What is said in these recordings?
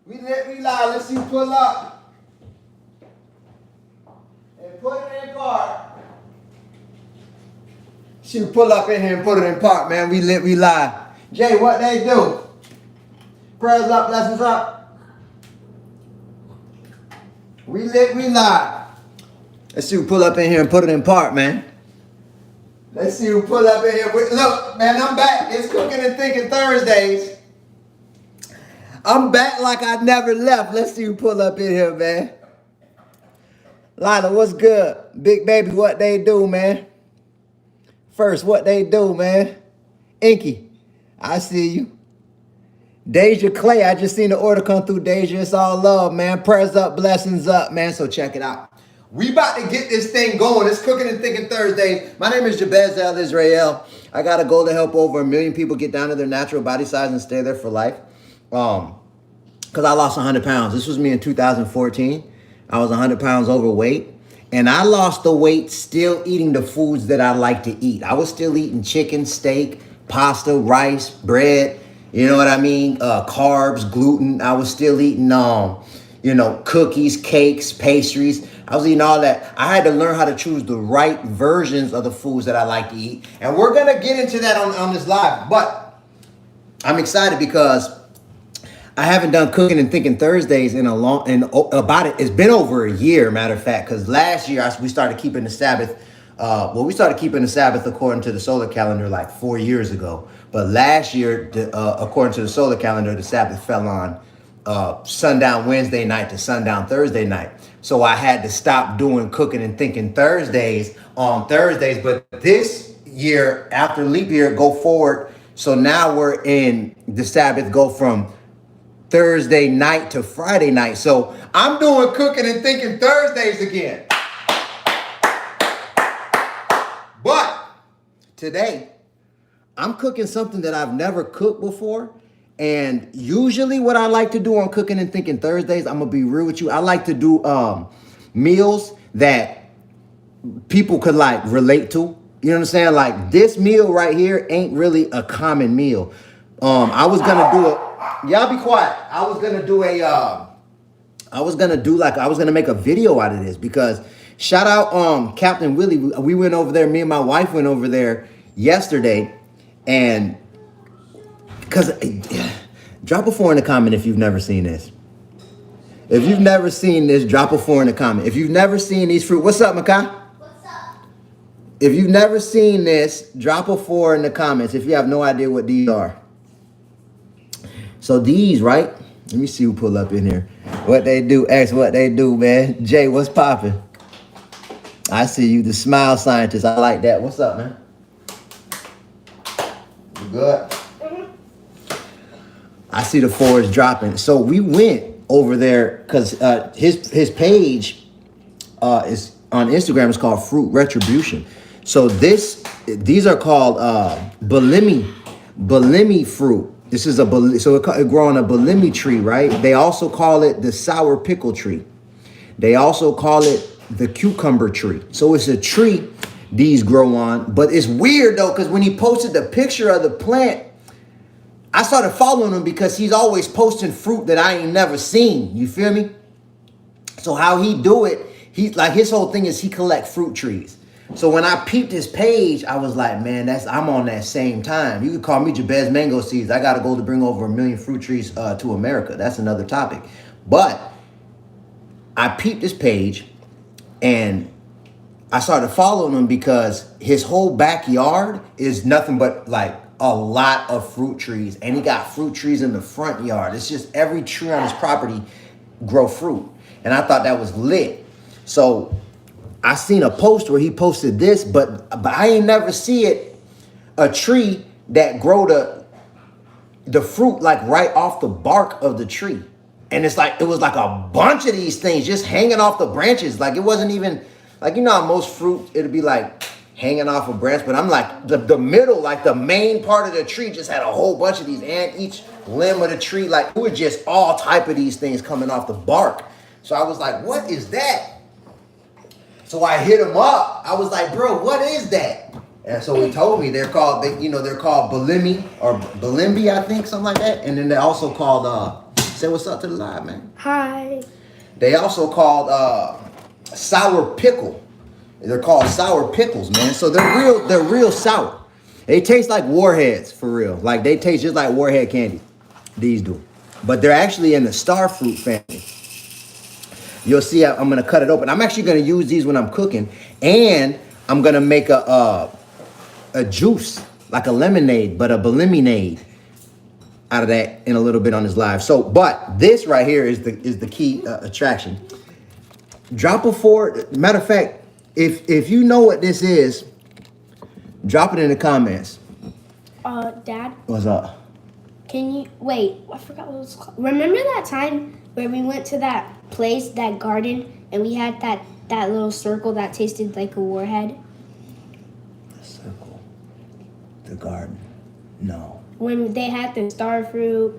We lie. Let's see who pull up. And put it in park. See who pull up in here and put it in park, man. We lie. Jay, what they do? Prayers up, blessings up. We lie. Let's see who pull up in here and put it in park, man. Let's see who pull up in here. Look, man, I'm back. It's Cooking and Thinking Thursdays. I'm back like I never left. Let's see who pull up in here, man. Lila, what's good? Big baby, what they do, man? First, what they do, man? Inky, I see you. Deja Clay, I just seen the order come through, Deja. It's all love, man. Prayers up, blessings up, man. So check it out. We about to get this thing going. It's Cooking and Thinking Thursday. My name is Jabez El Israel. I got a goal to help over 1 million people get down to their natural body size and stay there for life. Because I lost 100 pounds. This was me in 2014. I was 100 pounds overweight. And I lost the weight still eating the foods that I like to eat. I was still eating chicken, steak, pasta, rice, bread. You know what I mean? Carbs, gluten. I was still eating, cookies, cakes, pastries. I was eating all that. I had to learn how to choose the right versions of the foods that I like to eat. And we're going to get into that on this live. But I'm excited because I haven't done Cooking and Thinking Thursdays it's been over a year, matter of fact, because last year we started keeping the Sabbath. We started keeping the Sabbath according to the solar calendar like 4 years ago. But last year, according to the solar calendar, the Sabbath fell on sundown Wednesday night to sundown Thursday night. So I had to stop doing Cooking and Thinking Thursdays on Thursdays. But this year, after leap year, go forward. So now we're in the Sabbath go from Thursday night to Friday night. So I'm doing Cooking and Thinking Thursdays again. But today, I'm cooking something that I've never cooked before. And usually what I like to do on Cooking and Thinking Thursdays, I'm going to be real with you. I like to do meals that people could like relate to. You know what I'm saying? Like this meal right here ain't really a common meal. I was going to do it. Y'all be quiet. I was going to make a video out of this because shout out Captain Willie. We went over there. Me and my wife went over there yesterday. And because drop a 4 in the comment if you've never seen this. If you've never seen this, drop a 4 in the comment. If you've never seen these fruit, what's up, Makai? What's up? If you've never seen this, drop a 4 in the comments if you have no idea what these are. So these, right? Let me see who pull up in here. What they do, X, what they do, man. Jay, what's popping? I see you, the smile scientist. I like that. What's up, man? You good? I see the 4s dropping. So we went over there because his page is on Instagram. It's called Fruit Retribution. So these are called balimi fruit. This is it grow on a balimi tree, right? They also call it the sour pickle tree. They also call it the cucumber tree. So it's a tree these grow on. But it's weird though, because when he posted the picture of the plant, I started following him because he's always posting fruit that I ain't never seen. You feel me? So how he do it, he's like, his whole thing is he collect fruit trees. So when I peeped his page, I was like, man, I'm on that same time. You could call me Jabez Mango Seeds. I got a goal to bring over 1 million fruit trees to America. That's another topic. But I peeped his page and I started following him because his whole backyard is nothing but like a lot of fruit trees. And he got fruit trees in the front yard. It's just every tree on his property grow fruit. And I thought that was lit. So I seen a post where he posted this, but I ain't never see it, a tree that grow the fruit like right off the bark of the tree. And it was like a bunch of these things just hanging off the branches. Like it wasn't even, like, you know how most fruit, it'd be like hanging off a branch, but I'm like the middle, like the main part of the tree just had a whole bunch of these, and each limb of the tree, like it was just all type of these things coming off the bark. So I was like, what is that? So I hit him up. I was like, bro, what is that? And so he told me they're called balimi or balimbi, I think, something like that. And then they're also called Say what's up to the live, man. Hi. They also called sour pickle. They're called sour pickles, man. So they're real sour. They taste like warheads for real. Like they taste just like warhead candy. These do. But they're actually in the star fruit family. You'll see I'm gonna cut it open. I'm actually gonna use these when I'm cooking, and I'm gonna make a juice, like a lemonade, but a lemonade out of that in a little bit on this live. So, but this right here is the key attraction. Drop a forward. Matter of fact, if you know what this is, drop it in the comments. Dad, What's up? can you wait? I forgot what it was called. Remember that time where we went to that place, that garden, and we had that little circle that tasted like a warhead? The circle. The garden. No. When they had the star fruit.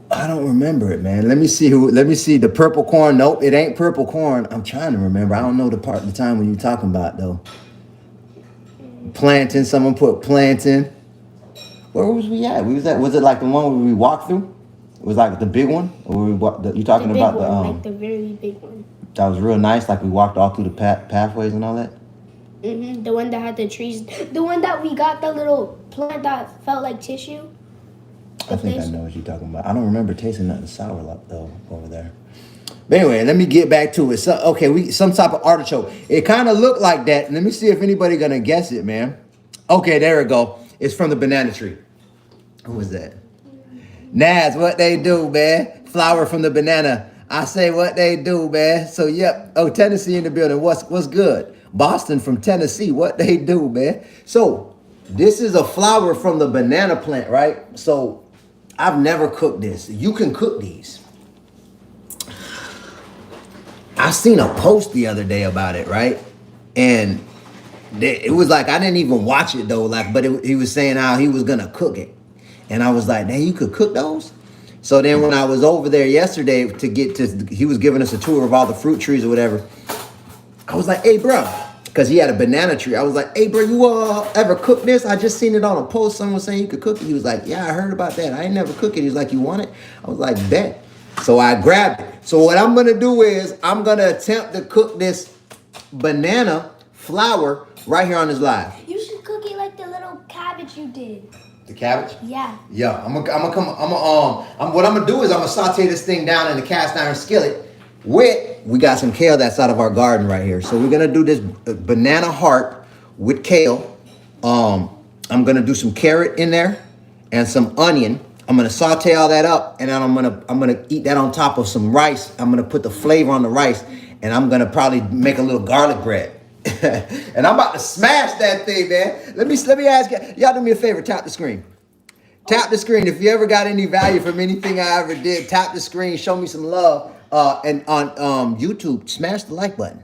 I don't remember it, man. Let me see the purple corn. Nope, it ain't purple corn. I'm trying to remember. I don't know the time when you're talking about though. Plantain. Someone put plantain. Where was we at? Was it like the one where we walked through? It was like the big one? Or you talking The big about one, like the very big one. That was real nice, like we walked all through the pathways and all that? Mm-hmm. The one that had the trees. The one that we got the little plant that felt like tissue. I think I know what you're talking about. I don't remember tasting nothing sour though over there. But anyway, let me get back to it. So, okay, some type of artichoke. It kind of looked like that. Let me see if anybody gonna guess it, man. Okay, there we go. It's from the banana tree. Who was that? Naz, what they do, man? Flower from the banana. I say what they do, man. So, yep. Oh, Tennessee in the building. What's good? Boston from Tennessee. What they do, man? So, this is a flower from the banana plant, right? So, I've never cooked this. You can cook these. I seen a post the other day about it, right? And it was like, I didn't even watch it though, like, but he was saying how he was gonna cook it. And I was like, dang, you could cook those? So then when I was over there yesterday he was giving us a tour of all the fruit trees or whatever. I was like, hey, bro, because he had a banana tree. I was like, hey, bro, you ever cook this? I just seen it on a post. Someone saying you could cook it. He was like, yeah, I heard about that. I ain't never cook it. He was like, you want it? I was like, bet. So I grabbed it. So what I'm going to do is I'm going to attempt to cook this banana flower right here on this live. You should cook it like the little cabbage you did. The cabbage? Yeah. Yeah, what I'm gonna do is I'm gonna saute this thing down in the cast iron skillet we got some kale that's out of our garden right here. So we're gonna do this banana heart with kale. I'm gonna do some carrot in there and some onion. I'm gonna saute all that up, and then I'm gonna eat that on top of some rice. I'm gonna put the flavor on the rice, and I'm gonna probably make a little garlic bread. And I'm about to smash that thing, man. Let me ask y'all, do me a favor, tap the screen. Tap the screen. If you ever got any value from anything I ever did, tap the screen, show me some love. And on YouTube, smash the like button.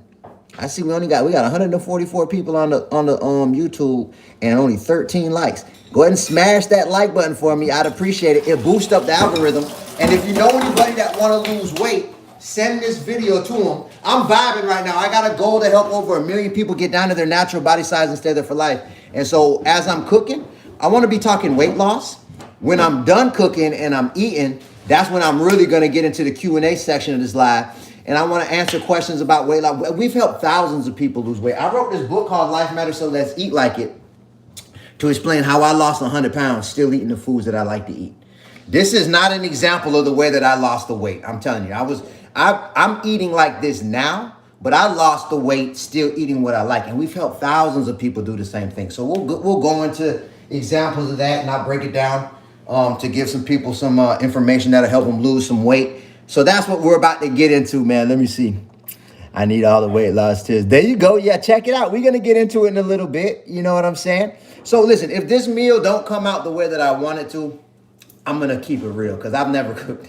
I see we got 144 people on the YouTube and only 13 likes. Go ahead and smash that like button for me. I'd appreciate it. It boosts up the algorithm. And if you know anybody that want to lose weight, send this video to them. I'm vibing right now. I got a goal to help over 1 million people get down to their natural body size and stay there for life. And so as I'm cooking, I want to be talking weight loss. When I'm done cooking and I'm eating, that's when I'm really going to get into the Q&A section of this live. And I want to answer questions about weight loss. We've helped thousands of people lose weight. I wrote this book called Life Matters, So Let's Eat Like It, to explain how I lost 100 pounds still eating the foods that I like to eat. This is not an example of the way that I lost the weight. I'm telling you, I'm eating like this now, but I lost the weight still eating what I like. And we've helped thousands of people do the same thing. So we'll go into examples of that, and I'll break it down to give some people some information that'll help them lose some weight. So that's what we're about to get into, man. Let me see. I need all the weight loss tips. There you go. Yeah, check it out. We're going to get into it in a little bit. You know what I'm saying? So listen, if this meal don't come out the way that I want it to, I'm going to keep it real because I've never cooked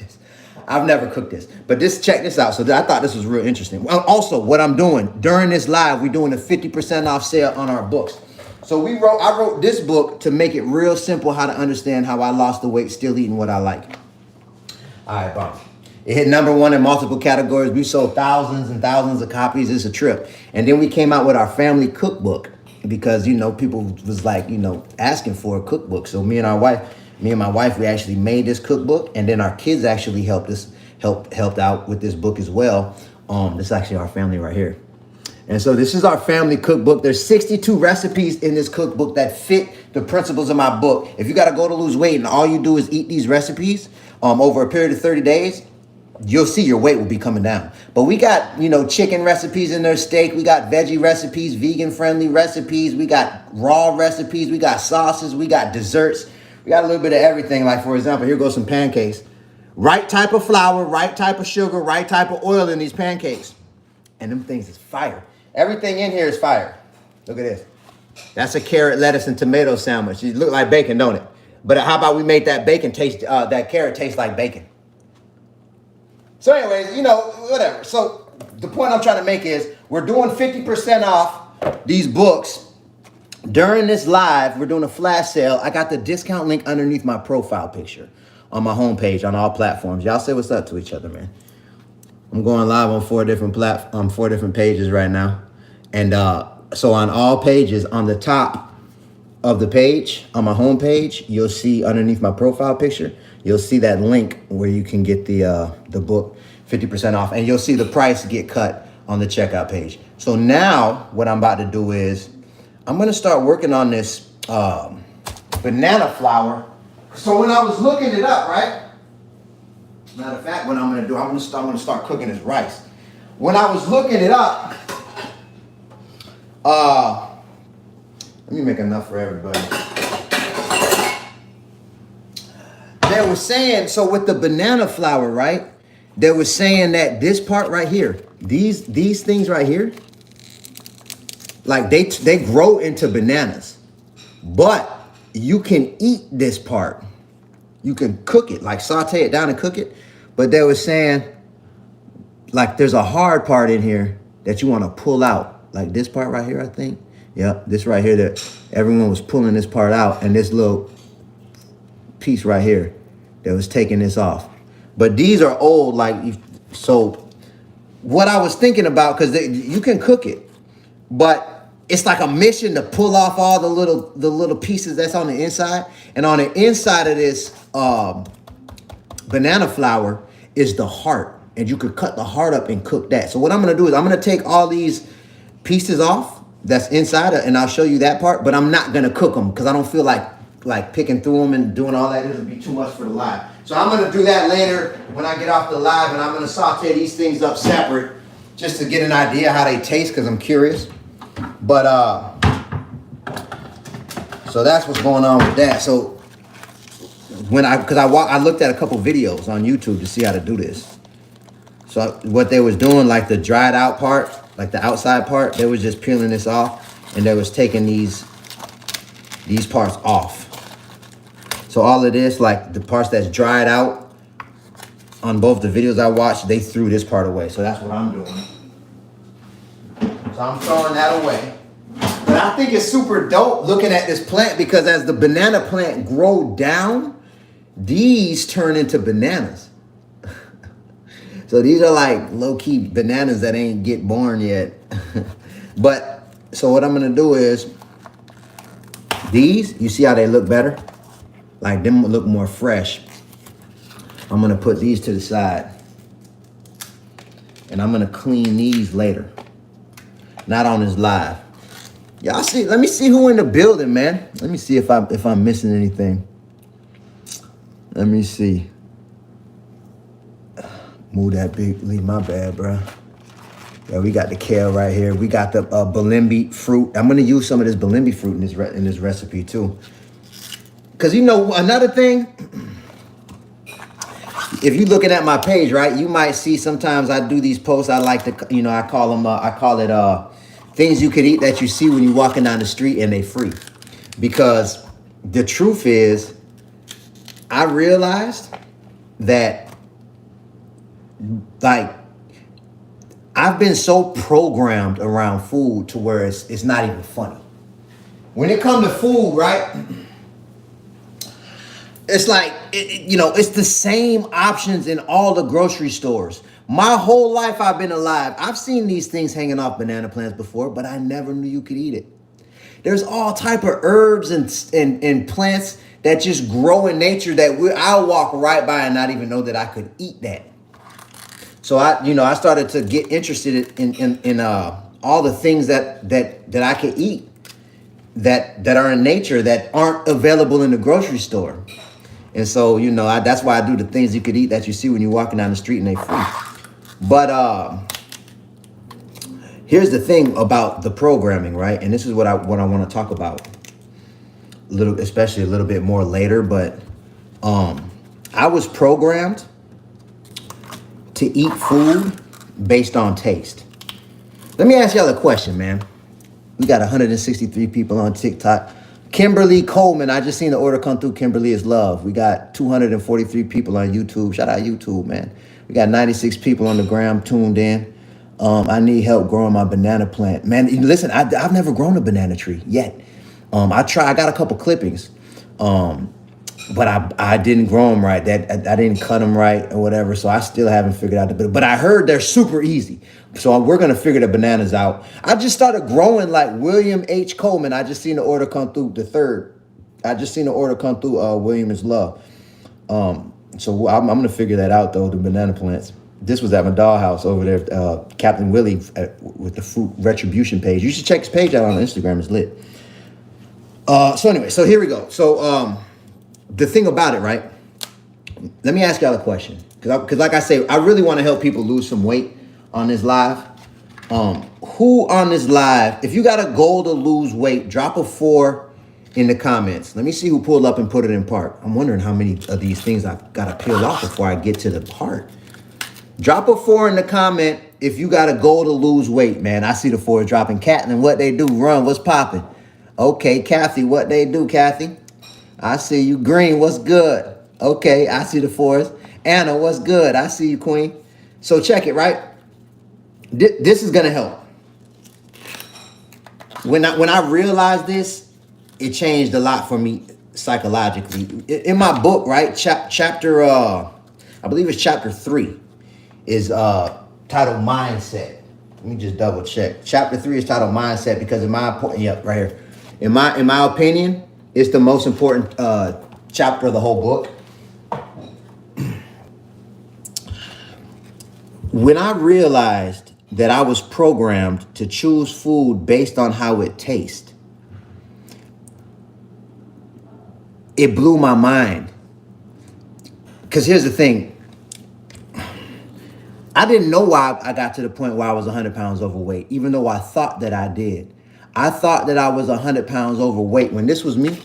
this. But check this out. So I thought this was real interesting. Well, also, what I'm doing during this live, we're doing a 50% off sale on our books. So I wrote this book to make it real simple how to understand how I lost the weight still eating what I like. All right, Bob. It hit #1 in multiple categories. We sold thousands and thousands of copies. It's a trip. And then we came out with our family cookbook because, people was like, asking for a cookbook. So me and our wife, Me and my wife, we actually made this cookbook, and then our kids actually helped out with this book as well. This is actually our family right here. And so this is our family cookbook. There's 62 recipes in this cookbook that fit the principles of my book. If you got to go to lose weight and all you do is eat these recipes over a period of 30 days, you'll see your weight will be coming down. But we got, chicken recipes in there, steak. We got veggie recipes, vegan-friendly recipes. We got raw recipes. We got sauces. We got desserts. We got a little bit of everything. Like, for example, here goes some pancakes. Right type of flour, right type of sugar, right type of oil in these pancakes. And them things is fire. Everything in here is fire. Look at this. That's a carrot, lettuce, and tomato sandwich. It look like bacon, don't it? But how about we make that that carrot taste like bacon? So anyways, whatever. So the point I'm trying to make is we're doing 50% off these books. During this live, we're doing a flash sale. I got the discount link underneath my profile picture on my homepage on all platforms. Y'all say what's up to each other, man. I'm going live on four different pages right now. And so on all pages, on the top of the page, on my homepage, you'll see underneath my profile picture, you'll see that link where you can get the book 50% off. And you'll see the price get cut on the checkout page. So now what I'm about to do is I'm going to start working on this banana flour. So when I was looking it up, right? Matter of fact, what I'm going to do, I'm going to start cooking this rice. When I was looking it up, let me make enough for everybody. They were saying, so with the banana flour, right? They were saying that this part right here, these things right here, like they grow into bananas, but you can eat this part. You can cook it, like saute it down and cook it. But they were saying, like, there's a hard part in here that you want to pull out. Like this part right here, I think. Yep, this right here, that everyone was pulling this part out. And this little piece right here that was taking this off. But these are old, so what I was thinking about, because you can cook it, but it's like a mission to pull off all the little pieces that's on the inside. And on the inside of this banana flour is the heart. And you could cut the heart up and cook that. So what I'm going to do is I'm going to take all these pieces off that's inside and I'll show you that part. But I'm not going to cook them because I don't feel like picking through them and doing all that. It would be too much for the live. So I'm going to do that later when I get off the live. And I'm going to saute these things up separate just to get an idea how they taste because I'm curious. But so that's what's going on with that. So I looked at a couple videos on YouTube to see how to do this. So what they was doing, like the dried out part, like the outside part, they was just peeling this off and they was taking these parts off. So all of this, like the parts that's dried out on both the videos I watched, they threw this part away. So that's what I'm doing. So I'm throwing that away. But I think it's super dope looking at this plant because as the banana plant grow down, these turn into bananas. So these are like low-key bananas that ain't get born yet. But so what I'm gonna do is these, you see how they look better? Like them look more fresh. I'm gonna put these to the side. And I'm gonna clean these later. Not on this live. Y'all see, let me see who in the building, man. Let me see if I'm missing anything. Let me see. Move that big, leave my bad, bro. Yeah, we got the kale right here. We got the balimbi fruit. I'm gonna use some of this balimbi fruit in this recipe too. Cause another thing, if you're looking at my page, right, you might see sometimes I do these posts. I like to, I call it things you could eat that you see when you're walking down the street and they free. Because the truth is, I realized that, like, I've been so programmed around food to where it's not even funny. When it comes to food, right, it's like, it's the same options in all the grocery stores. My whole life I've been alive. I've seen these things hanging off banana plants before, but I never knew you could eat it. There's all type of herbs and plants that just grow in nature that I'll walk right by and not even know that I could eat that. So I started to get interested in all the things that I could eat that are in nature that aren't available in the grocery store. And so, that's why I do the things you could eat that you see when you're walking down the street and they free. But here's the thing about the programming, right? And this is what I want to talk about especially a little bit more later. But I was programmed to eat food based on taste. Let me ask y'all a question, man. We got 163 people on TikTok. Kimberly Coleman, I just seen the order come through. Kimberly is love. We got 243 people on YouTube. Shout out YouTube, man. We got 96 people on the gram tuned in. I need help growing my banana plant. Man, listen, I've never grown a banana tree yet. I got a couple clippings. But I didn't grow them right. I didn't cut them right or whatever. So I still haven't figured out but I heard they're super easy. So we're going to figure the bananas out. I just started growing like William H. Coleman. I just seen the order come through the third. I just seen the order come through William is love. So I'm going to figure that out though, the banana plants. This was at my dollhouse over there. Captain Willie with the fruit retribution page. You should check his page out on Instagram. It's lit. So anyway, so here we go. So, the thing about it, right? Let me ask y'all a question. Because like I say, I really want to help people lose some weight on this live. Who on this live, if you got a goal to lose weight, drop a 4 in the comments. Let me see who pulled up and put it in part. I'm wondering how many of these things I've got to peel off before I get to the part. Drop a 4 in the comment if you got a goal to lose weight, man. I see the 4 dropping. Catelyn, what they do? Run, what's popping? Okay, Kathy, what they do, Kathy? I see you. Green, what's good? Okay, I see the 4s. Anna, what's good? I see you, Queen. So check it, right? This is gonna help. When I realized this, it changed a lot for me psychologically. In my book, right, chapter I believe it's chapter 3, is titled Mindset. Let me just double check. Chapter 3 is titled Mindset because right here. In my opinion, it's the most important chapter of the whole book. When I realized that I was programmed to choose food based on how it tastes, it blew my mind. Because here's the thing. I didn't know why I got to the point where I was 100 pounds overweight, even though I thought that I did. I thought that I was 100 pounds overweight. When this was me,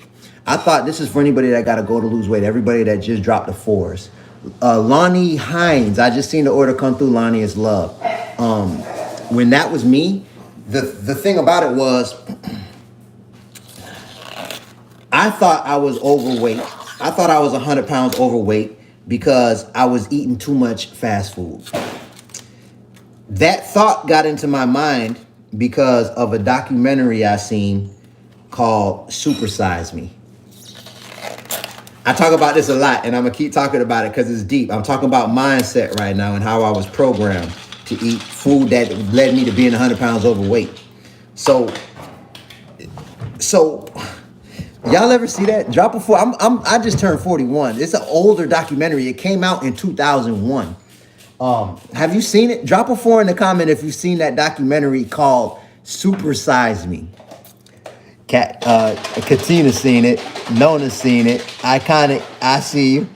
I thought this is for anybody that got to go to lose weight, everybody that just dropped the 4s. Lonnie Hines, I just seen the order come through. Lonnie is love. When that was me, the thing about it was, I thought I was overweight. I thought I was 100 pounds overweight because I was eating too much fast food. That thought got into my mind because of a documentary I seen called Super Size Me. I talk about this a lot, and I'm gonna keep talking about it because it's deep. I'm talking about mindset right now and how I was programmed to eat food that led me to being 100 pounds overweight. So y'all ever see that? Drop a 4. I just turned 41. It's an older documentary. It came out in 2001. Have you seen it? Drop a 4 in the comment if you've seen that documentary called Super Size Me. Katina's seen it. Nona's seen it. Iconic, I see you.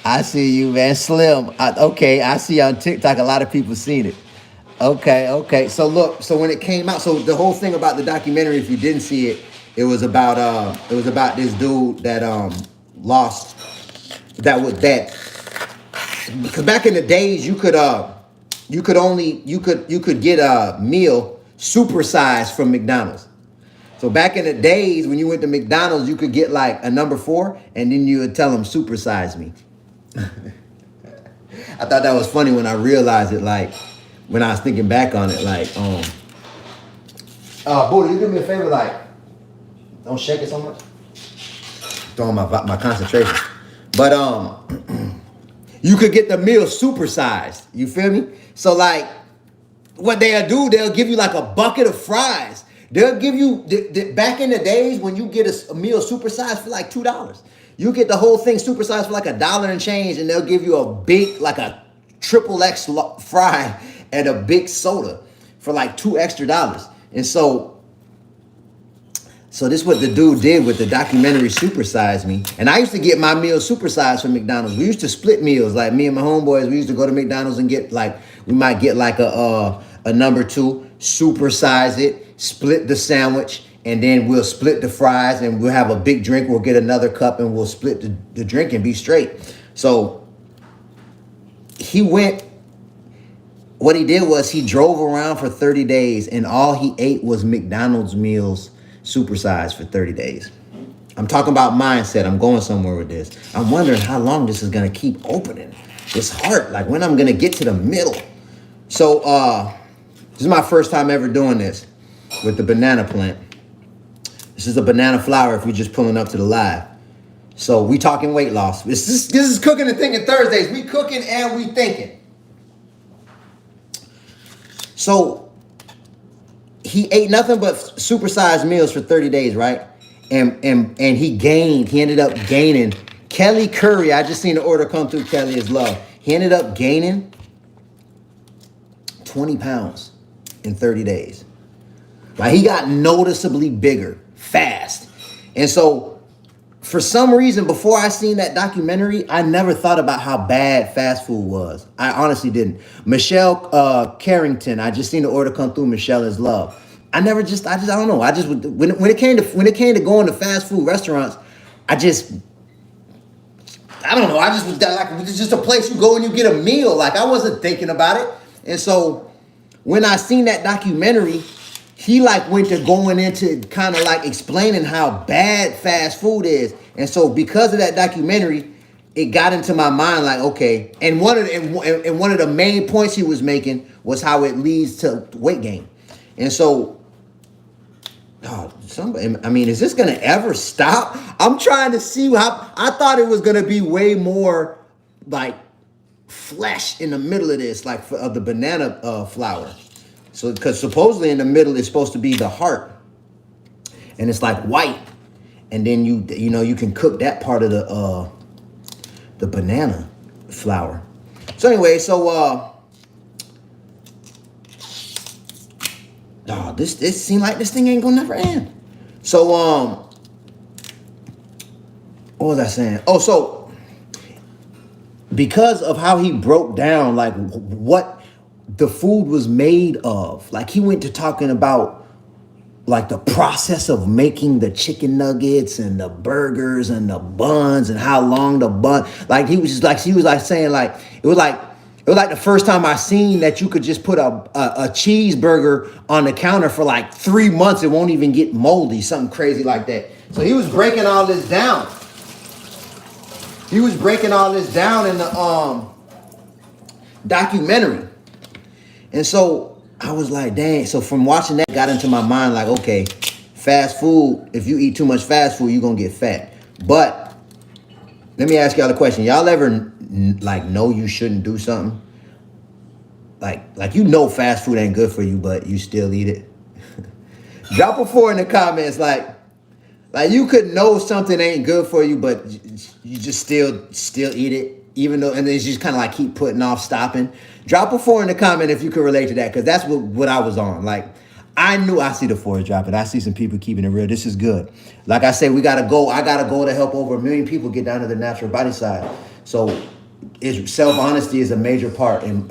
I see you, man. Slim, okay, I see on TikTok a lot of people seen it. Okay. So look, so when it came out, so the whole thing about the documentary, if you didn't see it, it was about this dude that lost, that because back in the days you could get a meal supersized from McDonald's. So back in the days when you went to McDonald's, you could get like a number 4 and then you would tell them supersize me. I thought that was funny when I realized it, like when I was thinking back on it, like Booty, you do me a favor, like don't shake it so much. Throwing my concentration. But you could get the meal supersized. You feel me? So like what they'll do, they'll give you like a bucket of fries. They'll give you back in the days when you get a meal supersized for like $2. You get the whole thing supersized for like $1 and change, and they'll give you a big, like a triple X fry and a big soda for like $2 extra. And so this is what the dude did with the documentary Supersize Me. And I used to get my meals supersized from McDonald's. We used to split meals. Like me and my homeboys, we used to go to McDonald's and get like, we might get like a number 2, supersize it, split the sandwich, and then we'll split the fries and we'll have a big drink. We'll get another cup and we'll split the drink and be straight. So what he did was he drove around for 30 days and all he ate was McDonald's meals supersized for 30 days. I'm talking about mindset. I'm going somewhere with this. I'm wondering how long this is going to keep opening. This heart, like when I'm going to get to the middle. So this is my first time ever doing this with the banana plant. This is a banana flour if you're just pulling up to the live. So we talking weight loss. This is cooking and thinking Thursdays. We cooking and we thinking. So he ate nothing but supersized meals for 30 days, right? And he ended up gaining. Kelly Curry, I just seen the order come through. Kelly is love. He ended up gaining 20 pounds in 30 days. Like he got noticeably bigger, fast. And so for some reason, before I seen that documentary, I never thought about how bad fast food was. I honestly didn't. Michelle Carrington, I just seen the order come through. Michelle is love. I don't know. When it came to going to fast food restaurants, I don't know. I just was like, it's just a place you go and you get a meal. Like I wasn't thinking about it. And so when I seen that documentary, he like went to going into kind of like explaining how bad fast food is. And so because of that documentary, it got into my mind like, okay. And one of the main points he was making was how it leads to weight gain. And so, is this going to ever stop? I'm trying to see how, I thought it was going to be way more like flesh in the middle of this, like of the banana flour. So, because supposedly in the middle is supposed to be the heart, and it's like white, and then you can cook that part of the banana flour. So anyway, this seemed like this thing ain't gonna never end. So what was I saying? Oh, so because of how he broke down like what the food was made of, like he went to talking about like the process of making the chicken nuggets and the burgers and the buns and how long the bun, like he was saying like it was like the first time I seen that you could just put a cheeseburger on the counter for like 3 months, it won't even get moldy, something crazy like that. So he was breaking all this down. He was breaking all this down in the documentary. And so I was like, dang. So from watching that, got into my mind like, okay, fast food, if you eat too much fast food, you're going to get fat. But let me ask y'all a question. Y'all ever like know you shouldn't do something? Like fast food ain't good for you, but you still eat it? Drop a 4 in the comments. Like you could know something ain't good for you, but you just still eat it. Even though, and then you just kind of like keep putting off stopping. Drop a 4 in the comment if you could relate to that, because that's what I was on. Like, I knew, I see the 4s dropping. I see some people keeping it real. This is good. Like I say, I got to go to help over 1 million people get down to the natural body side. So self-honesty is a major part in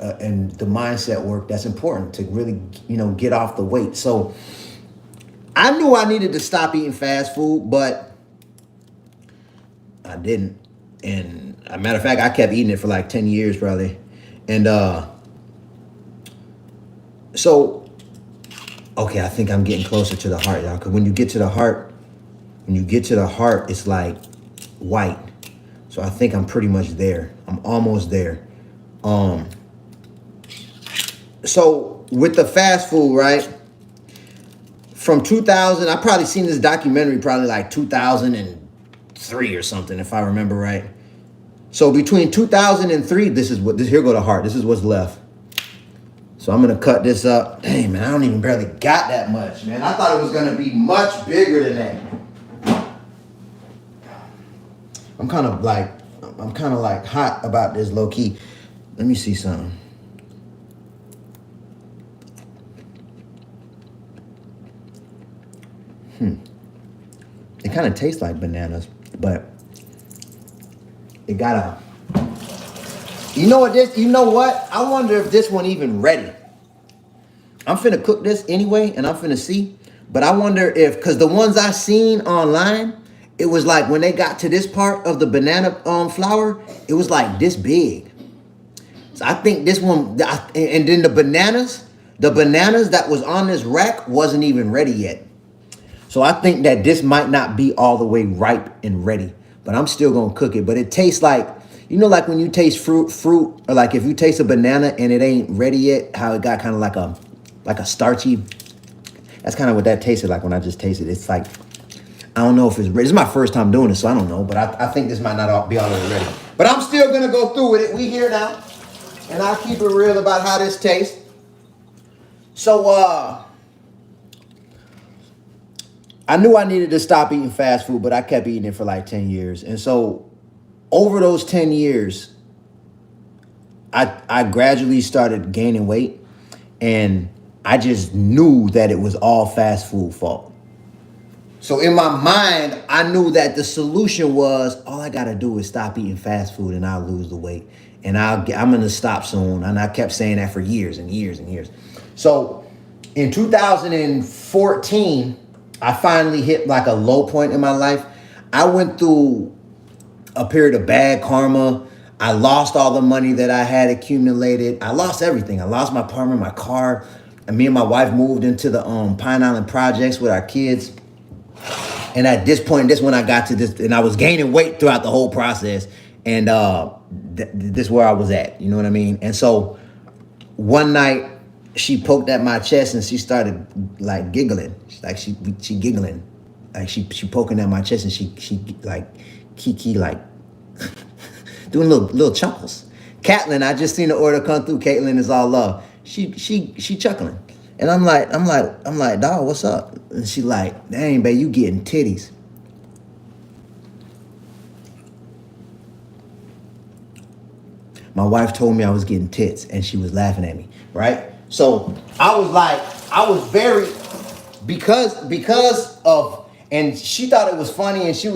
the mindset work that's important to really, get off the weight. So I knew I needed to stop eating fast food, but I didn't. And as a matter of fact, I kept eating it for like 10 years probably. And so, okay, I think I'm getting closer to the heart, y'all. Because when you get to the heart, it's like white. So I think I'm pretty much there. I'm almost there. So with the fast food, right? From 2000, I probably seen this documentary probably like 2003 or something, if I remember right. So between 2003, here go the heart. This is what's left. So I'm going to cut this up. Dang, man, I don't even barely got that much, man. I thought it was going to be much bigger than that. I'm kind of like hot about this low key. Let me see something. It kind of tastes like bananas, but it got a. You know what this? You know what? I wonder if this one even ready. I'm finna cook this anyway, and I'm finna see. But I wonder if, cause the ones I seen online, it was like when they got to this part of the banana flour, it was like this big. So I think this one, and then the bananas that was on this rack wasn't even ready yet. So I think that this might not be all the way ripe and ready, but I'm still gonna cook it. But it tastes like, you know, like when you taste fruit, or like if you taste a banana and it ain't ready yet, how it got kind of like a starchy. That's kind of what that tasted like when I just tasted it. It's like, I don't know if it's ready. This is my first time doing it, so I don't know. But I think this might not be all the way ready. But I'm still gonna go through with it. We here now, and I'll keep it real about how this tastes. So I knew I needed to stop eating fast food, but I kept eating it for like 10 years. And so over those 10 years, I gradually started gaining weight, and I just knew that it was all fast food fault. So in my mind, I knew that the solution was all I got to do is stop eating fast food and I'll lose the weight. And I'm going to stop soon. And I kept saying that for years and years and years. So in 2014, I finally hit like a low point in my life. I went through a period of bad karma. I lost all the money that I had accumulated. I lost everything. I lost my apartment, my car. And me and my wife moved into the Pine Island projects with our kids. And at this point, this when I got to this, and I was gaining weight throughout the whole process. And this is where I was at, you know what I mean? And so one night she poked at my chest and she started like giggling. Like she giggling. Like she poking at my chest and she like kiki like doing little chuckles. Caitlin, I just seen the order come through. Caitlin is all love. She chuckling. And I'm like, dawg, what's up? And she like, dang, babe, you getting titties. My wife told me I was getting tits and she was laughing at me, right? So I was very, because of, and she thought it was funny and she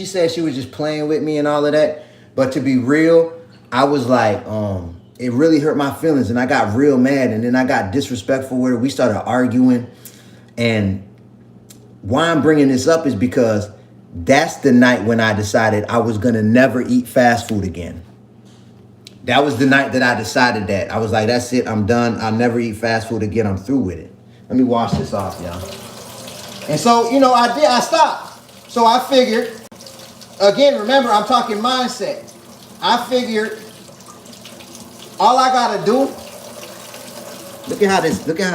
said she was just playing with me and all of that. But to be real, I was like, it really hurt my feelings and I got real mad and then I got disrespectful with her. We started arguing. And why I'm bringing this up is because that's the night when I decided I was going to never eat fast food again. That was the night that I decided that. I was like, that's it. I'm done. I'll never eat fast food again. I'm through with it. Let me wash this off, y'all. And so, you know, I stopped. So I figured, again, remember, I'm talking mindset. I figured all I gotta do, look at how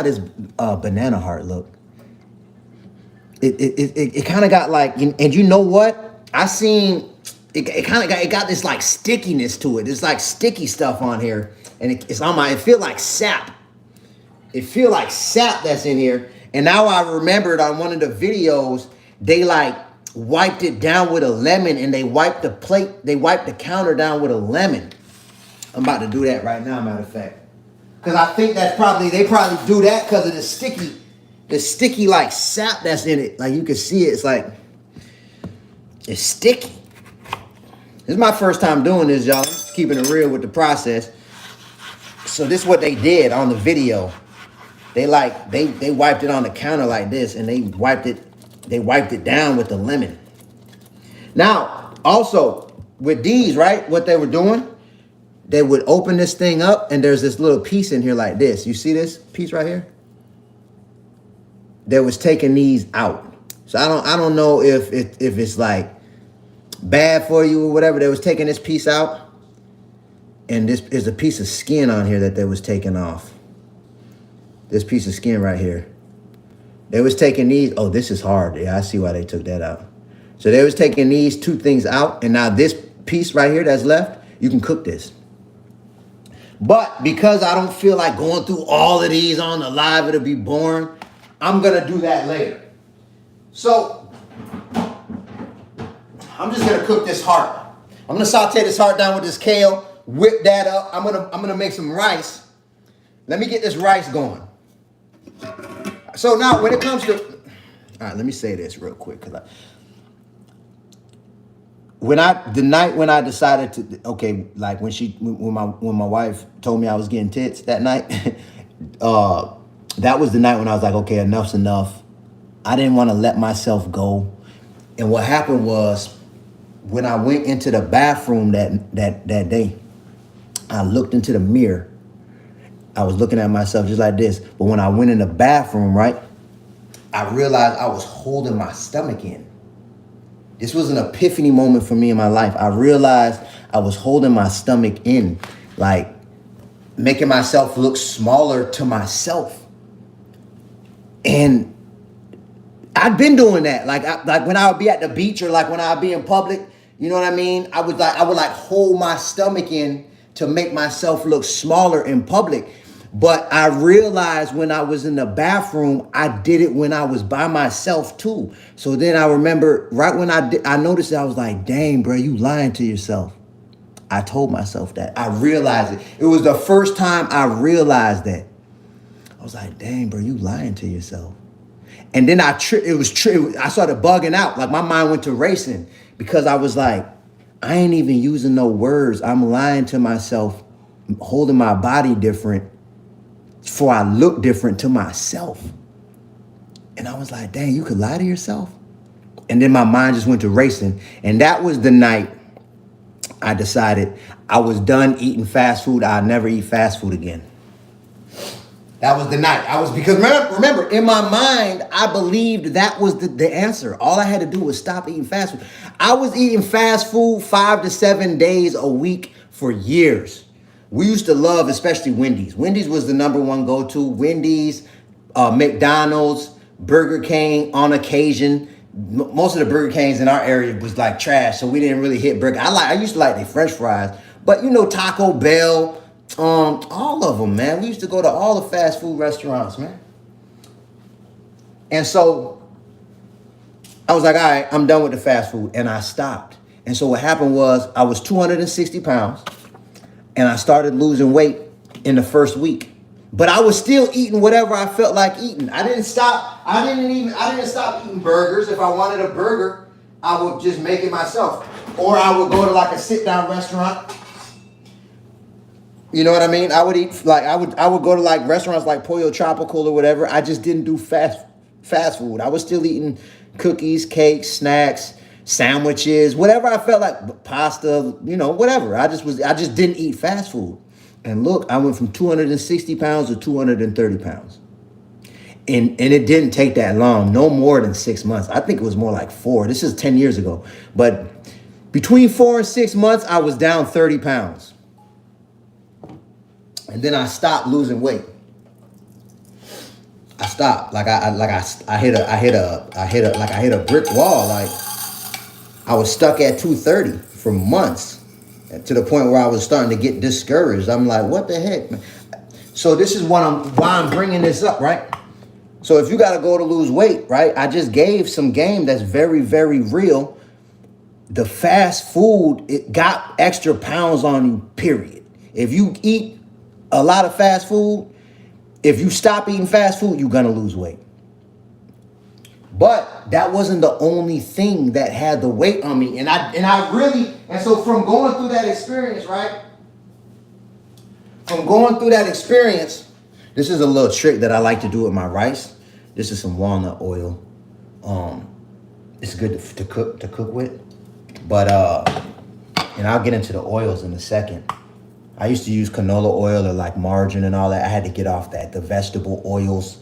this banana heart look. It kind of got like, and you know what? I seen it got this like stickiness to it. There's like sticky stuff on here, and it's on my. It feel like sap. It feel like sap that's in here. And now I remembered on one of the videos, they like wiped it down with a lemon, and they wiped the counter down with a lemon. I'm about to do that right now, matter of fact. Because I think they probably do that because of the sticky like sap that's in it. Like you can see it, it's sticky. This is my first time doing this, y'all. Keeping it real with the process. So this is what they did on the video. They wiped it on the counter like this, and they wiped it down with the lemon. Now, also with these, right, what they were doing, they would open this thing up and there's this little piece in here like this. You see this piece right here? They was taking these out. So I don't know if it's like bad for you or whatever. They was taking this piece out, and this is a piece of skin on here that they was taking off. This piece of skin right here. They was taking these. Oh, this is hard. Yeah, I see why they took that out. So they was taking these two things out, and now this piece right here that's left, you can cook this. But because I don't feel like going through all of these on the live, it'll be boring. I'm gonna do that later. So I'm just gonna cook this heart. I'm gonna saute this heart down with this kale, whip that up. I'm gonna make some rice. Let me get this rice going. So now when it comes to, all right, let me say this real quick, cause the night when I decided to, okay, like when my wife told me I was getting tits that night, that was the night when I was like, okay, enough's enough. I didn't want to let myself go. And what happened was, when I went into the bathroom that day, I looked into the mirror. I was looking at myself just like this. But when I went in the bathroom, right, I realized I was holding my stomach in. This was an epiphany moment for me in my life. I realized I was holding my stomach in, like making myself look smaller to myself. And I'd been doing that. Like when I would be at the beach, or like when I would be in public, you know what I mean? I would hold my stomach in to make myself look smaller in public. But I realized when I was in the bathroom, I did it when I was by myself too. So then I remember right when I noticed it, I was like, dang, bro, you lying to yourself. I told myself that. I realized it. It was the first time I realized that. I was like, dang, bro, you lying to yourself. And then I started bugging out. Like my mind went to racing, because I was like, I ain't even using no words. I'm lying to myself, holding my body different, for I look different to myself. And I was like, dang, you could lie to yourself? And then my mind just went to racing. And that was the night I decided I was done eating fast food. I'd never eat fast food again. That was the night. Because remember, in my mind, I believed that was the answer. All I had to do was stop eating fast food. I was eating fast food 5 to 7 days a week for years. We used to love, especially Wendy's. Wendy's was the number one go-to. Wendy's, McDonald's, Burger King on occasion. Most of the Burger Kings in our area was like trash, so we didn't really hit burger. I used to like their French fries, but you know, Taco Bell, all of them, man. We used to go to all the fast food restaurants, man. And so I was like, all right, I'm done with the fast food, and I stopped. And so what happened was, I was 260 pounds, and I started losing weight in the first week. But I was still eating whatever I felt like eating. I didn't stop eating burgers. If I wanted a burger, I would just make it myself. Or I would go to like a sit-down restaurant. You know what I mean? I would go to like restaurants like Pollo Tropical or whatever. I just didn't do fast food. I was still eating cookies, cakes, snacks, sandwiches, whatever I felt like, pasta, you know, whatever. I just didn't eat fast food. And look, I went from 260 pounds to 230 pounds. And it didn't take that long, no more than 6 months. I think it was more like 4. This is 10 years ago. But between 4 and 6 months, I was down 30 pounds. And then I stopped losing weight. I stopped. I hit a brick wall. Like I was stuck at 230 for months, to the point where I was starting to get discouraged. I'm like, what the heck, man? So this is why I'm bringing this up, right? So if you got to go to lose weight, right? I just gave some game that's very, very real. The fast food, it got extra pounds on you, period. If you eat a lot of fast food, if you stop eating fast food, you're going to lose weight. But that wasn't the only thing that had the weight on me. And so from going through that experience, right? From going through that experience, this is a little trick that I like to do with my rice. This is some walnut oil. It's good to cook with. But and I'll get into the oils in a second. I used to use canola oil or like margarine and all that. I had to get off the vegetable oils.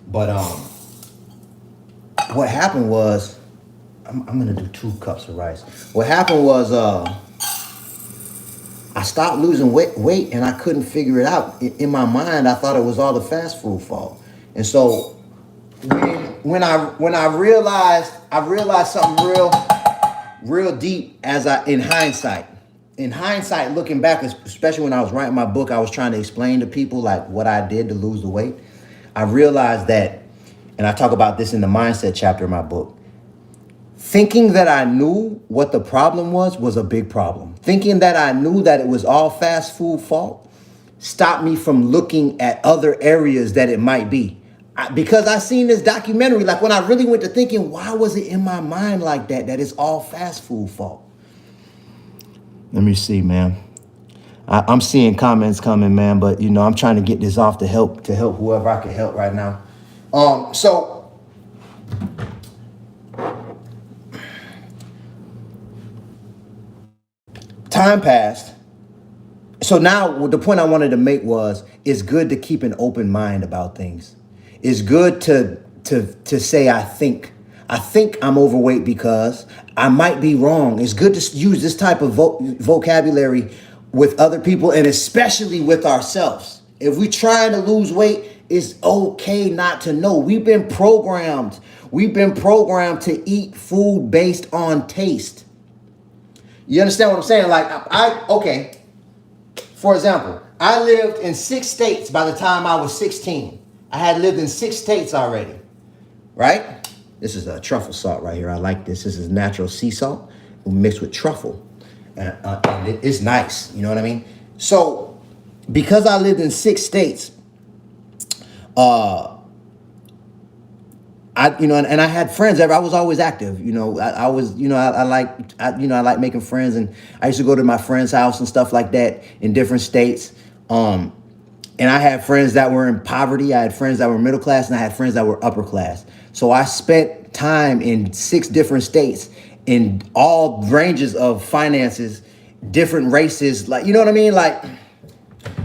But what happened was, I'm gonna do 2 cups of rice. What happened was, I stopped losing weight and I couldn't figure it out. In my mind, I thought it was all the fast food fault. And so when I realized something real deep in hindsight. In hindsight, looking back, especially when I was writing my book, I was trying to explain to people like what I did to lose the weight. I realized that, and I talk about this in the mindset chapter of my book, Thinking that I knew what the problem was a big problem. Thinking that I knew that it was all fast food fault stopped me from looking at other areas that it might be. Because I seen this documentary, like when I really went to thinking, why was it in my mind like that it's all fast food fault? Let me see, man. I'm seeing comments coming, man, but you know, I'm trying to get this off to help whoever I can help right now. So time passed. So now the point I wanted to make was, it's good to keep an open mind about things. It's good to say, I think I'm overweight because I might be wrong. It's good to use this type of vocabulary with other people, and especially with ourselves. If we're trying to lose weight, it's okay not to know. We've been programmed to eat food based on taste. You understand what I'm saying? Like, okay. For example, I lived in 6 states by the time I was 16. I had lived in 6 states already, right? This is a truffle salt right here. I like this. This is natural sea salt mixed with truffle. And it's nice, you know what I mean? So, because I lived in 6 states, I had friends. I was always active, you know. I like making friends, and I used to go to my friend's house and stuff like that in different states. And I had friends that were in poverty. I had friends that were middle class, and I had friends that were upper class. So I spent time in 6 different states in all ranges of finances, different races. Like, you know what I mean? Like,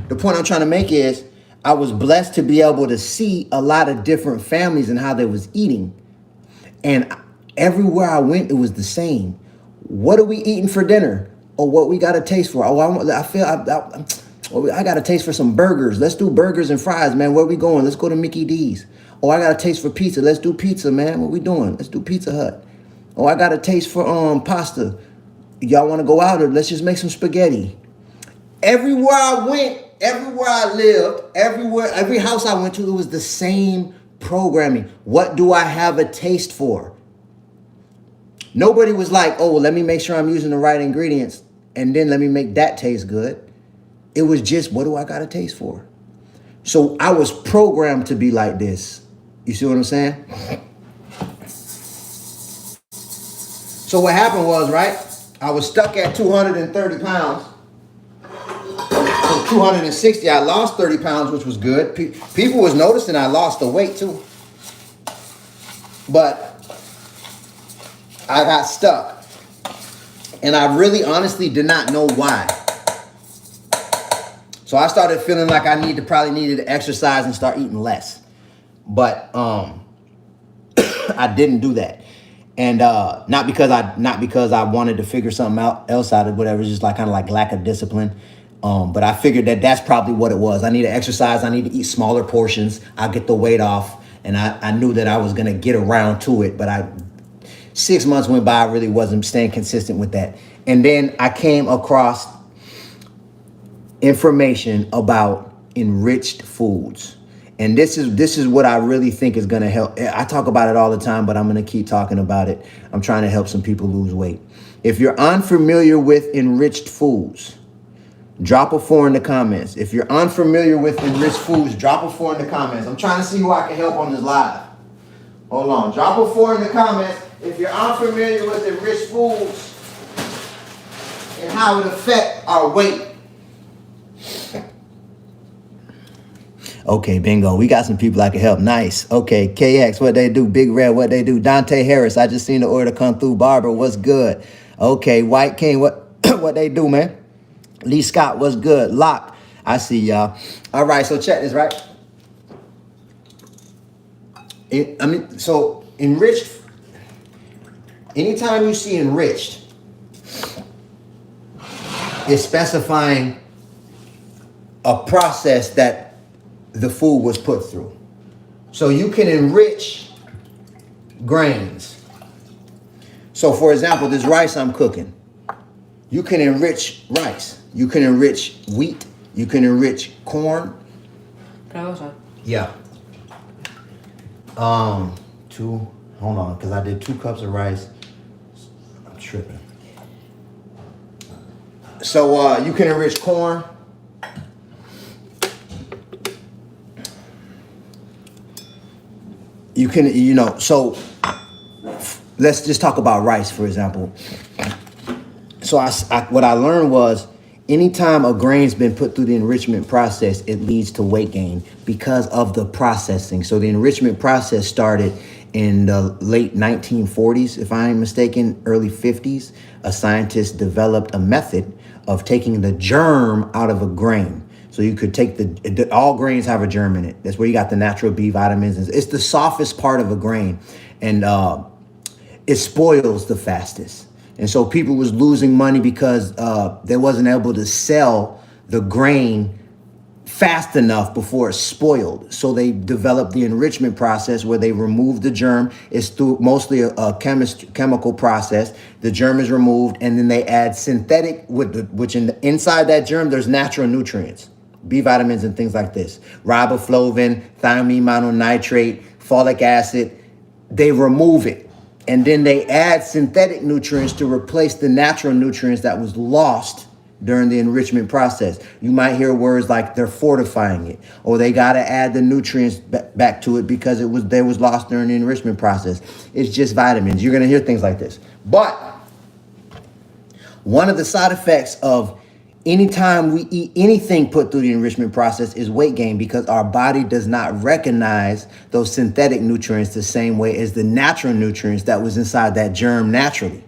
the point I'm trying to make is, I was blessed to be able to see a lot of different families and how they was eating. And everywhere I went, it was the same. What are we eating for dinner? Or what we got a taste for? Oh, I got a taste for some burgers. Let's do burgers and fries, man. Where we going? Let's go to Mickey D's. Oh, I got a taste for pizza. Let's do pizza, man. What we doing? Let's do Pizza Hut. Oh, I got a taste for pasta. Y'all want to go out, or let's just make some spaghetti. Everywhere I went, everywhere I lived, every house I went to, it was the same programming. What do I have a taste for? Nobody was like, oh, let me make sure I'm using the right ingredients, and then let me make that taste good. It was just, what do I got a taste for? So I was programmed to be like this. You see what I'm saying? So what happened was, right, I was stuck at 230 pounds. From 260, I lost 30 pounds, which was good. People was noticing I lost the weight too. But I got stuck. And I really honestly did not know why. So I started feeling like I probably needed to exercise and start eating less. But I didn't do that. And not because I wanted to figure something else out or whatever, just like kind of like lack of discipline. But I figured that's probably what it was. I need to exercise. I need to eat smaller portions. I'll get the weight off. And I knew that I was going to get around to it. But 6 months went by. I really wasn't staying consistent with that. And then I came across information about enriched foods. And this is what I really think is going to help. I talk about it all the time, but I'm going to keep talking about it. I'm trying to help some people lose weight. If you're unfamiliar with enriched foods, drop a 4 in the comments. If you're unfamiliar with enriched foods, drop a 4 in the comments. I'm trying to see who I can help on this live. Hold on. Drop a 4 in the comments if you're unfamiliar with enriched foods and how it affects our weight. Okay, bingo. We got some people I can help. Nice. Okay, KX, what they do? Big Red, what they do? Dante Harris, I just seen the order come through. Barbara, what's good? Okay, White King, what they do, man? Lee Scott, what's good? Lock, I see y'all. All right, so check this, right? So enriched, anytime you see enriched, it's specifying a process that the food was put through. So you can enrich grains. So for example, this rice I'm cooking, you can enrich rice. You can enrich wheat. You can enrich corn. Yeah. Hold on, because I did 2 cups of rice, tripping. So you can enrich corn. You can, so let's just talk about rice, for example. So what I learned was anytime a grain's been put through the enrichment process, it leads to weight gain because of the processing. So the enrichment process started in the late 1940s, if I ain't mistaken, early 50s. A scientist developed a method of taking the germ out of a grain. So you could take all grains have a germ in it. That's where you got the natural B vitamins. It's the softest part of a grain, and it spoils the fastest. And so people was losing money because they wasn't able to sell the grain fast enough before it spoiled. So they developed the enrichment process where they remove the germ. It's through mostly a chemical process. The germ is removed, and then they add synthetic, which inside that germ, there's natural nutrients, B vitamins and things like this. Riboflavin, thiamine mononitrate, folic acid. They remove it. And then they add synthetic nutrients to replace the natural nutrients that was lost during the enrichment process. You might hear words like they're fortifying it, or they got to add the nutrients back to it because they was lost during the enrichment process. It's just vitamins. You're going to hear things like this. But one of the side effects of anytime we eat anything put through the enrichment process is weight gain, because our body does not recognize those synthetic nutrients the same way as the natural nutrients that was inside that germ naturally.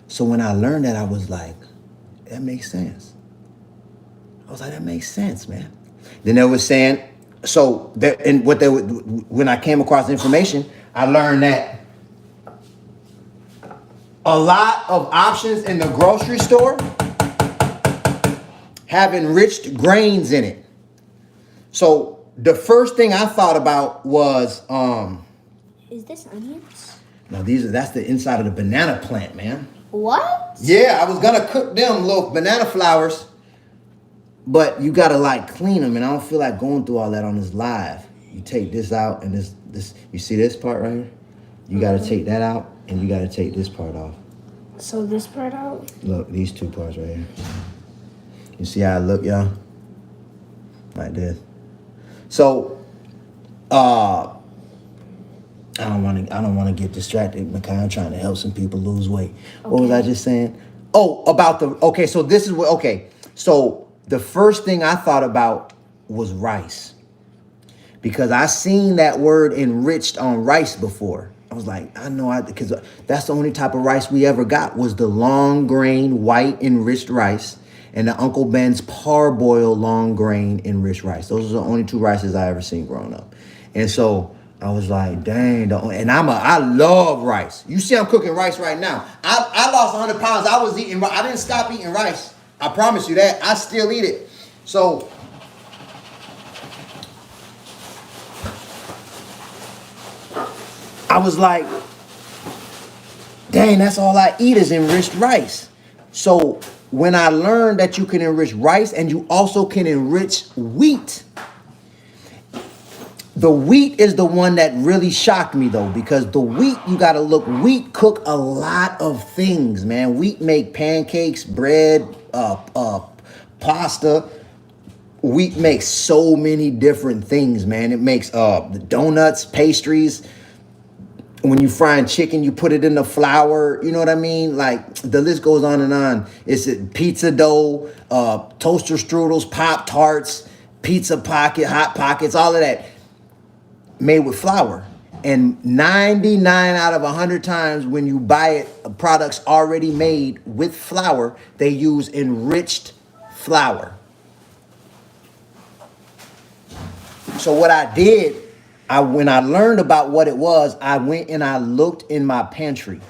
So when I learned that, I was like, that makes sense. I was like, that makes sense, man. Then they were saying, so that, and what they would, when I came across the information, I learned that a lot of options in the grocery store have enriched grains in it. So the first thing I thought about was Is this onions? no, that's the inside of the banana plant, man. What? Yeah, I was gonna cook them little banana flowers, but you gotta like clean them, and I don't feel like going through all that on this live. You take this out, and this you see this part right here? You gotta take that out, and you gotta take this part off. So this part out? Look, these two parts right here. You see how I look, y'all? Like this. So, I don't want to get distracted because I'm trying to help some people lose weight. Okay. What was I just saying? Oh, about so this is what, so the first thing I thought about was rice, because I seen that word enriched on rice before. I was like, because that's the only type of rice we ever got was the long grain white enriched rice and the Uncle Ben's parboiled long grain enriched rice. Those are the only two rices I ever seen growing up. And so I was like, dang, and I love rice. You see I'm cooking rice right now. I lost 100 pounds. I didn't stop eating rice. I promise you that. I still eat it. So I was like, dang, that's all I eat is enriched rice. So when I learned that you can enrich rice and you also can enrich wheat, the wheat is the one that really shocked me though, because the wheat, you gotta look, wheat cook a lot of things, man. Wheat make pancakes, bread, pasta. Wheat makes so many different things, man. It makes the donuts, pastries. When you frying chicken, you put it in the flour. You know what I mean? Like the list goes on and on. It's pizza dough, toaster strudels, Pop-Tarts, pizza pocket, hot pockets, all of that made with flour. And 99 out of 100 times when you buy it, products already made with flour, they use enriched flour. So what I did, when I learned about what it was, I went and I looked in my pantry,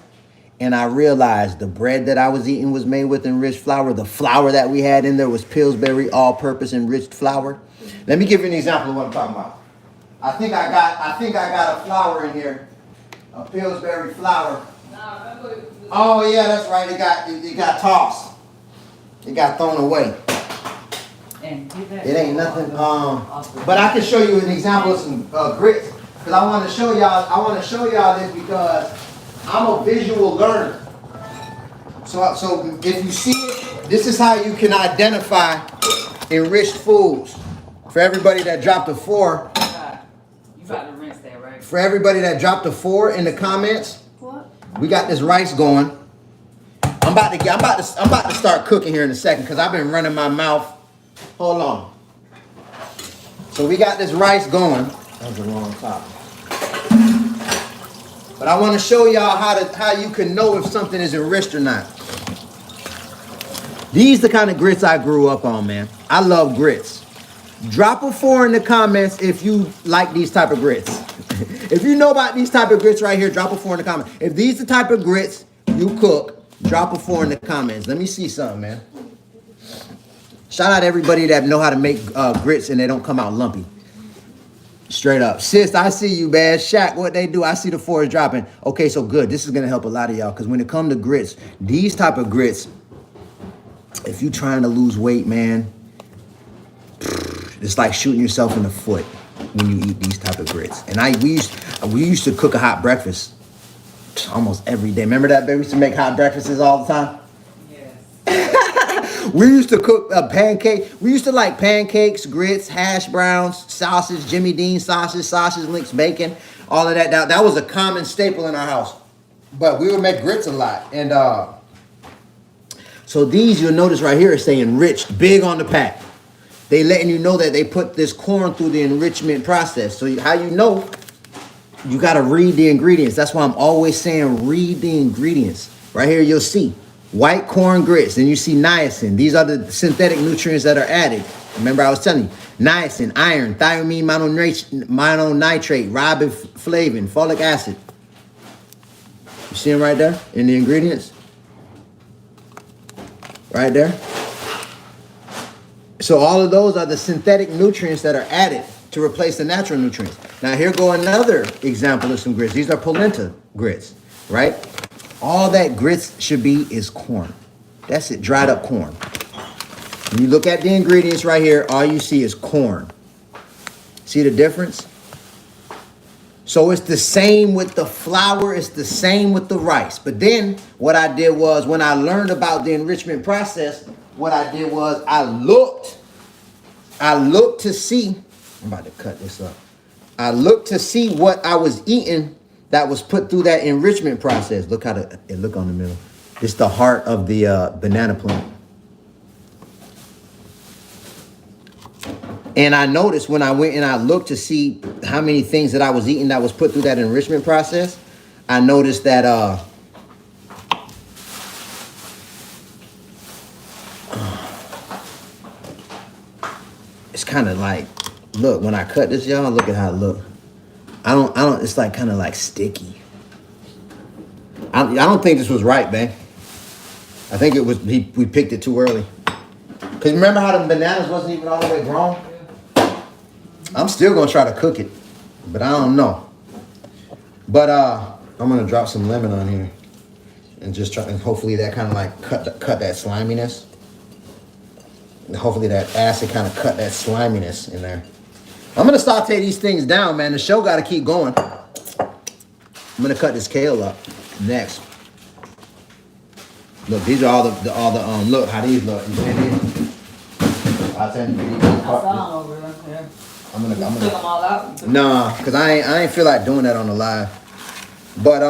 and I realized the bread that I was eating was made with enriched flour. The flour that we had in there was Pillsbury all-purpose enriched flour. Let me give you an example of what I'm talking about. I think I got a flour in here, a Pillsbury flour. Oh yeah, that's right. It got tossed. It got thrown away. It ain't nothing. But I can show you an example of some grits, because I want to show y'all. I want to show y'all this because I'm a visual learner. So if you see it, this is how you can identify enriched foods. For everybody that dropped a 4. You about to rinse that, right? For everybody that dropped a 4 in the comments, What? we got this rice going. I'm about to start cooking here in a second because I've been running my mouth. Hold on. So we got this rice going. That was the wrong top. But I want to show y'all how you can know if something is enriched or not. These the kind of grits I grew up on, man. I love grits. Drop a 4 in the comments if you like these type of grits. If you know about these type of grits right here, drop a 4 in the comments. If these the type of grits you cook, drop a 4 in the comments. Let me see something, man. Shout out to everybody that know how to make grits and they don't come out lumpy. Straight up. Sis, I see you, man. Shaq, what they do, I see the 4s dropping. Okay, so good. This is going to help a lot of y'all because when it comes to grits, these type of grits, if you trying to lose weight, man, it's like shooting yourself in the foot when you eat these type of grits. And we used to cook a hot breakfast almost every day. Remember that, baby? We used to make hot breakfasts all the time. Yes. We used to cook a pancake. We used to like pancakes, grits, hash browns, sausage, Jimmy Dean sausage links, bacon, all of that. That was a common staple in our house. But we would make grits a lot. And so these, you'll notice right here, it's saying enriched, big on the pack. They letting you know that they put this corn through the enrichment process. So how you know, you got to read the ingredients. That's why I'm always saying read the ingredients. Right here you'll see white corn grits. And you see niacin. These are the synthetic nutrients that are added. Remember I was telling you. Niacin, iron, thiamine mononitrate, riboflavin, folic acid. You see them right there in the ingredients? Right there. So all of those are the synthetic nutrients that are added to replace the natural nutrients. Now here go another example of some grits. These are polenta grits, right? All that grits should be is corn. That's it, dried up corn. When you look at the ingredients right here, all you see is corn. See the difference? So it's the same with the flour, it's the same with the rice. But then what I did was when I learned about the enrichment process, what I did was I looked to see, I'm about to cut this up. I looked to see what I was eating that was put through that enrichment process. Look how it look on the middle. It's the heart of the banana plant. And I noticed when I went and I looked to see how many things that I was eating that was put through that enrichment process, I noticed that it's kind of like, look, when I cut this, y'all, look at how it look. I don't, it's like kind of like sticky. I don't think this was right, man. I think it was, we picked it too early. Because remember how the bananas wasn't even all the way grown? I'm still going to try to cook it, but I don't know. But I'm going to drop some lemon on here and just try, and hopefully that kind of like cut that sliminess. And hopefully that acid kind of cut that sliminess in there. I'm going to saute these things down, man. The show got to keep going. I'm going to cut this kale up next. Look, these are all the look how these look. You see these? I saw them over there. Yeah. I'm gonna took them all out. Nah, cause I ain't feel like doing that on the live. But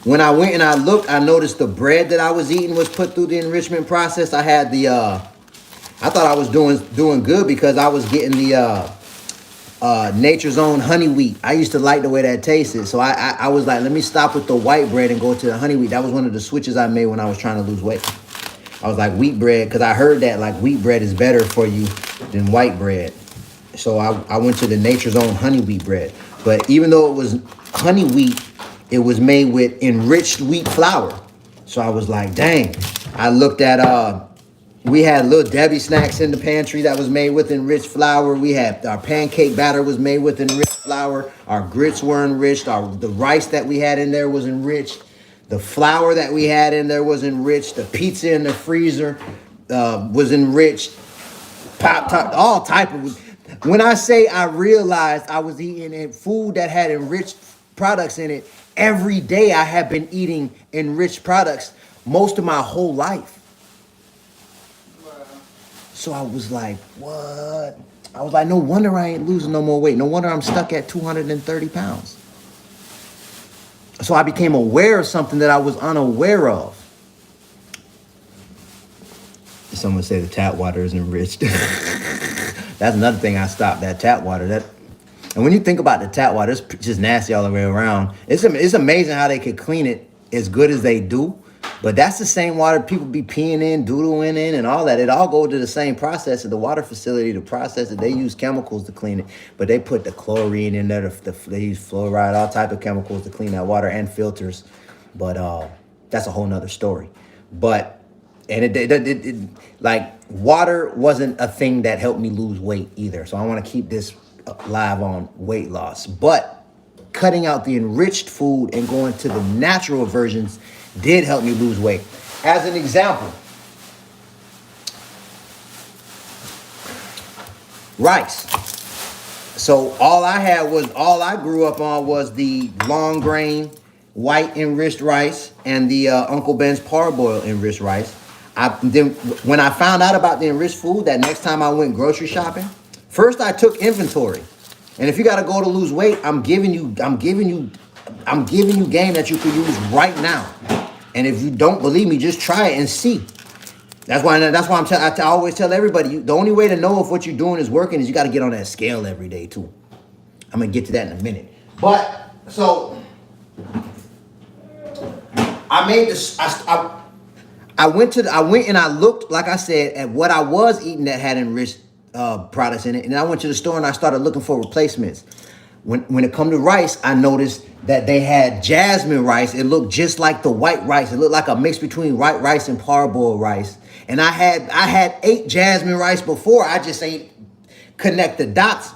when I went and I looked, I noticed the bread that I was eating was put through the enrichment process. I had the I thought I was doing good because I was getting the Nature's Own honey wheat. I used to like the way that tasted, so I was like, let me stop with the white bread and go to the honey wheat. That was one of the switches I made when I was trying to lose weight. I was like, wheat bread, because I heard that like wheat bread is better for you than white bread. So I went to the Nature's Own honey wheat bread. But even though it was honey wheat, it was made with enriched wheat flour. So I was like, dang. I looked at, we had Little Debbie snacks in the pantry that was made with enriched flour. We had our pancake batter was made with enriched flour. Our grits were enriched. The rice that we had in there was enriched. The flour that we had in there was enriched. The pizza in the freezer was enriched. Pop-Tart, all type of. When I say I realized I was eating food that had enriched products in it, every day I have been eating enriched products most of my whole life. So I was like, what? I was like, no wonder I ain't losing no more weight. No wonder I'm stuck at 230 pounds. So I became aware of something that I was unaware of. Someone say the tap water is enriched. That's another thing I stopped, that tap water. And when you think about the tap water, it's just nasty all the way around. It's amazing how they could clean it as good as they do. But that's the same water people be peeing in, doodling in, and all that. It all goes to the same process of the water facility to process it. They use chemicals to clean it, but they put the chlorine in there. They use fluoride, all type of chemicals to clean that water and filters. But that's a whole nother story. But like water wasn't a thing that helped me lose weight either. So I want to keep this live on weight loss. But cutting out the enriched food and going to the natural versions did help me lose weight. As an example, rice. So all I grew up on was the long grain, white enriched rice and the Uncle Ben's parboiled enriched rice. Then when I found out about the enriched food, that next time I went grocery shopping, first I took inventory. And if you got to go to lose weight, I'm giving you game that you could use right now. And if you don't believe me, just try it and see. That's why I always tell everybody, the only way to know if what you're doing is working is you got to get on that scale every day too. I'm gonna get to that in a minute. But so I made this. I went and I looked, like I said, at what I was eating that had enriched products in it, and I went to the store and I started looking for replacements. When it come to rice, I noticed that they had jasmine rice. It looked just like the white rice. It looked like a mix between white rice and parboiled rice. And I had ate jasmine rice before. I just ain't connect the dots.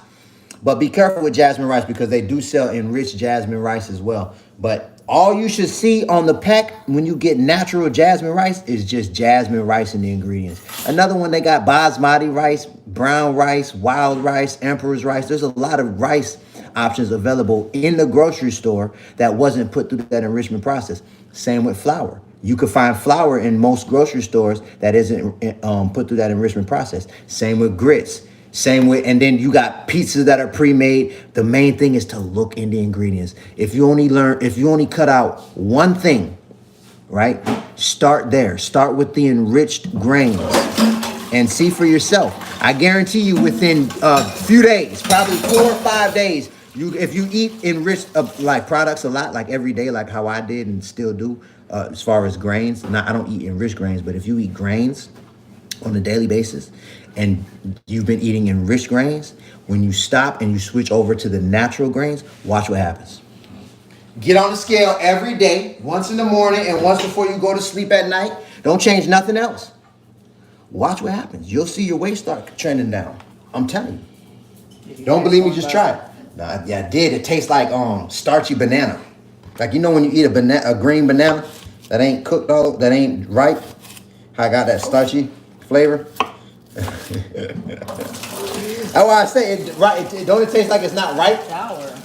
But be careful with jasmine rice because they do sell enriched jasmine rice as well. But all you should see on the pack when you get natural jasmine rice is just jasmine rice and the ingredients. Another one, they got basmati rice, brown rice, wild rice, emperor's rice. There's a lot of rice options available in the grocery store that wasn't put through that enrichment process. Same with flour. You could find flour in most grocery stores that isn't put through that enrichment process. Same with grits. Same with, and then you got pizzas that are pre-made. The main thing is to look in the ingredients. If you only cut out one thing, right? Start there. Start with the enriched grains and see for yourself. I guarantee you within a few days, probably 4 or 5 days, if you eat enriched like products a lot, like every day, like how I did and still do, as far as grains. I don't eat enriched grains, but if you eat grains on a daily basis and you've been eating enriched grains, when you stop and you switch over to the natural grains, watch what happens. Get on the scale every day, once in the morning and once before you go to sleep at night. Don't change nothing else. Watch what happens. You'll see your weight start trending down. I'm telling you. Don't believe me? Just try it. Nah, yeah, I did. It tastes like starchy banana. Like, you know when you eat a green banana that ain't cooked that ain't ripe? How I got that starchy flavor? That's why I say it. Right? Don't it taste like it's not ripe? Sour.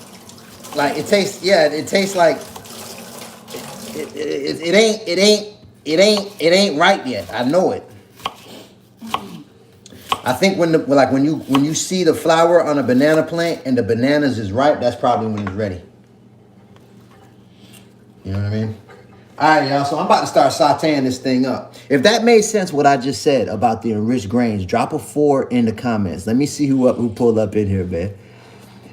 Like it tastes. Yeah, it tastes like it ain't ripe yet. I know it. I think when you see the flower on a banana plant and the bananas is ripe, that's probably when it's ready. You know what I mean? All right, y'all. So I'm about to start sauteing this thing up. If that made sense, what I just said about the enriched grains, drop a 4 in the comments. Let me see who pulled up in here, man.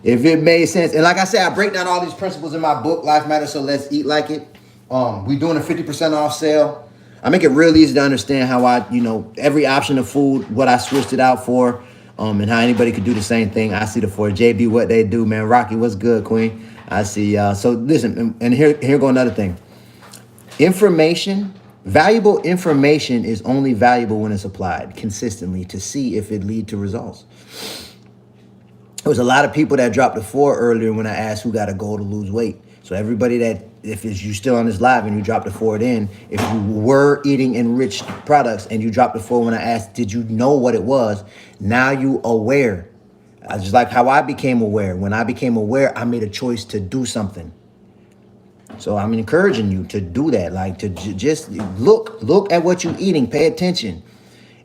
If it made sense, and like I said, I break down all these principles in my book, Life Matters, So Let's Eat Like It. We doing a 50% off sale. I make it real easy to understand how every option of food, what I switched it out for, and how anybody could do the same thing. I see the 4. JB, what they do, man. Rocky, what's good, Queen? I see y'all. So listen, and here go another thing. Valuable information is only valuable when it's applied consistently to see if it lead to results. There was a lot of people that dropped a 4 earlier when I asked who got a goal to lose weight. So everybody if you still on this live and you dropped a 4 in, if you were eating enriched products and you dropped a 4 when I asked, did you know what it was? Now you aware. Just like how I became aware. When I became aware, I made a choice to do something. So I'm encouraging you to do that. Like to just look at what you're eating. Pay attention.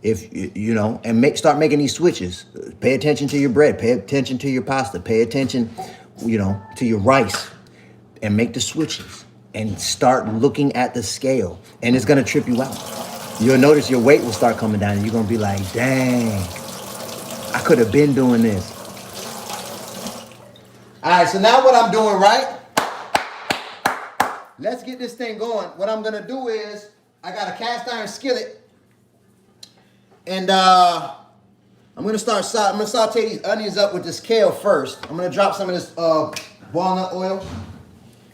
If you know, and start making these switches. Pay attention to your bread. Pay attention to your pasta. Pay attention, to your rice, and make the switches. And start looking at the scale, and it's gonna trip you out. You'll notice your weight will start coming down, and you're gonna be like, "Dang, I could have been doing this." All right, so now what I'm doing, right? Let's get this thing going. What I'm gonna do is, I got a cast iron skillet, and I'm gonna saute these onions up with this kale first. I'm gonna drop some of this walnut oil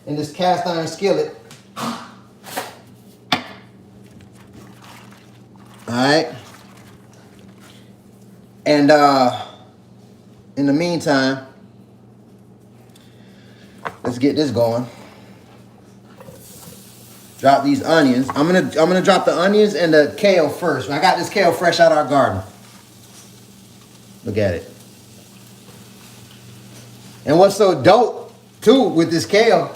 in this cast iron skillet. All right. And in the meantime, let's get this going. Drop these onions. I'm gonna drop the onions and the kale first. I got this kale fresh out of our garden. Look at it. And what's so dope too with this kale,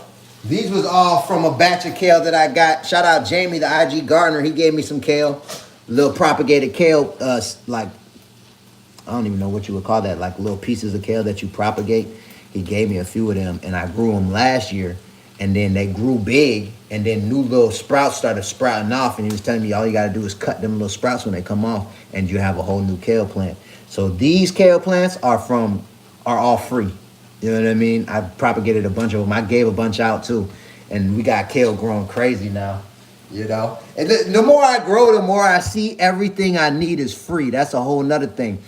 these was all from a batch of kale that I got. Shout out Jamie, the IG gardener. He gave me some kale, little propagated kale, like I don't even know what you would call that, like little pieces of kale that you propagate. He gave me a few of them, and I grew them last year, and then they grew big, and then new little sprouts started sprouting off, and he was telling me all you got to do is cut them little sprouts when they come off, and you have a whole new kale plant. So these kale plants are all free. You know what I mean? I propagated a bunch of them. I gave a bunch out too, and we got kale growing crazy now. And the more I grow, the more I see everything I need is free. That's a whole nother thing.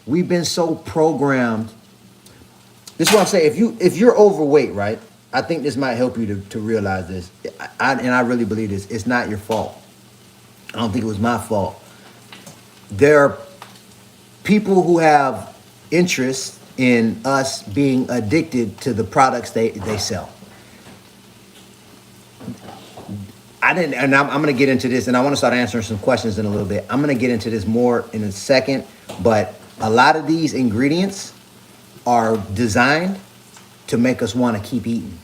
We've been so programmed. This is what I'm saying. If you're overweight, right? I think this might help you to realize this. And I really believe this. It's not your fault. I don't think it was my fault. There are people who have interest in us being addicted to the products they sell. I'm going to get into this, and I want to start answering some questions in a little bit. I'm going to get into this more in a second, but a lot of these ingredients are designed to make us want to keep eating.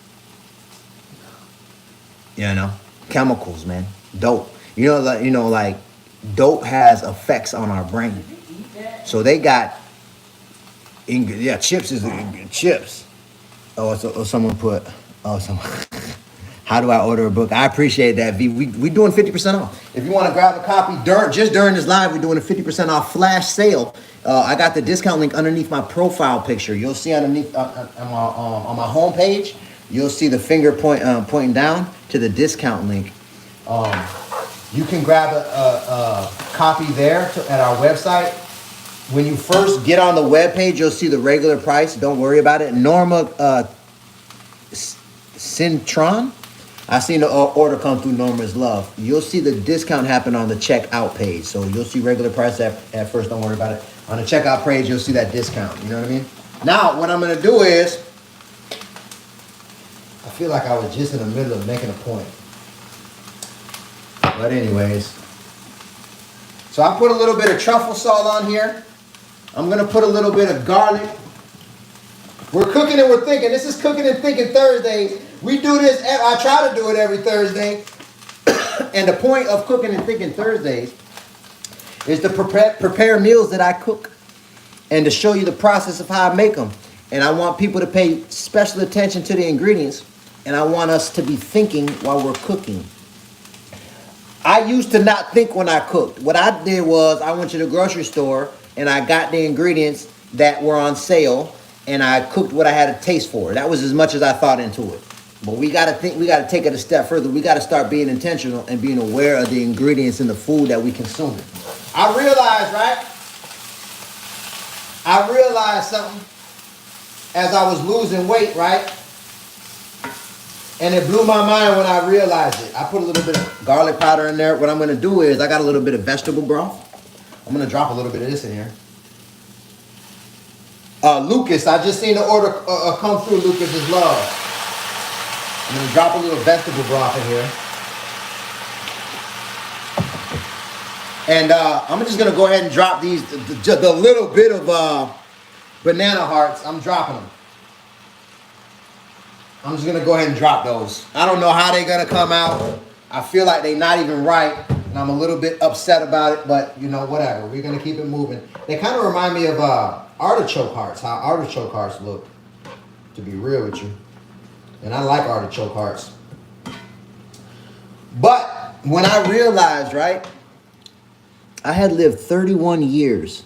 Chemicals, man, dope. Like dope has effects on our brain. So they got, chips is chips. Someone put, how do I order a book? I appreciate that, V. We doing 50% off. If you want to grab a copy during this live, we're doing a 50% off flash sale. I got the discount link underneath my profile picture. You'll see underneath on my home page, you'll see the finger pointing down to the discount link. You can grab a copy there at our website. When you first get on the web page, you'll see the regular price. Don't worry about it. Norma Cintron. I seen the order come through Norma's Love. You'll see the discount happen on the checkout page. So you'll see regular price at first. Don't worry about it. On the checkout page, you'll see that discount. You know what I mean? Now, what I'm going to do is, I feel like I was just in the middle of making a point. But anyways, so I put a little bit of truffle salt on here. I'm going to put a little bit of garlic. We're cooking and we're thinking. This is Cooking and Thinking Thursdays. We do this, I try to do it every Thursday. And the point of Cooking and Thinking Thursdays is to prepare meals that I cook and to show you the process of how I make them. And I want people to pay special attention to the ingredients, and I want us to be thinking while we're cooking. I used to not think when I cooked. What I did was I went to the grocery store and I got the ingredients that were on sale, and I cooked what I had a taste for. That was as much as I thought into it. But we got to take it a step further. We got to start being intentional and being aware of the ingredients in the food that we consume. I realized something as I was losing weight, right? And it blew my mind when I realized it. I put a little bit of garlic powder in there. What I'm going to do is I got a little bit of vegetable broth. I'm going to drop a little bit of this in here. Lucas, I just seen the order come through. Lucas's love. I'm going to drop a little vegetable broth in here. And I'm just going to go ahead and drop these, just a little bit of banana hearts. I'm dropping them. I'm just gonna go ahead and drop those. I don't know how they're gonna come out. I feel like they're not even right, and I'm a little bit upset about it, but you know, whatever. We're gonna keep it moving. They kind of remind me of artichoke hearts, how artichoke hearts look, to be real with you. And I like artichoke hearts. But when I realized, right, I had lived 31 years.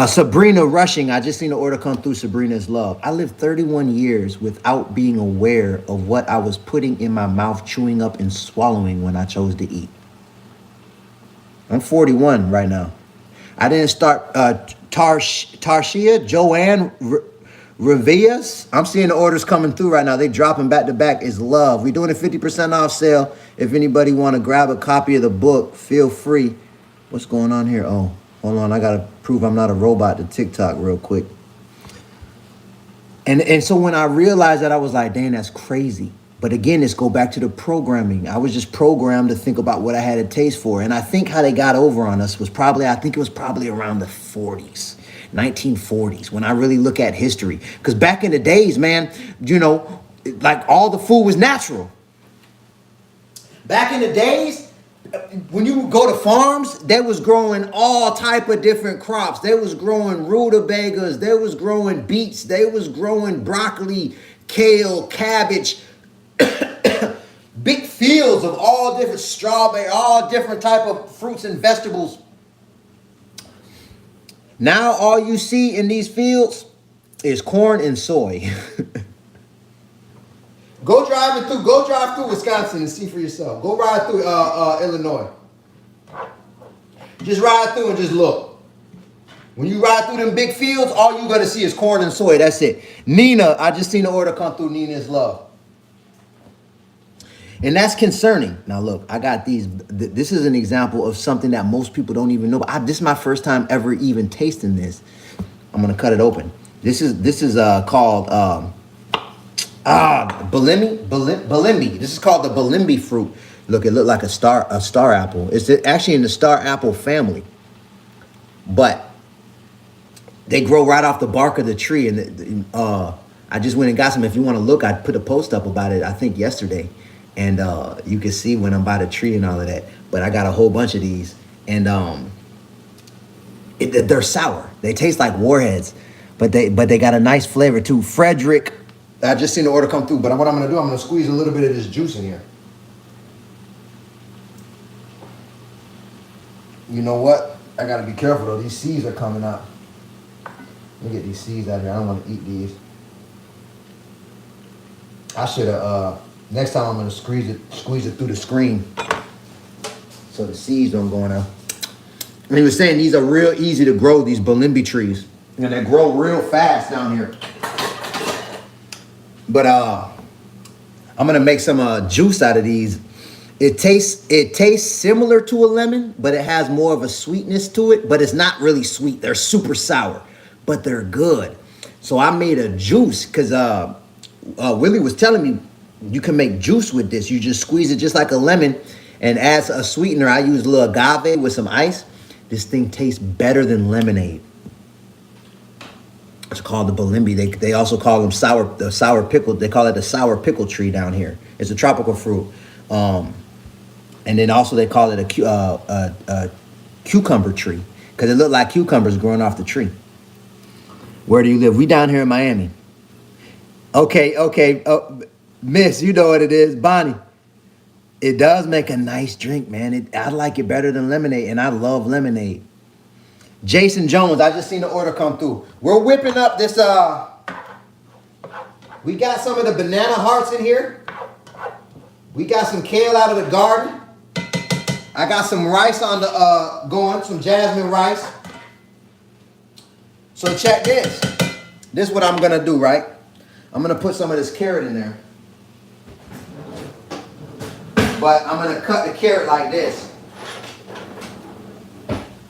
Sabrina Rushing, I just seen the order come through, Sabrina's Love. I lived 31 years without being aware of what I was putting in my mouth, chewing up and swallowing when I chose to eat. I'm 41 right now. I didn't start Tarshia, Joanne Revias. I'm seeing the orders coming through right now. They dropping back to back. Is Love. We're doing a 50% off sale. If anybody want to grab a copy of the book, feel free. What's going on here? Oh, hold on. I got to prove I'm not a robot to TikTok real quick. And so when I realized that, I was like, dang, that's crazy. But again, let's go back to the programming. I was just programmed to think about what I had a taste for. And I think how they got over on us was probably, I think it was probably around the 40s, 1940s, when I really look at history. Because back in the days, man, you know, like all the food was natural. Back in the days, when you would go to farms, they was growing all type of different crops. They was growing rutabagas. They was growing beets. They was growing broccoli, kale, cabbage, big fields of all different strawberry, all different type of fruits and vegetables. Now all you see in these fields is corn and soy. Go drive through Wisconsin and see for yourself. Go ride through Illinois. Just ride through and just look. When you ride through them big fields, all you're gonna see is corn and soy. That's it. Nina, I just seen the order come through. Nina's Love. And that's concerning. Now look, I got these. This is an example of something that most people don't even know. This is my first time ever even tasting this. I'm gonna cut it open. This is called Balimbi. This is called the Balimbi fruit. Look, it looked like a star apple. It's actually in the star apple family, but they grow right off the bark of the tree. And I just went and got some. If you want to look, I put a post up about it, I think yesterday, and you can see when I'm by the tree and all of that. But I got a whole bunch of these, and they're sour. They taste like warheads, but they got a nice flavor too. Frederick. I just seen the order come through, but what I'm going to do, I'm going to squeeze a little bit of this juice in here. You know what? I got to be careful, though. These seeds are coming out. Let me get these seeds out of here. I don't want to eat these. I should have, next time I'm going to squeeze it through the screen so the seeds don't go out. And he was saying these are real easy to grow, these Balimbi trees. And they grow real fast down here. But I'm gonna make some juice out of these. It tastes similar to a lemon, but it has more of a sweetness to it. But it's not really sweet. They're super sour, but they're good. So I made a juice because Willie was telling me you can make juice with this. You just squeeze it just like a lemon, and as a sweetener, I use a little agave with some ice. This thing tastes better than lemonade. It's called the Balimbi. They also call them the sour pickle. They call it the sour pickle tree down here. It's a tropical fruit. And then also they call it a cucumber tree because it looked like cucumbers growing off the tree. Where do you live? We down here in Miami. Okay. Miss, you know what it is. Bonnie. It does make a nice drink, man. I like it better than lemonade, and I love lemonade. Jason Jones, I just seen the order come through. We're whipping up this, we got some of the banana hearts in here. We got some kale out of the garden. I got some rice on the, going, some jasmine rice. So check this. This is what I'm gonna do, right? I'm gonna put some of this carrot in there. But I'm gonna cut the carrot like this.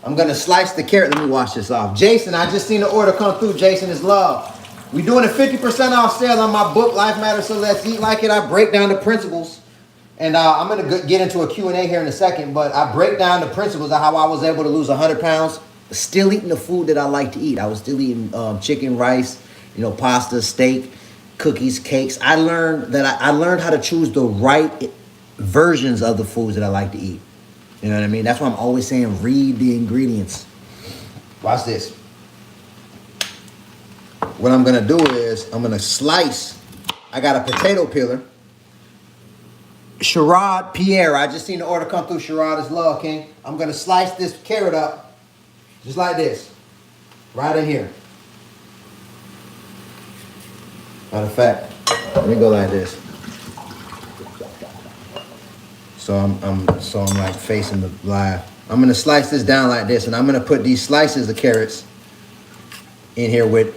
I'm gonna slice the carrot. Let me wash this off. Jason, I just seen the order come through. Jason is Love. We're doing a 50% off sale on my book, Life Matters, So Let's Eat Like It. I break down the principles. And I'm gonna get into a Q&A here in a second, but I break down the principles of how I was able to lose 100 pounds, still eating the food that I like to eat. I was still eating chicken, rice, pasta, steak, cookies, cakes. I learned that I learned how to choose the right versions of the foods that I like to eat. You know what I mean? That's why I'm always saying read the ingredients. Watch this. What I'm gonna do is I'm gonna slice. I got a potato peeler. Sherrod Pierre. I just seen the order come through. Sherrod is love, King. I'm gonna slice this carrot up just like this, right in here. Matter of fact, let me go like this. So I'm like facing the live. I'm gonna slice this down like this, and I'm gonna put these slices of carrots in here with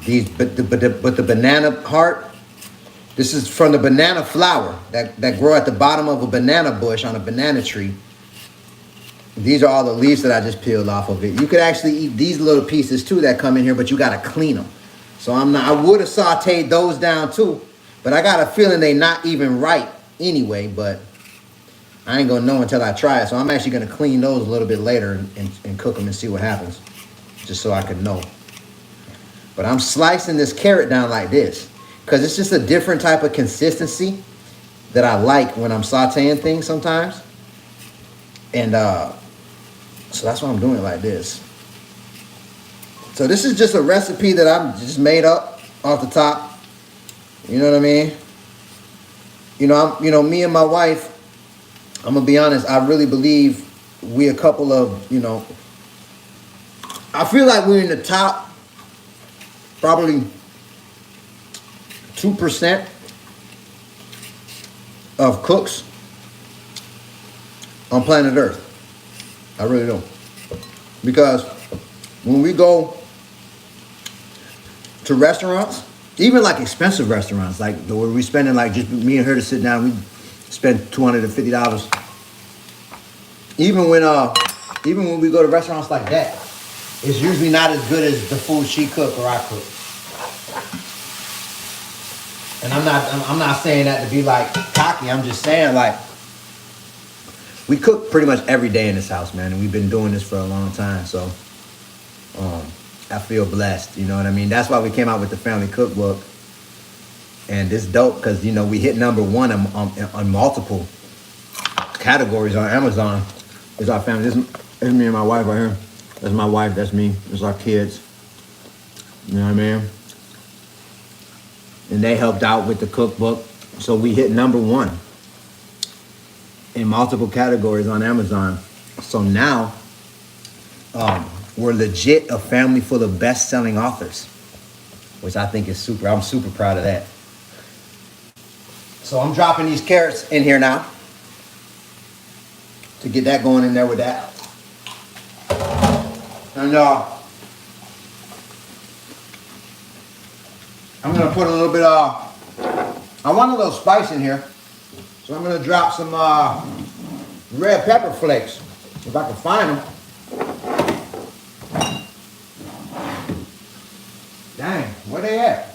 these, but the banana heart. This is from the banana flower that grow at the bottom of a banana bush on a banana tree. These are all the leaves that I just peeled off of it. You could actually eat these little pieces too that come in here, but you gotta clean them. So I would have sauteed those down too, but I got a feeling they not even right anyway, but I ain't gonna know until I try it. So I'm actually gonna clean those a little bit later and cook them and see what happens, just so I can know. But I'm slicing this carrot down like this because it's just a different type of consistency that I like when I'm sauteing things sometimes. And so that's why I'm doing it like this. So this is just a recipe that I just made up off the top. You know what I mean? Me and my wife, I'm gonna be honest, I really believe we a couple of, I feel like we're in the top probably 2% of cooks on planet Earth. I really do. Because when we go to restaurants, even like expensive restaurants, like where we spending like just me and her to sit down, we spend $250. Even when we go to restaurants like that, it's usually not as good as the food she cook or I cook. And I'm not saying that to be like cocky. I'm just saying like we cook pretty much every day in this house, man, and we've been doing this for a long time. So I feel blessed. You know what I mean? That's why we came out with the family cookbook, and it's dope because we hit #1 on multiple categories on Amazon. It's our family. This is me and my wife right here. That's my wife. That's me. It's our kids. You know what I mean? And they helped out with the cookbook. So we hit #1 in multiple categories on Amazon. So now we're legit a family full of best-selling authors, which I think is super. I'm super proud of that. So I'm dropping these carrots in here now to get that going in there with that. And I'm gonna put a little bit I want a little spice in here. So I'm gonna drop some red pepper flakes, if I can find them. Dang, where they at?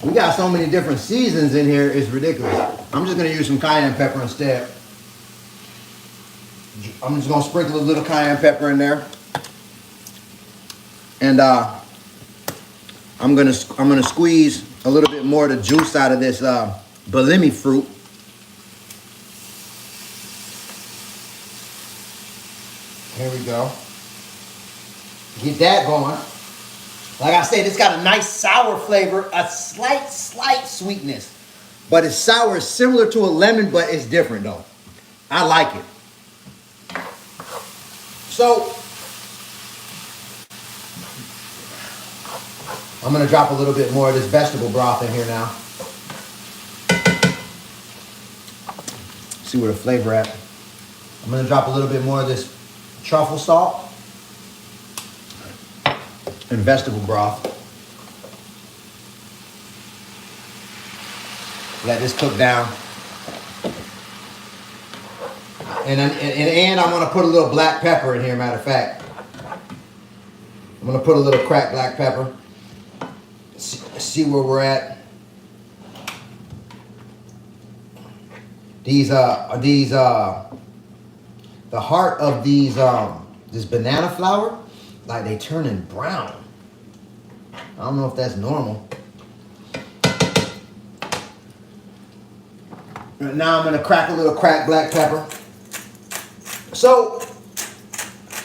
We got so many different seasons in here, it's ridiculous. I'm just gonna use some cayenne pepper instead. I'm just gonna sprinkle a little cayenne pepper in there. And I'm gonna squeeze a little bit more of the juice out of this balimi fruit. Here we go. Get that going. Like I said, it's got a nice sour flavor, a slight sweetness. But it's sour, it's similar to a lemon, but it's different though. I like it. So, I'm gonna drop a little bit more of this vegetable broth in here now. See where the flavor at. I'm gonna drop a little bit more of this truffle salt and vegetable broth. Let this cook down. And I'm gonna put a little black pepper in here, matter of fact. I'm gonna put a little cracked black pepper. See where we're at. The heart of these this banana flour, like they turning brown. I don't know if that's normal. And now I'm gonna crack a little cracked black pepper. So,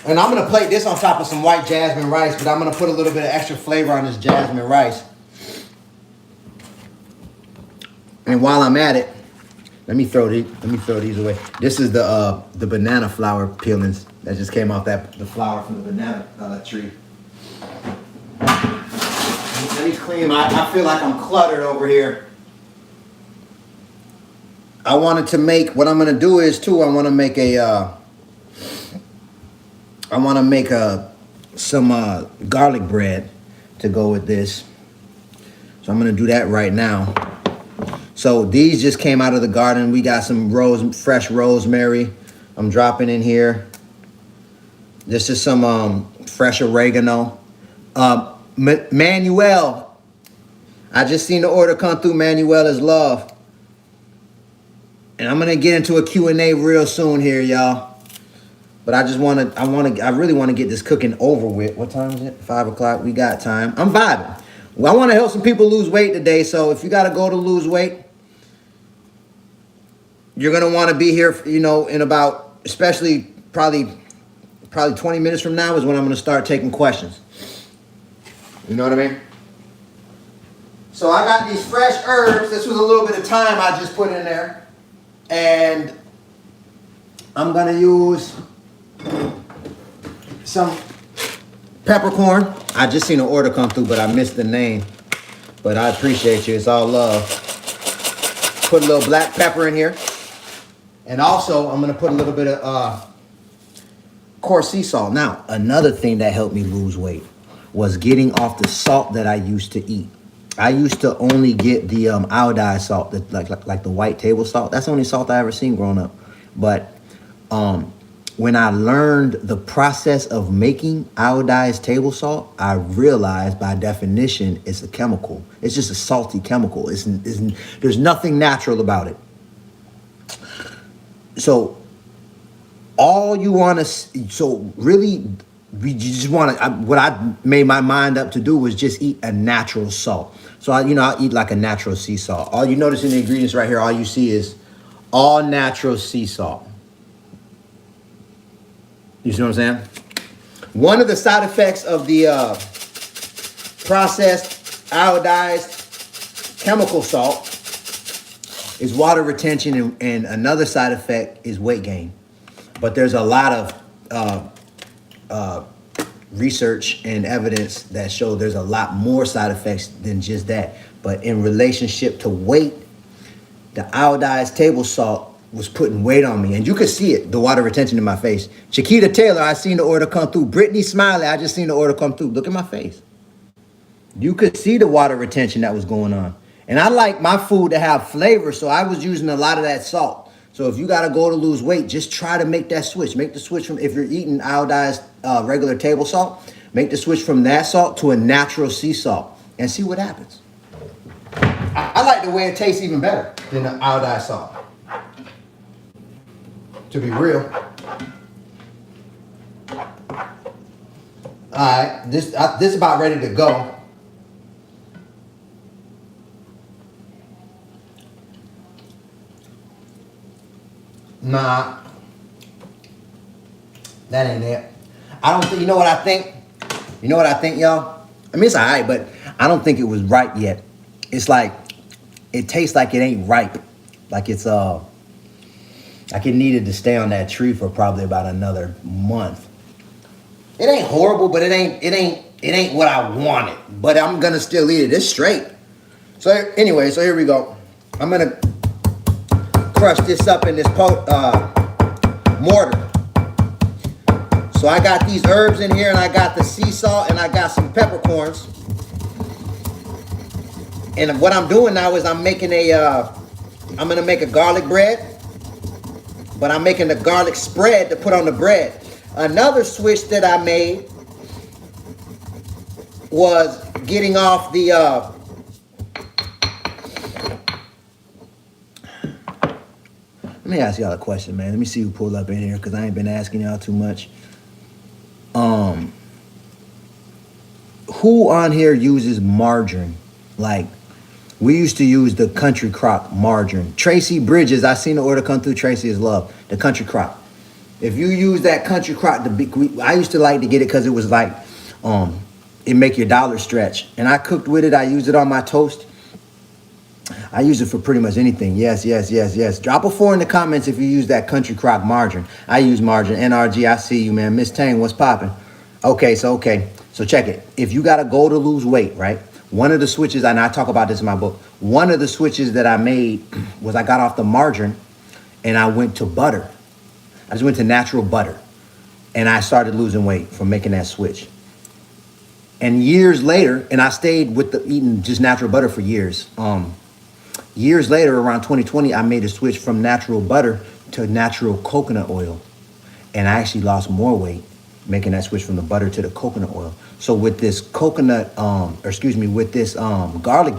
and I'm gonna plate this on top of some white jasmine rice, but I'm gonna put a little bit of extra flavor on this jasmine rice. And while I'm at it, let me throw these away. This is the banana flower peelings that just came off the flower from the banana tree. Let me clean. I feel like I'm cluttered over here. I wanted to make, what I'm gonna do is too, I want to make some garlic bread to go with this. So I'm gonna do that right now. So these just came out of the garden. We got some fresh rosemary. I'm dropping in here. This is some fresh oregano. Manuel, I just seen the order come through. Manuel is love. And I'm gonna get into a Q&A real soon here, y'all. But I really want to get this cooking over with. What time is it? 5 o'clock. We got time. I'm vibing. Well, I want to help some people lose weight today. So if you got to go to lose weight, you're gonna want to be here, you know, in about, especially probably 20 minutes from now is when I'm gonna start taking questions. You know what I mean? So I got these fresh herbs. This was a little bit of thyme I just put in there. And I'm gonna use some peppercorn. I just seen an order come through, but I missed the name. But I appreciate you, it's all love. Put a little black pepper in here. And also, I'm gonna put a little bit of coarse sea salt. Now, another thing that helped me lose weight was getting off the salt that I used to eat. I used to only get the iodized salt, like the white table salt. That's the only salt I ever seen growing up. But when I learned the process of making iodized table salt, I realized by definition it's a chemical. It's just a salty chemical. There's nothing natural about it. So all you want to, so really, you just want to, what I made my mind up to do was just eat a natural salt. So I'll eat like a natural sea salt. All you notice in the ingredients right here, all you see is all natural sea salt. You see what I'm saying? One of the side effects of the processed iodized chemical salt is water retention, and another side effect is weight gain. But there's a lot of research and evidence that show there's a lot more side effects than just that. But in relationship to weight, the iodized table salt was putting weight on me. And you could see it, the water retention in my face. Chiquita Taylor, I seen the order come through. Brittany Smiley, I just seen the order come through. Look at my face. You could see the water retention that was going on. And I like my food to have flavor, so I was using a lot of that salt. So if you got to go to lose weight, just try to make that switch. Make the switch from, if you're eating iodized regular table salt, make the switch from that salt to a natural sea salt and see what happens. I like the way it tastes even better than the iodized salt. To be real. All right, this is about ready to go. Nah, that ain't it. I don't think, you know what I think? You know what I think, y'all? I mean, it's all right, but I don't think it was ripe yet. It's like, it tastes like it ain't ripe. Like it's, like it needed to stay on that tree for probably about another month. It ain't horrible, but it ain't what I wanted. But I'm gonna still eat it. It's straight. So anyway, so here we go. I'm gonna crush this up in this mortar. So I got these herbs in here, and I got the sea salt, and I got some peppercorns. And what I'm doing now is I'm gonna make a garlic bread, but I'm making the garlic spread to put on the bread. Another switch that I made was getting off the let me ask y'all a question, man. Let me see who pulled up in here, because I ain't been asking y'all too much. Who on here uses margarine? Like We used to use the Country Crock margarine. Tracy Bridges, I seen the order come through. Tracy is love. The Country Crock. If you use that Country Crock, I used to like to get it because it was like, it make your dollar stretch. And I cooked with it. I used it on my toast. I use it for pretty much anything. Yes, yes, yes, yes. Drop a 4 in the comments if you use that Country Crock margarine. I use margarine. NRG, I see you, man. Miss Tang, what's popping? Okay. So check it. If you got to go to lose weight, right? One of the switches, and I talk about this in my book, one of the switches that I made was I got off the margarine and I went to butter. I just went to natural butter. And I started losing weight from making that switch. And years later, and I stayed with eating just natural butter for years. Years later, around 2020, I made a switch from natural butter to natural coconut oil. And I actually lost more weight making that switch from the butter to the coconut oil. So with this garlic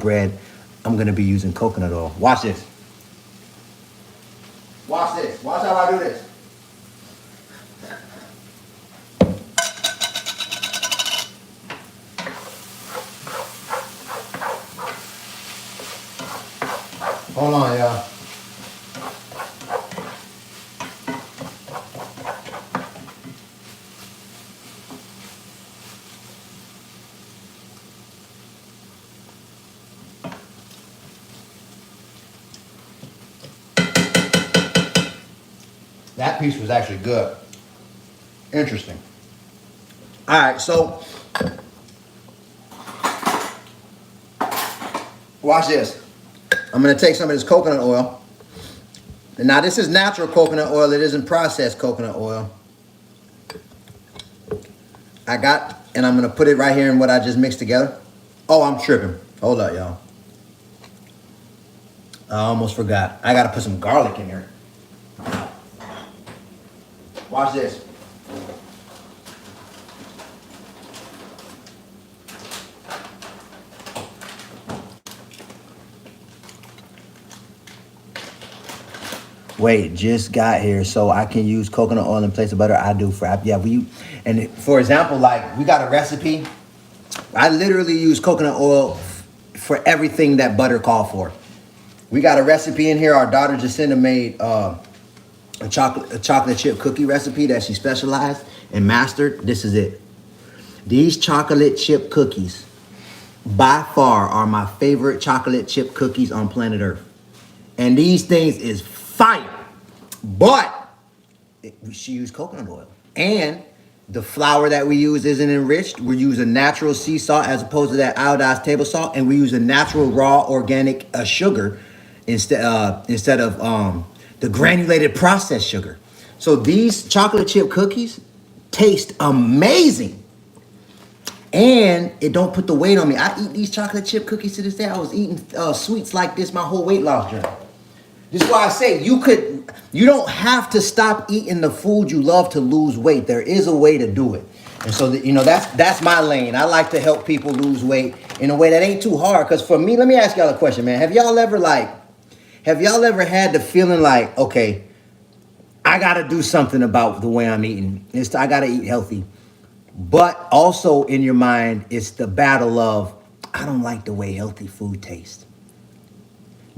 bread, I'm gonna be using coconut oil. Watch this. Watch this. Watch how I do this. Hold on, y'all. That piece was actually good. Interesting. All right, so watch this. I'm gonna take some of this coconut oil. And now this is natural coconut oil. It isn't processed coconut oil. And I'm gonna put it right here in what I just mixed together. Oh, I'm tripping. Hold up, y'all. I almost forgot. I gotta put some garlic in here. Watch this. Wait, just got here, so I can use coconut oil in place of butter. I do for for example, like we got a recipe. I literally use coconut oil for everything that butter called for. We got a recipe in here. Our daughter Jacinda made a chocolate chip cookie recipe that she specialized and mastered. This is it. These chocolate chip cookies, by far, are my favorite chocolate chip cookies on planet Earth. And these things is fire. But she used coconut oil. And the flour that we use isn't enriched. We use a natural sea salt as opposed to that iodized table salt. And we use a natural raw organic sugar instead of the granulated processed sugar. So these chocolate chip cookies taste amazing. And it don't put the weight on me. I eat these chocolate chip cookies to this day. I was eating sweets like this my whole weight loss journey. This is why I say you don't have to stop eating the food you love to lose weight. There is a way to do it. And so, that's my lane. I like to help people lose weight in a way that ain't too hard. Because for me, let me ask y'all a question, man. Have y'all ever had the feeling like, okay, I got to do something about the way I'm eating. I got to eat healthy. But also in your mind, it's the battle of, I don't like the way healthy food tastes.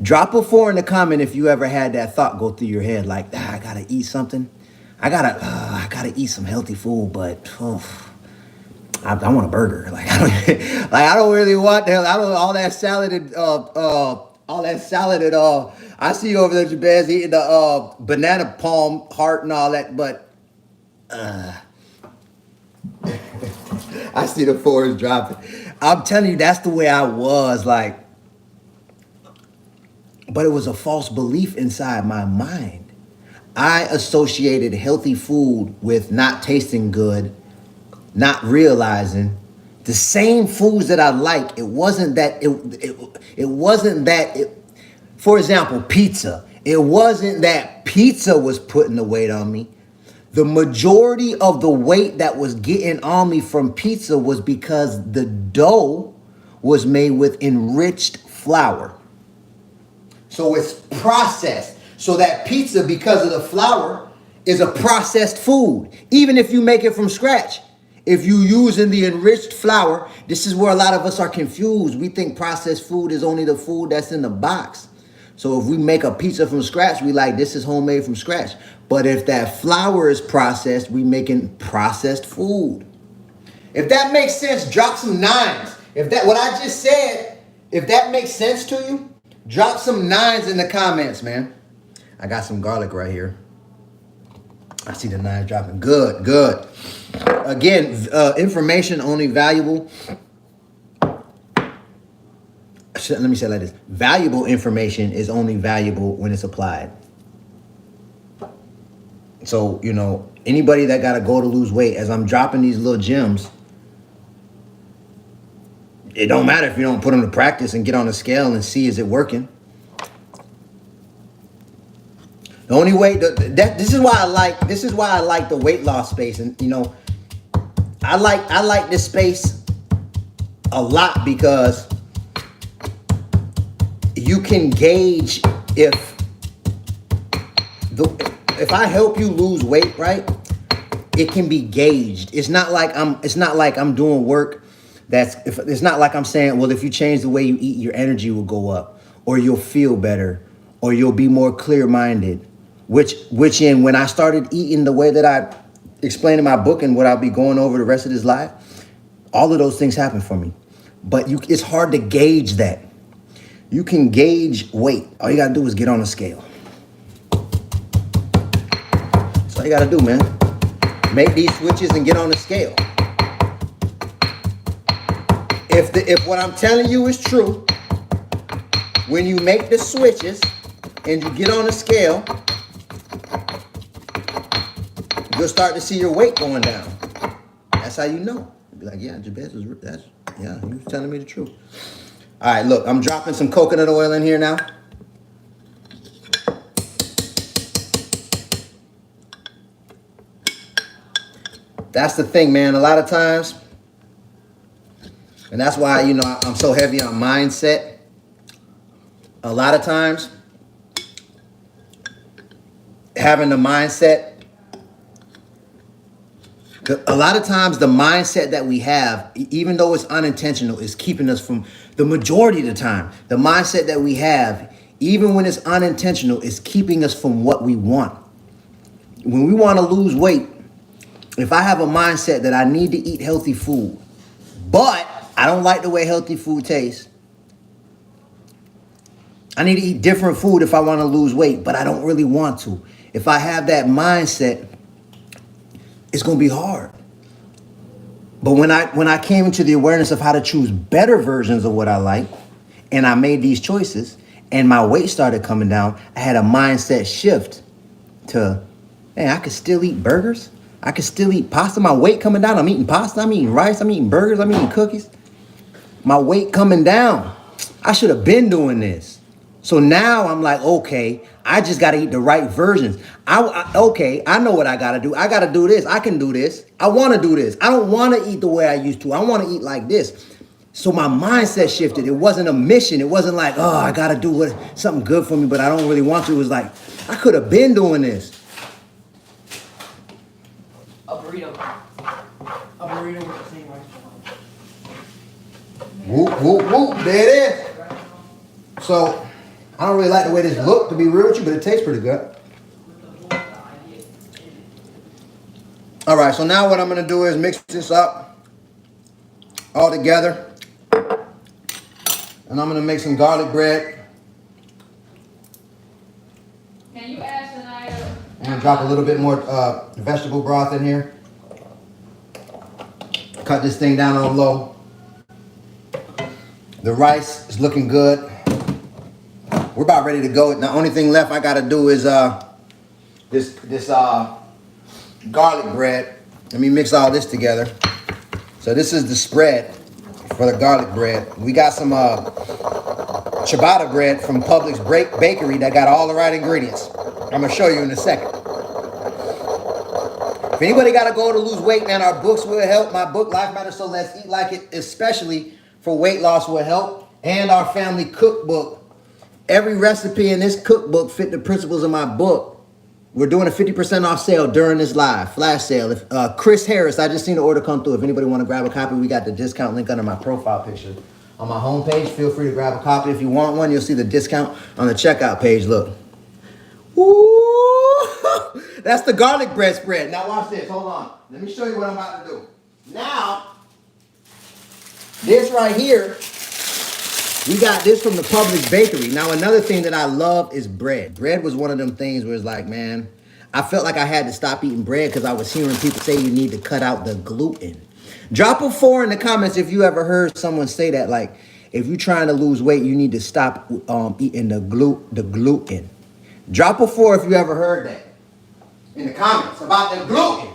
Drop a 4 in the comment if you ever had that thought go through your head, like, I gotta eat something. I gotta eat some healthy food, but I want a burger. Like I don't really want that. I don't all that salad and I see you over there, Jabez, eating the banana palm heart and all that, but I see the 4s dropping. I'm telling you, that's the way I was, like. But it was a false belief inside my mind. I associated healthy food with not tasting good, not realizing the same foods that I like. It wasn't that, for example, pizza. It wasn't that pizza was putting the weight on me. The majority of the weight that was getting on me from pizza was because the dough was made with enriched flour. So it's processed. So that pizza, because of the flour, is a processed food. Even if you make it from scratch, If you using the enriched flour, this is where a lot of us are confused. We think processed food is only the food that's in the box. So if we make a pizza from scratch, we like, this is homemade from scratch. But if that flour is processed, we making processed food. If that makes sense, drop some nines. If that, what I just said, if that makes sense to you, drop some nines in the comments, man. I got some garlic right here. I see the nines dropping. Good, good. Again, information only valuable. Let me say it like this. Valuable information is only valuable when it's applied. So, you know, anybody that got to go to lose weight, as I'm dropping these little gems, it don't matter if you don't put them to practice and get on the scale and see, is it working? The only way this is why I like the weight loss space. And you know, I like this space a lot because you can gauge if I help you lose weight, right? It can be gauged. It's not like I'm doing work it's not like I'm saying, well, if you change the way you eat, your energy will go up, or you'll feel better, or you'll be more clear-minded. When I started eating the way that I explained in my book and what I'll be going over the rest of this life, all of those things happen for me. But it's hard to gauge that. You can gauge weight. All you gotta do is get on a scale. That's all you gotta do, man. Make these switches and get on the scale. If what I'm telling you is true, when you make the switches and you get on the scale, you'll start to see your weight going down. That's how you know. You'll be like, yeah, Jabez he was telling me the truth. All right, look, I'm dropping some coconut oil in here now. That's the thing, man. A lot of times, and that's why, you know, I'm so heavy on mindset. A lot of times, having the mindset, a lot of times the mindset that we have, even though it's unintentional, is keeping us from, the majority of the time, the mindset that we have, even when it's unintentional, is keeping us from what we want. When we want to lose weight, if I have a mindset that I need to eat healthy food, but I don't like the way healthy food tastes, I need to eat different food if I want to lose weight, but I don't really want to. If I have that mindset, it's going to be hard. But when I came into the awareness of how to choose better versions of what I like, and I made these choices, and my weight started coming down, I had a mindset shift to, hey, I could still eat burgers. I could still eat pasta. My weight coming down. I'm eating pasta. I'm eating rice. I'm eating burgers. I'm eating cookies. My weight coming down. I should have been doing this. So now I'm like, okay, I just got to eat the right versions. I know what I got to do. I got to do this. I can do this. I want to do this. I don't want to eat the way I used to. I want to eat like this. So my mindset shifted. It wasn't a mission. It wasn't like, oh, I got to do something good for me, but I don't really want to. It was like, I could have been doing this. A burrito. A burrito with the same rice. Whoop, whoop, whoop. There it is. So I don't really like the way this looked, to be real with you, but it tastes pretty good. All right, so now what I'm going to do is mix this up all together. And I'm going to make some garlic bread. Can you ask Shania? I'm going to drop a little bit more vegetable broth in here. Cut this thing down on low. The rice is looking good. We're about ready to go. The only thing left I got to do is this garlic bread. Let me mix all this together. So this is the spread for the garlic bread. We got some ciabatta bread from Publix Bakery that got all the right ingredients. I'm going to show you in a second. If anybody got to go to lose weight, man, our books will help. My book, Life Matters, So Let's Eat Like It, especially for weight loss, will help. And our family cookbook. Every recipe in this cookbook fit the principles of my book. We're doing a 50% off sale during this live flash sale. If Chris Harris, I just seen the order come through. If anybody want to grab a copy, we got the discount link under my profile picture on my homepage. Feel free to grab a copy. If you want one, you'll see the discount on the checkout page. Look. Ooh, that's the garlic bread spread. Now watch this. Hold on. Let me show you what I'm about to do. Now, this right here, we got this from the Publix Bakery. Now, another thing that I love is bread. Bread was one of them things where it's like, man, I felt like I had to stop eating bread because I was hearing people say you need to cut out the gluten. Drop a 4 in the comments if you ever heard someone say that. Like, if you're trying to lose weight, you need to stop eating the gluten. Drop a 4 if you ever heard that in the comments about the gluten.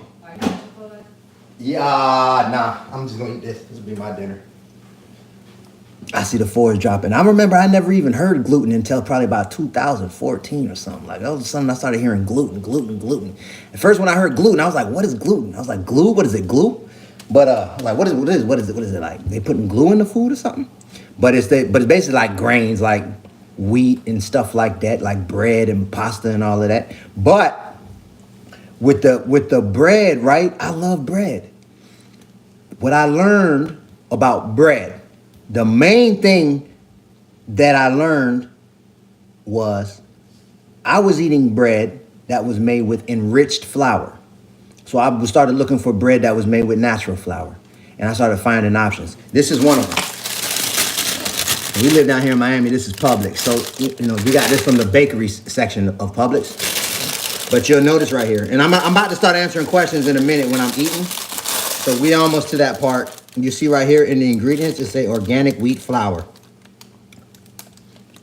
Yeah, nah, I'm just gonna eat this. This will be my dinner. I see the 4s dropping. I remember I never even heard gluten until probably about 2014 or something. Like, all of a sudden I started hearing gluten. At first when I heard gluten, I was like, what is gluten? I was like, glue? What is it, glue? But like, what is it like? They putting glue in the food or something? But it's basically like grains, like wheat and stuff like that, like bread and pasta and all of that. But with the bread, right? I love bread. What I learned about bread, the main thing that I learned was I was eating bread that was made with enriched flour. So I started looking for bread that was made with natural flour. And I started finding options. This is one of them. We live down here in Miami. This is Publix. So, you know, we got this from the bakery section of Publix. But you'll notice right here. And I'm about to start answering questions in a minute when I'm eating. So we almost to that part. You see right here in the ingredients, it say organic wheat flour.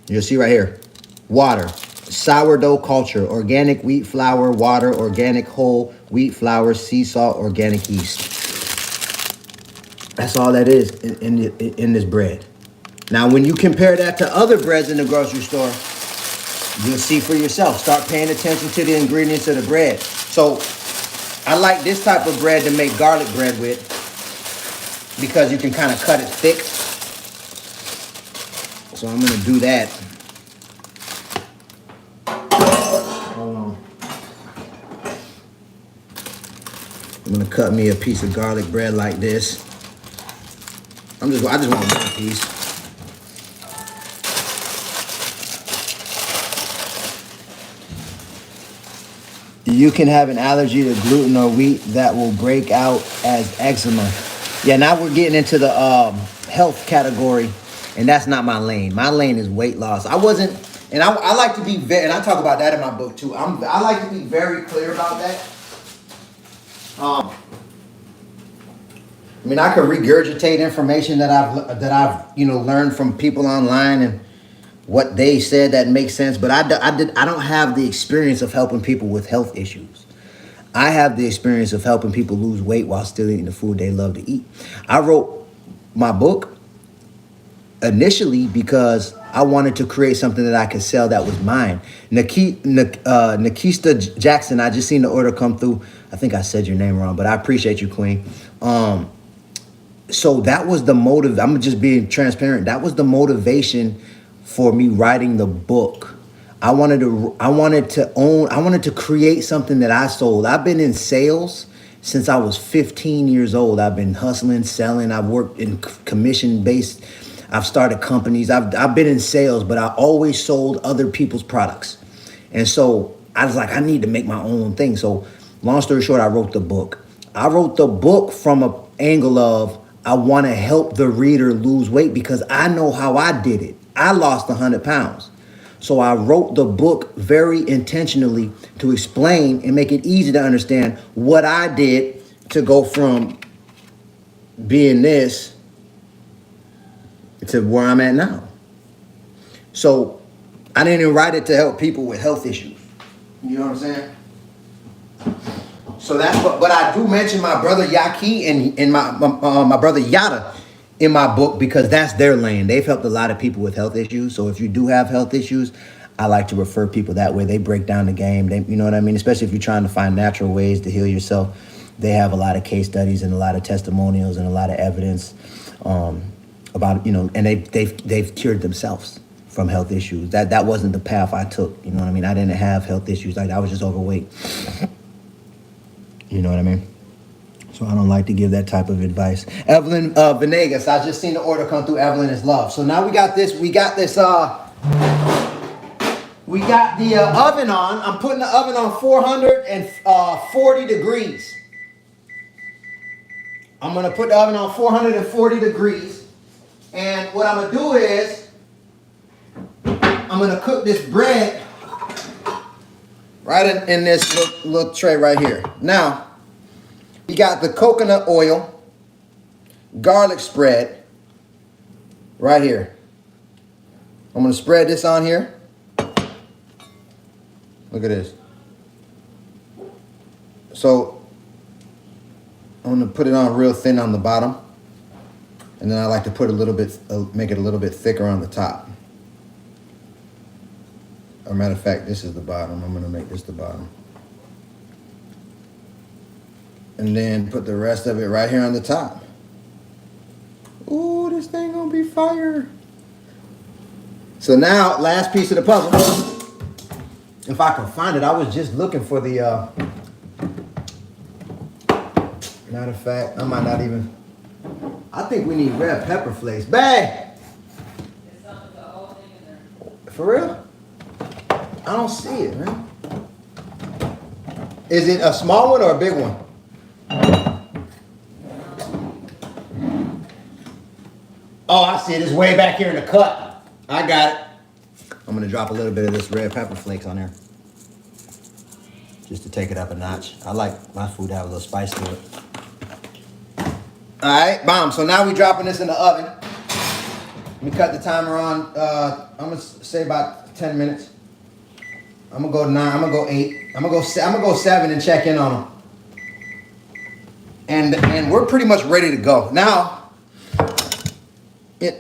You'll see right here. Water, sourdough culture, organic wheat flour, water, organic whole wheat flour, sea salt, organic yeast. That's all that is in this bread. Now, when you compare that to other breads in the grocery store, you'll see for yourself. Start paying attention to the ingredients of the bread. So I like this type of bread to make garlic bread with because you can kind of cut it thick. So I'm going to do that. Hold on. I'm going to cut me a piece of garlic bread like this. I just want one piece. You can have an allergy to gluten or wheat that will break out as eczema. Yeah, now we're getting into the health category, and that's not my lane. My lane is weight loss. I like to be very, and I talk about that in my book too. I like to be very clear about that. I mean, I could regurgitate information that I've learned from people online and what they said that makes sense, but I don't have the experience of helping people with health issues. I have the experience of helping people lose weight while still eating the food they love to eat. I wrote my book initially because I wanted to create something that I could sell that was mine. Nikista Jackson, I just seen the order come through. I think I said your name wrong, but I appreciate you, Queen. So that was the motive. I'm just being transparent. That was the motivation for me writing the book. I wanted to create something that I sold. I've been in sales since I was 15 years old. I've been hustling, selling. I've worked in commission-based. I've started companies. I've been in sales, but I always sold other people's products. And so I was like, I need to make my own thing. So long story short, I wrote the book. I wrote the book from an angle of I want to help the reader lose weight because I know how I did it. I lost 100 pounds. So I wrote the book very intentionally to explain and make it easy to understand what I did to go from being this to where I'm at now. So I didn't even write it to help people with health issues. You know what I'm saying? So that's what, but I do mention my brother Yaki and my brother Yada in my book because that's their lane. They've helped a lot of people with health issues. So if you do have health issues, I like to refer people that way. They break down the game. You know what I mean? Especially if you're trying to find natural ways to heal yourself. They have a lot of case studies and a lot of testimonials and a lot of evidence about, and they've cured themselves from health issues. That wasn't the path I took. You know what I mean? I didn't have health issues. Like I was just overweight. You know what I mean? So I don't like to give that type of advice. Evelyn Venegas, I just seen the order come through. Evelyn is love. So now we got this. We got the oven on. I'm putting the oven on 440 degrees. I'm gonna put the oven on 440 degrees. And what I'm gonna do is, I'm gonna cook this bread right in this little tray right here. Now, we got the coconut oil, garlic spread right here. I'm gonna spread this on here. Look at this. So, I'm gonna put it on real thin on the bottom. And then I like to put a little bit, make it a little bit thicker on the top. As a matter of fact, this is the bottom. I'm gonna make this the bottom. And then put the rest of it right here on the top. Ooh, this thing gonna be fire. So now, last piece of the puzzle. If I can find it, I was just looking for the, matter of fact, I might not even, I think we need red pepper flakes. Bang! For real? I don't see it, man. Is it a small one or a big one? Oh, I see it. It's way back here in the cut. I got it. I'm gonna drop a little bit of this red pepper flakes on there. Just to take it up a notch. I like my food to have a little spice to it. Alright, bomb. So now we're dropping this in the oven. Let me cut the timer on, I'm gonna say about 10 minutes. I'm gonna go 9, I'm gonna go 8. I'm gonna go 7 and check in on them. And we're pretty much ready to go. Now,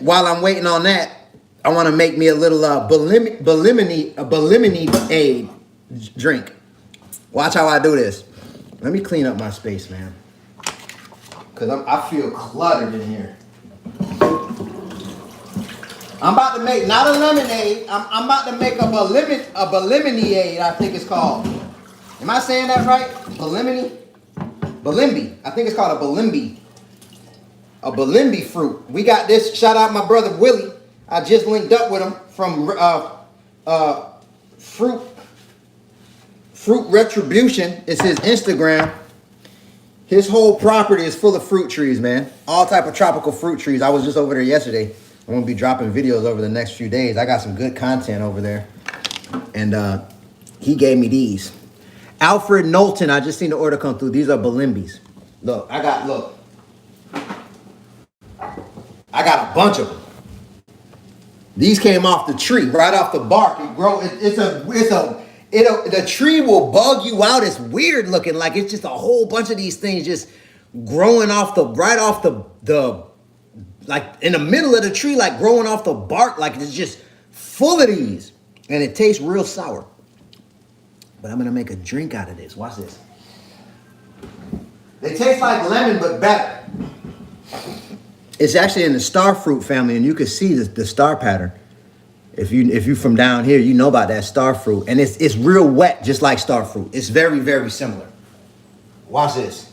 while I'm waiting on that, I want to make me a little Belimini drink. Watch how I do this. Let me clean up my space, man. Because I feel cluttered in here. I'm about to make, not a lemonade, I'm about to make a Belimini, I think it's called. Am I saying that right? Belimini? Balimbi. I think it's called a Balimbi. A Balimbi fruit. We got this, shout out my brother Willie. I just linked up with him from Fruit Retribution. It's his Instagram. His whole property is full of fruit trees, man. All type of tropical fruit trees. I was just over there yesterday. I'm gonna be dropping videos over the next few days. I got some good content over there. And he gave me these. Alfred Knowlton, I just seen the order come through. These are Balimbis. Look, I got a bunch of them. These came off the tree, right off the bark. The tree will bug you out. It's weird looking, like it's just a whole bunch of these things just growing off the like in the middle of the tree, like growing off the bark, like it's just full of these. And it tastes real sour. But I'm gonna make a drink out of this. Watch this. They taste like lemon, but better. It's actually in the star fruit family, and you can see the star pattern. If you from down here, you know about that star fruit. And it's real wet, just like star fruit. It's very, very similar. Watch this.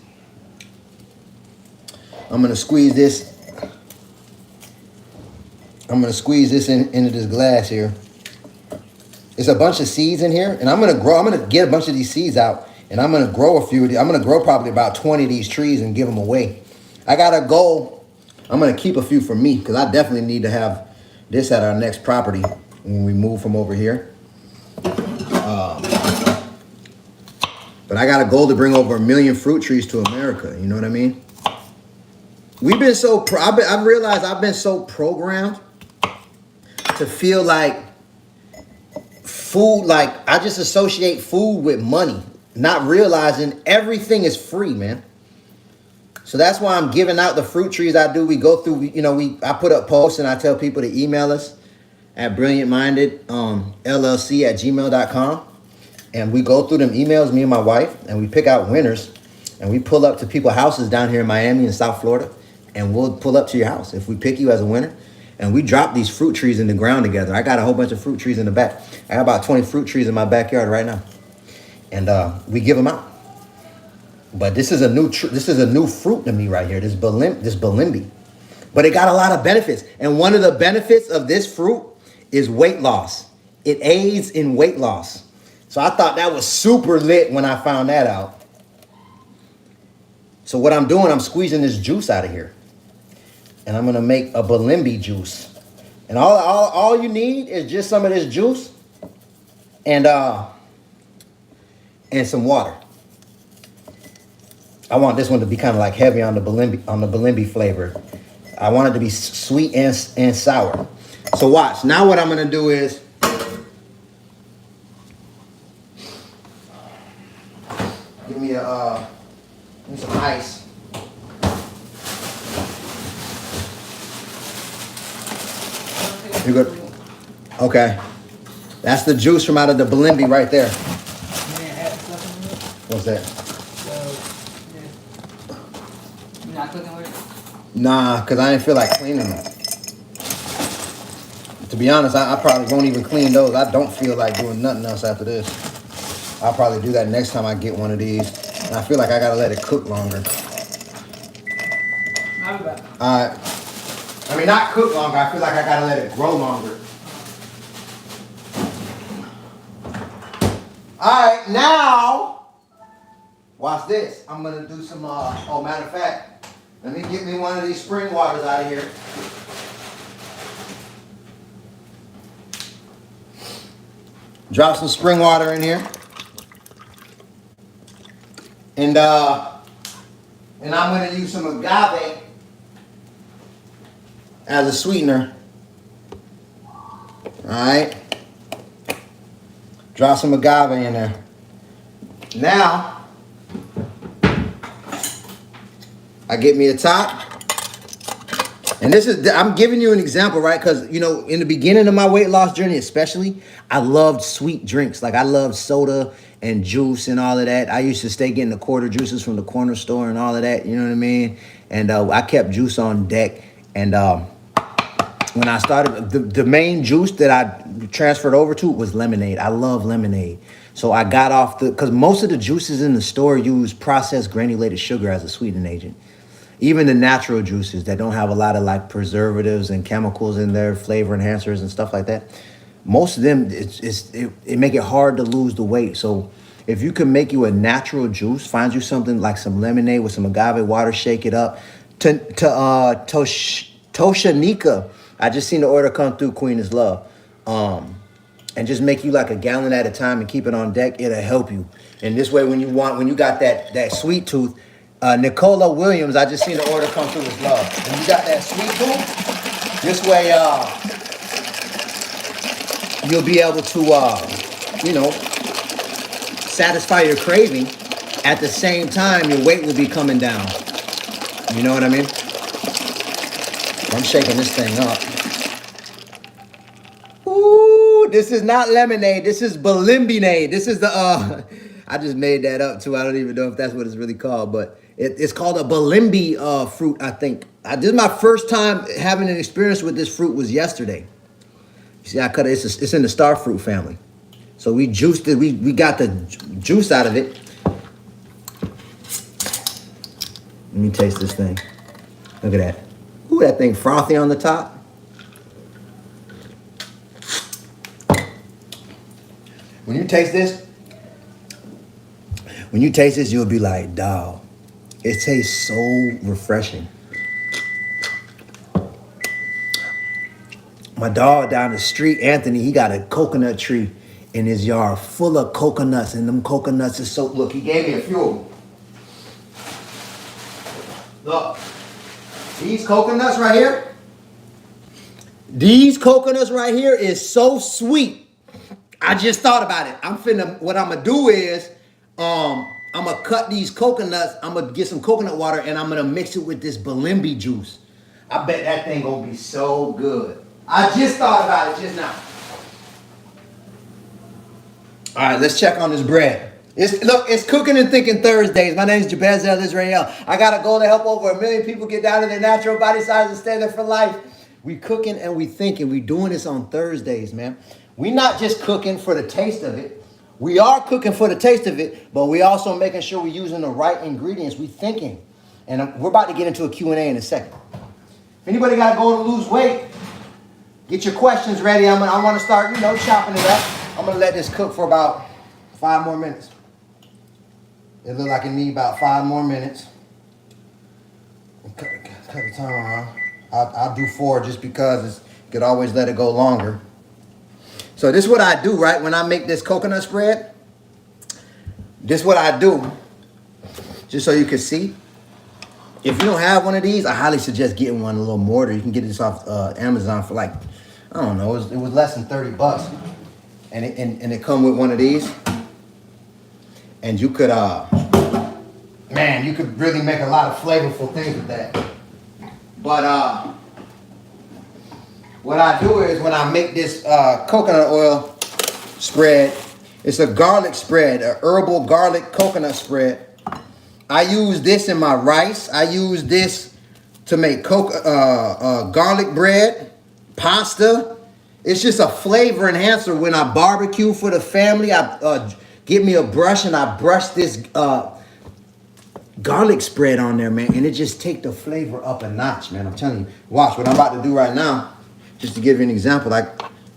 I'm gonna squeeze this. Into this glass here. It's a bunch of seeds in here, and I'm gonna get a bunch of these seeds out, and I'm gonna grow a few of these. I'm gonna grow probably about 20 of these trees and give them away. I got a goal. I'm gonna keep a few for me, because I definitely need to have this at our next property when we move from over here. But I got a goal to bring over 1 million fruit trees to America. You know what I mean? We've been so, I've realized I've been so programmed to feel like food, like I just associate food with money, not realizing everything is free, man. So that's why I'm giving out the fruit trees I do. We go through, I put up posts and I tell people to email us at brilliantmindedllc@gmail.com. And we go through them emails, me and my wife, and we pick out winners. And we pull up to people's houses down here in Miami and South Florida. And we'll pull up to your house if we pick you as a winner. And we dropped these fruit trees in the ground together. I got a whole bunch of fruit trees in the back. I got about 20 fruit trees in my backyard right now. And we give them out. But this is a new fruit to me right here, this balimbi. But it got a lot of benefits. And one of the benefits of this fruit is weight loss. It aids in weight loss. So I thought that was super lit when I found that out. So what I'm doing, I'm squeezing this juice out of here. And I'm going to make a balimbi juice. And all you need is just some of this juice and some water. I want this one to be kind of like heavy on the balimbi flavor. I want it to be sweet and sour. So watch. Now what I'm going to do is give me some ice. You good? Okay. That's the juice from out of the balimbi right there. What's that? You're not cooking with it? Nah, because I didn't feel like cleaning them. To be honest, I probably won't even clean those. I don't feel like doing nothing else after this. I'll probably do that next time I get one of these. And I feel like I got to let it cook longer. I'll be back. Alright. I mean, not cook longer. I feel like I got to let it grow longer. Alright, now, watch this. I'm going to do some, matter of fact, let me get me one of these spring waters out of here. Drop some spring water in here. And I'm going to use some agave as a sweetener. Alright. Drop some agave in there. Now, I get me a top. And this is, I'm giving you an example, right? Because, you know, in the beginning of my weight loss journey, especially, I loved sweet drinks. Like, I loved soda and juice and all of that. I used to stay getting the quarter juices from the corner store and all of that. You know what I mean? And I kept juice on deck. And when I started, the main juice that I transferred over to was lemonade. I love lemonade. So I got off because most of the juices in the store use processed granulated sugar as a sweetening agent. Even the natural juices that don't have a lot of like preservatives and chemicals in there, flavor enhancers and stuff like that. Most of them, it make it hard to lose the weight. So if you can make you a natural juice, find you something like some lemonade with some agave water, shake it up. Toshanika, I just seen the order come through, Queen is Love. And just make you like a gallon at a time and keep it on deck. It'll help you. And this way, when you got that sweet tooth, Nicola Williams, I just seen the order come through as love. When you got that sweet tooth, this way you'll be able to, satisfy your craving. At the same time, your weight will be coming down. You know what I mean? I'm shaking this thing up. Ooh, this is not lemonade. This is balimbinade. This is the, I just made that up too. I don't even know if that's what it's really called, but it's called a balimbi fruit, I think. This is my first time having an experience with this fruit was yesterday. You see, I cut it. It's in the star fruit family. So we juiced it. We got the juice out of it. Let me taste this thing. Look at that. Ooh, that thing frothy on the top. When you taste this, you'll be like, dawg. It tastes so refreshing. My dog down the street, Anthony, he got a coconut tree in his yard full of coconuts, and them coconuts is so, look, he gave me a few of them. Look, these coconuts right here is so sweet. I just thought about it. What I'm gonna do is, I'm gonna cut these coconuts, I'm gonna get some coconut water, and I'm gonna mix it with this balimbi juice. I bet that thing gonna be so good. I just thought about it just now. All right, let's check on this bread. It's Cooking and Thinking Thursdays. My name is Jabez Israel. I got a goal to help over 1 million people get down to their natural body size and stay there for life. We cooking and we thinking. We doing this on Thursdays, man. We not just cooking for the taste of it. We are cooking for the taste of it, but we also making sure we're using the right ingredients. We thinking. And we're about to get into a Q&A in a second. If anybody got to go to lose weight, get your questions ready. I want to start, chopping it up. I'm going to let this cook for about 5 more minutes. It look like it need about 5 more minutes. Cut the time around. I'll do 4 just because you could always let it go longer. So this is what I do, right? When I make this coconut spread, this is what I do. Just so you can see. If you don't have one of these, I highly suggest getting one, a little mortar. You can get this off Amazon for like, I don't know, it was less than $30. And it come with one of these. And you could, man, you could really make a lot of flavorful things with that. But what I do is when I make this coconut oil spread, it's a garlic spread, a herbal garlic coconut spread. I use this in my rice. I use this to make garlic bread, pasta. It's just a flavor enhancer. When I barbecue for the family, I get me a brush and I brush this garlic spread on there, man. And it just take the flavor up a notch, man. I'm telling you. Watch what I'm about to do right now. Just to give you an example, like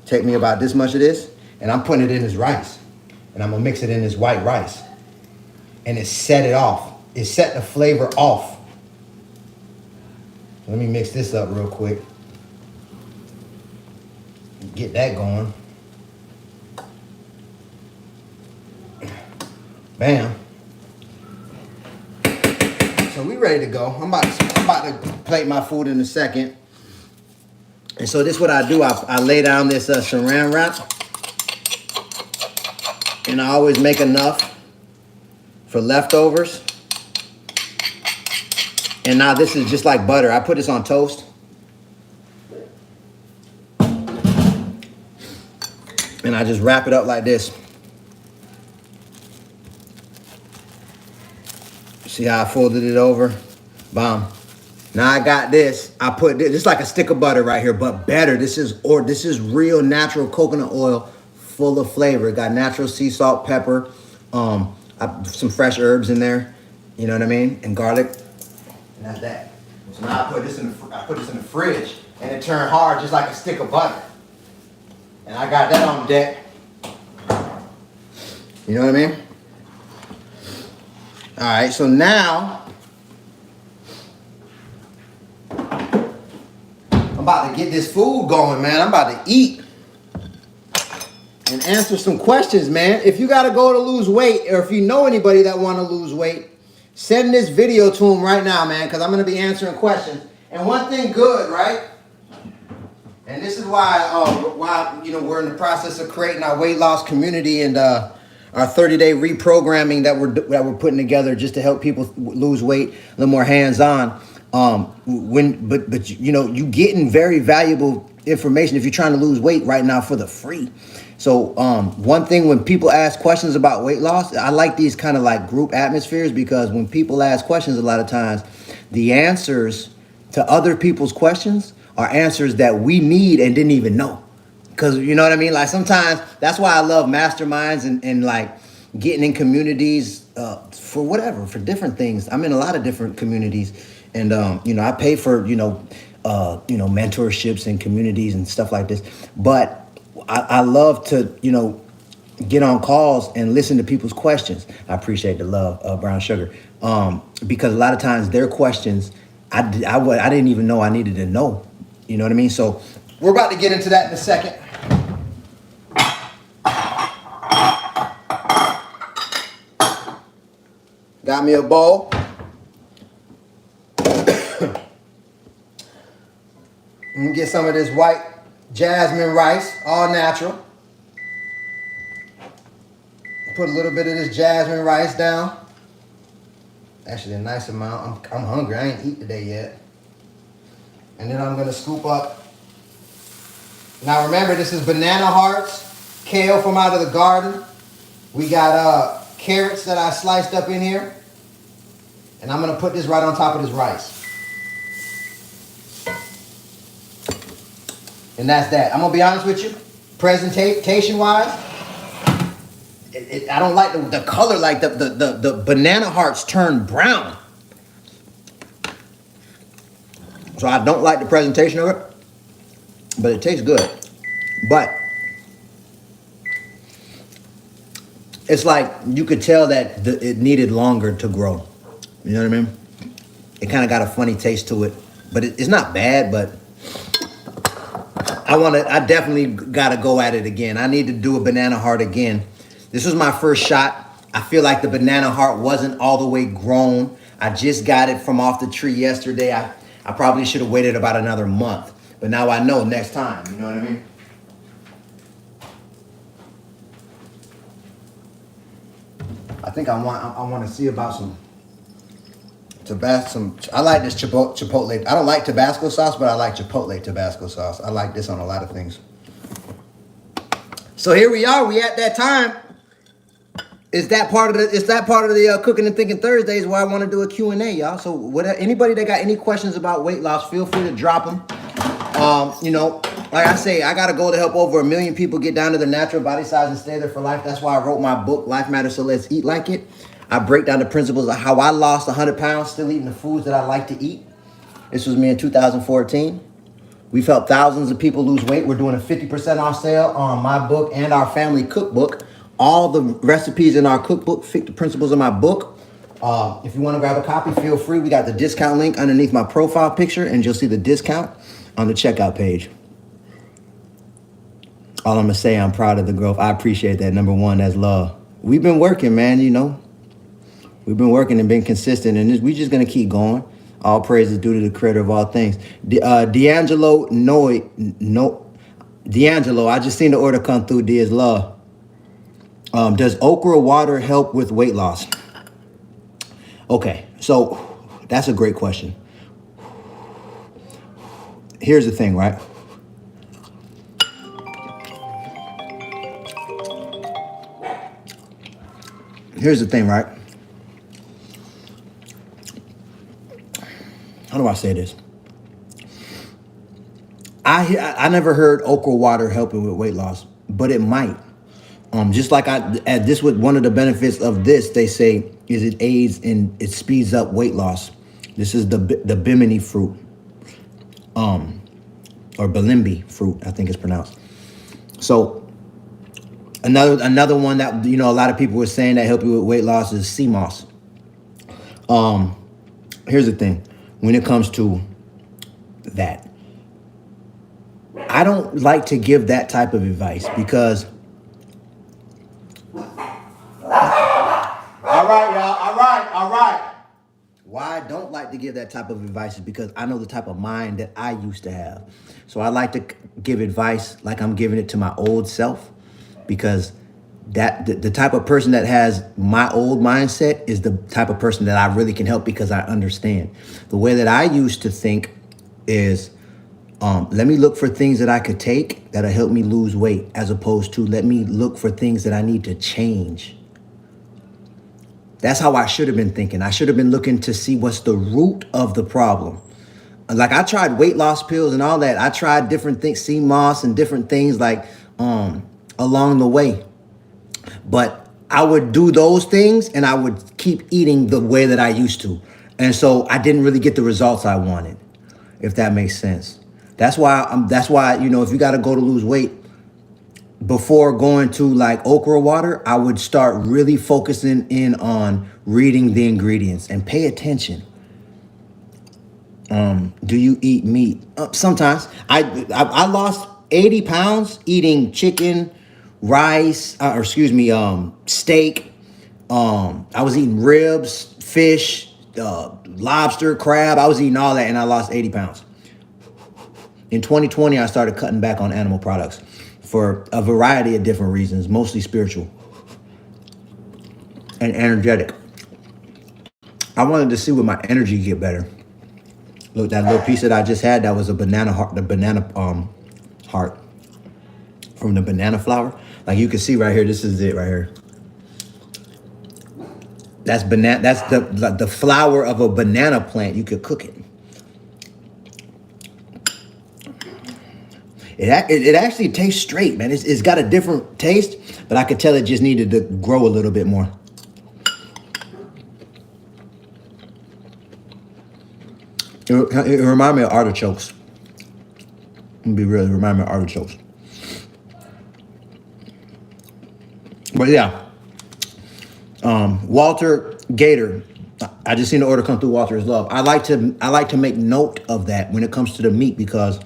take me about this much of this, and I'm putting it in this rice. And I'm gonna mix it in this white rice. And it set it off. It set the flavor off. Let me mix this up real quick. Get that going. Bam. So we ready to go. I'm about to plate my food in a second. And so this is what I do. I lay down this saran wrap. And I always make enough for leftovers. And now this is just like butter. I put this on toast. And I just wrap it up like this. See how I folded it over? Bam. Now I got this. I put this, it's like a stick of butter right here, but better. This is real natural coconut oil, full of flavor. It got natural sea salt, pepper, some fresh herbs in there. You know what I mean? And garlic. And that's that. So now I put this in the fridge, and it turned hard just like a stick of butter. And I got that on deck. You know what I mean? All right, so now I'm about to get this food going, man. I'm about to eat and answer some questions, man. If you got to go to lose weight, or if you know anybody that want to lose weight, send this video to them right now, man, because I'm going to be answering questions. And one thing good, right? And this is why we're in the process of creating our weight loss community and our 30-day reprogramming that we're putting together just to help people lose weight, a little more hands-on. But you getting very valuable information if you're trying to lose weight right now for the free. So one thing, when people ask questions about weight loss, I like these kind of like group atmospheres, because when people ask questions, a lot of times the answers to other people's questions are answers that we need and didn't even know. Because you know what I mean? Like sometimes that's why I love masterminds and like getting in communities for different things. I'm in a lot of different communities, and I pay for mentorships and communities and stuff like this. But I love to get on calls and listen to people's questions. I appreciate the love, Brown Sugar, because a lot of times their questions I didn't even know I needed to know. You know what I mean? So we're about to get into that in a second. Got me a bowl. Let me get some of this white jasmine rice, all natural. Put a little bit of this jasmine rice down. Actually, a nice amount. I'm hungry. I ain't eat today yet. And then I'm gonna scoop up. Now remember, this is banana hearts, kale from out of the garden. We got carrots that I sliced up in here. And I'm gonna put this right on top of this rice. And that's that. I'm gonna be honest with you. Presentation wise, I don't like the color. Like the banana hearts turn brown. So I don't like the presentation of it. But it tastes good. But it's like you could tell that it needed longer to grow. You know what I mean? It kind of got a funny taste to it. But it's not bad, but I definitely got to go at it again. I need to do a banana heart again. This was my first shot. I feel like the banana heart wasn't all the way grown. I just got it from off the tree yesterday. I probably should have waited about another month. But now I know next time. You know what I mean? I think I want to see about some Tabasco. I like this Chipotle. I don't like Tabasco sauce, but I like Chipotle Tabasco sauce. I like this on a lot of things. So here we are. We at that time. It's that part of the Cooking and Thinking Thursdays where I want to do a Q&A, y'all. So anybody that got any questions about weight loss, feel free to drop them. You know, like I say, I got a goal to help over 1 million people get down to their natural body size and stay there for life. That's why I wrote my book, Life Matters, So Let's Eat Like It. I break down the principles of how I lost 100 pounds still eating the foods that I like to eat. This was me in 2014. We've helped thousands of people lose weight. We're doing a 50% off sale on my book and our family cookbook. All the recipes in our cookbook fit the principles of my book. If you want to grab a copy, feel free. We got the discount link underneath my profile picture, and you'll see the discount on the checkout page. All I'm going to say, I'm proud of the growth. I appreciate that. Number one, that's love. We've been working, man, you know. We've been working and been consistent, and we're just going to keep going. All praise is due to the creator of all things. D'Angelo, I just seen the order come through. D is love. Does okra water help with weight loss? Okay, so that's a great question. Here's the thing, right? How do I say this? I never heard okra water helping with weight loss, but it might. Just like this was one of the benefits of this, they say, is it aids and it speeds up weight loss. This is the bimini fruit, or balimbi fruit, I think it's pronounced. So another one that, you know, a lot of people were saying that help you with weight loss is sea moss. Here's the thing. When it comes to that, I don't like to give that type of advice because... All right, y'all. All right. Why I don't like to give that type of advice is because I know the type of mind that I used to have. So I like to give advice like I'm giving it to my old self, because the type of person that has my old mindset is the type of person that I really can help, because I understand. The way that I used to think is, let me look for things that I could take that'll help me lose weight, as opposed to let me look for things that I need to change. That's how I should have been thinking. I should have been looking to see what's the root of the problem. Like, I tried weight loss pills and all that. I tried different things, sea moss and different things like along the way. But I would do those things and I would keep eating the way that I used to. And so I didn't really get the results I wanted, if that makes sense. That's why, you know, if you got to go to lose weight, before going to like okra water, I would start really focusing in on reading the ingredients and pay attention. Do you eat meat? Sometimes. I lost 80 pounds eating chicken, rice, steak. I was eating ribs, fish, lobster, crab. I was eating all that, and I lost 80 pounds. In 2020, I started cutting back on animal products for a variety of different reasons, mostly spiritual and energetic. I wanted to see would my energy get better. Look, that little piece that I just had, that was a banana heart, the banana heart from the banana flower. Like you can see right here, this is it right here. That's banana. That's the flower of a banana plant. You could cook it. It actually tastes straight, man. It's got a different taste, but I could tell it just needed to grow a little bit more. It reminds me of artichokes. To be real, it reminds me of artichokes. But yeah, Walter Gator. I just seen the order come through. Walter's Love. I like to make note of that when it comes to the meat because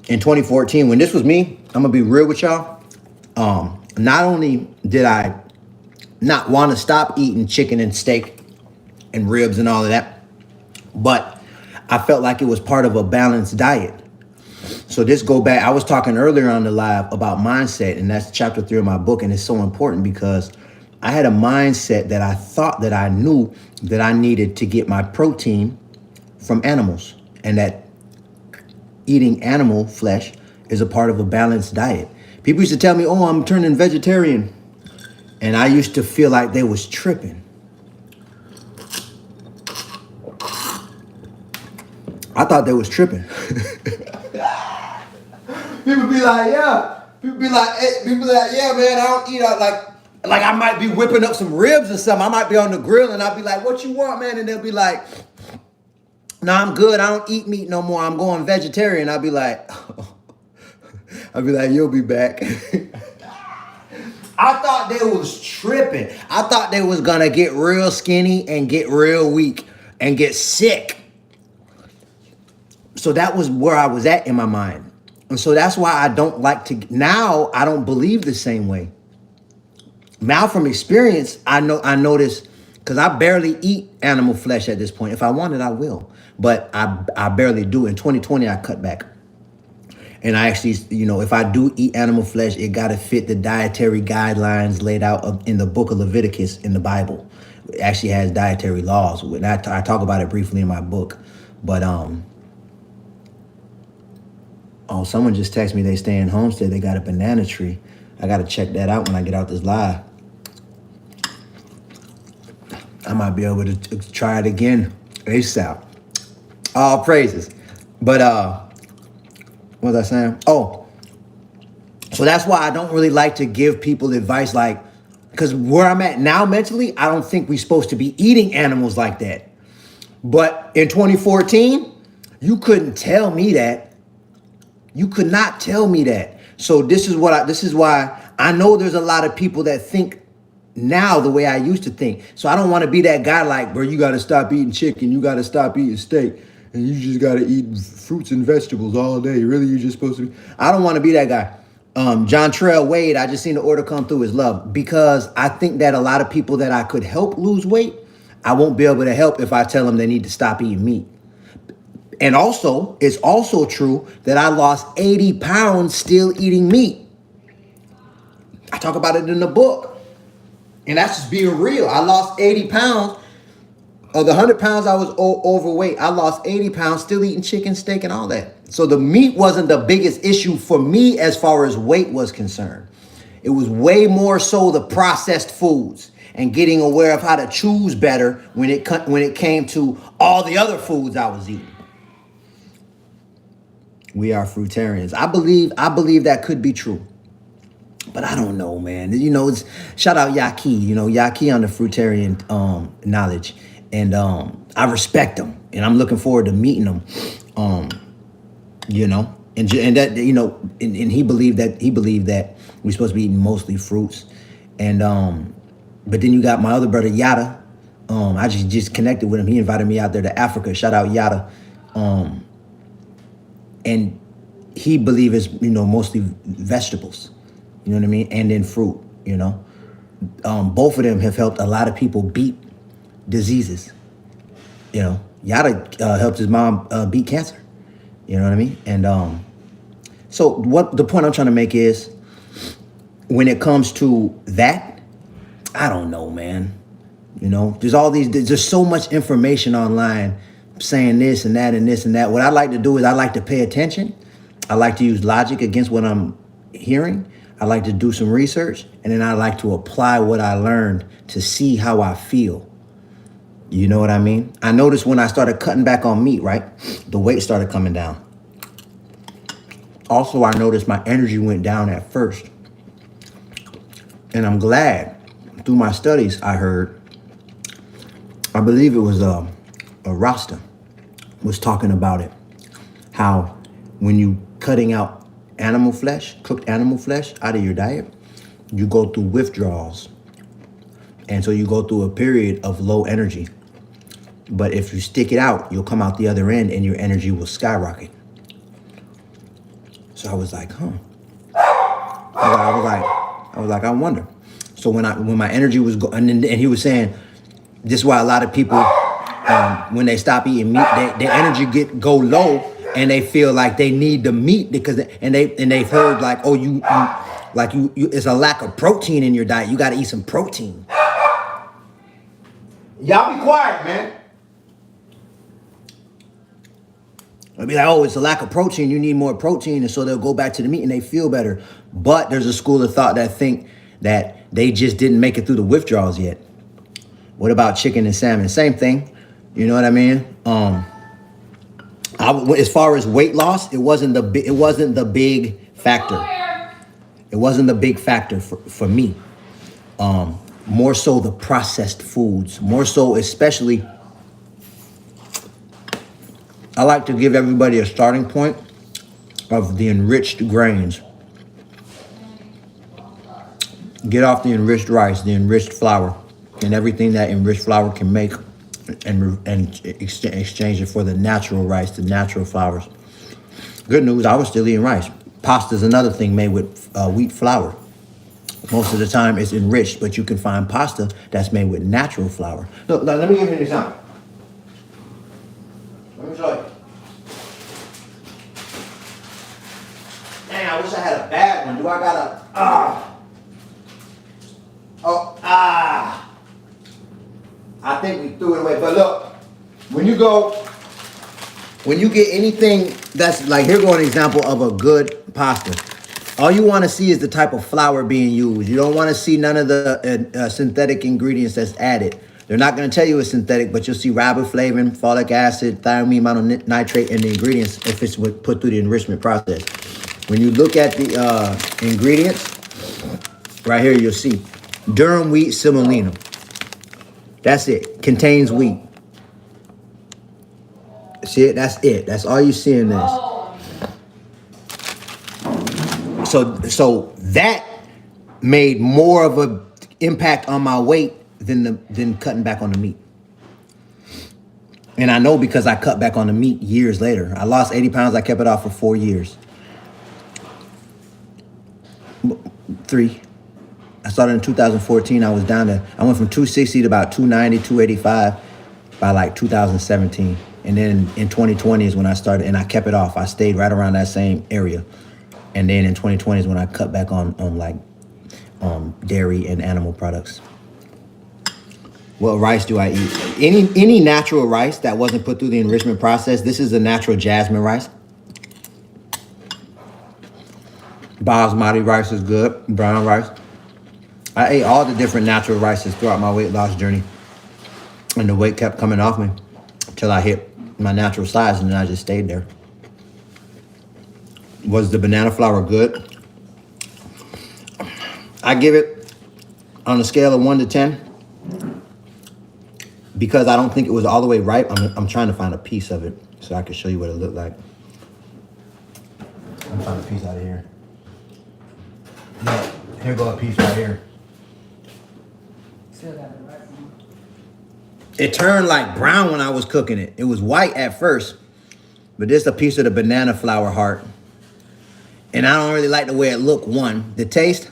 in 2014, when this was me, I'm gonna be real with y'all. Not only did I not want to stop eating chicken and steak and ribs and all of that, but I felt like it was part of a balanced diet. So this go back, I was talking earlier on the live about mindset, and that's chapter 3 of my book, and it's so important because I had a mindset that I thought that I knew that I needed to get my protein from animals, and that eating animal flesh is a part of a balanced diet. People used to tell me, oh, I'm turning vegetarian, and I used to feel like they was tripping. I thought they was tripping. People be like, yeah. People be like, yeah, man, I don't eat like I might be whipping up some ribs or something. I might be on the grill and I'll be like, what you want, man? And they'll be like, no, I'm good. I don't eat meat no more. I'm going vegetarian. I'll be like, you'll be back. I thought they was tripping. I thought they was gonna get real skinny and get real weak and get sick. So that was where I was at in my mind. And so that's why I don't like to, now I don't believe the same way. Now from experience, I notice, because I barely eat animal flesh at this point. If I want it, I will. But I barely do. In 2020, I cut back. And I actually, if I do eat animal flesh, it got to fit the dietary guidelines laid out in the book of Leviticus in the Bible. It actually has dietary laws. And I talk about it briefly in my book. But, oh, someone just texted me they stay in Homestead. They got a banana tree. I got to check that out when I get out this live. I might be able to try it again ASAP. All praises. But, what was I saying? Oh, so that's why I don't really like to give people advice because where I'm at now mentally, I don't think we're supposed to be eating animals like that. But in 2014, you couldn't tell me that. You could not tell me that. So this is why I know there's a lot of people that think now the way I used to think. So I don't want to be that guy like, bro, you got to stop eating chicken. You got to stop eating steak. And you just got to eat fruits and vegetables all day. Really, you're just supposed to be. I don't want to be that guy. John Trail Wade, I just seen the order come through his love because I think that a lot of people that I could help lose weight, I won't be able to help if I tell them they need to stop eating meat. And also, it's also true that I lost 80 pounds still eating meat. I talk about it in the book. And that's just being real. I lost 80 pounds. Of the 100 pounds I was overweight, I lost 80 pounds still eating chicken, steak, and all that. So the meat wasn't the biggest issue for me as far as weight was concerned. It was way more so the processed foods and getting aware of how to choose better when it came to all the other foods I was eating. We are fruitarians. I believe that could be true. But I don't know, man. It's shout out Yaki, Yaki on the fruitarian knowledge. And I respect him. And I'm looking forward to meeting him. And that, and he believed that we're supposed to be eating mostly fruits. And but then you got my other brother Yada. I just connected with him. He invited me out there to Africa. Shout out Yada. And he believes it's, mostly vegetables, you know what I mean? And then fruit, both of them have helped a lot of people beat diseases. Yada helped his mom beat cancer, you know what I mean? And so what the point I'm trying to make is when it comes to that, I don't know, man. There's so much information online saying this and that and this and that. What I like to do is I like to pay attention. I like to use logic against what I'm hearing. I like to do some research, and then I like to apply what I learned to see how I feel. You know what I mean? I noticed when I started cutting back on meat, right? The weight started coming down. Also, I noticed my energy went down at first. And I'm glad through my studies I heard, I believe it was a Rasta was talking about it. How when you cutting out animal flesh, cooked animal flesh out of your diet, you go through withdrawals. And so you go through a period of low energy. But if you stick it out, you'll come out the other end and your energy will skyrocket. So I was like, huh. I was like, I wonder. So when my energy was going, and he was saying, this is why a lot of people, when they stop eating meat, their energy go low, and they feel like they need the meat because they've heard like, oh, you it's a lack of protein in your diet. You got to eat some protein. Y'all be quiet, man. I'll be like, oh, it's a lack of protein. You need more protein. And so they'll go back to the meat and they feel better. But there's a school of thought that think that they just didn't make it through the withdrawals yet. What about chicken and salmon? Same thing. You know what I mean? As far as weight loss, it wasn't the big factor. It wasn't the big factor for me. More so the processed foods. More so, especially, I like to give everybody a starting point of the enriched grains. Get off the enriched rice, the enriched flour, and everything that enriched flour can make, and exchange it for the natural rice, the natural flours. Good news, I was still eating rice. Pasta is another thing made with wheat flour. Most of the time it's enriched, but you can find pasta that's made with natural flour. Look, let me give you an example. Let me show you. Dang, I wish I had a bad one. Do I got I think we threw it away. But look, when you get anything that's like, here's one example of a good pasta. All you want to see is the type of flour being used. You don't want to see none of the synthetic ingredients that's added. They're not going to tell you it's synthetic, but you'll see riboflavin, folic acid, thiamine mononitrate in the ingredients if it's put through the enrichment process. When you look at the ingredients, right here you'll see durum wheat semolina. That's it. Contains wheat. See it? That's it. That's all you see in this. So that made more of an impact on my weight than cutting back on the meat. And I know because I cut back on the meat years later. I lost 80 pounds. I kept it off for 4 years. 3. I started in 2014. I went from 260 to about 290, 285 by like 2017. And then in 2020 is when I started, and I kept it off. I stayed right around that same area. And then in 2020 is when I cut back on dairy and animal products. What rice do I eat? Any natural rice that wasn't put through the enrichment process. This is a natural jasmine rice. Basmati rice is good. Brown rice. I ate all the different natural rices throughout my weight loss journey. And the weight kept coming off me until I hit my natural size, and then I just stayed there. Was the banana flour good? I give it on a scale of 1 to 10 because I don't think it was all the way ripe. I'm trying to find a piece of it so I can show you what it looked like. I'm trying to find a piece out of here. Yeah, here go a piece right here. Still got it right. It turned like brown when I was cooking it. It was white at first, but this is a piece of the banana flour heart. And I don't really like the way it looked. The taste.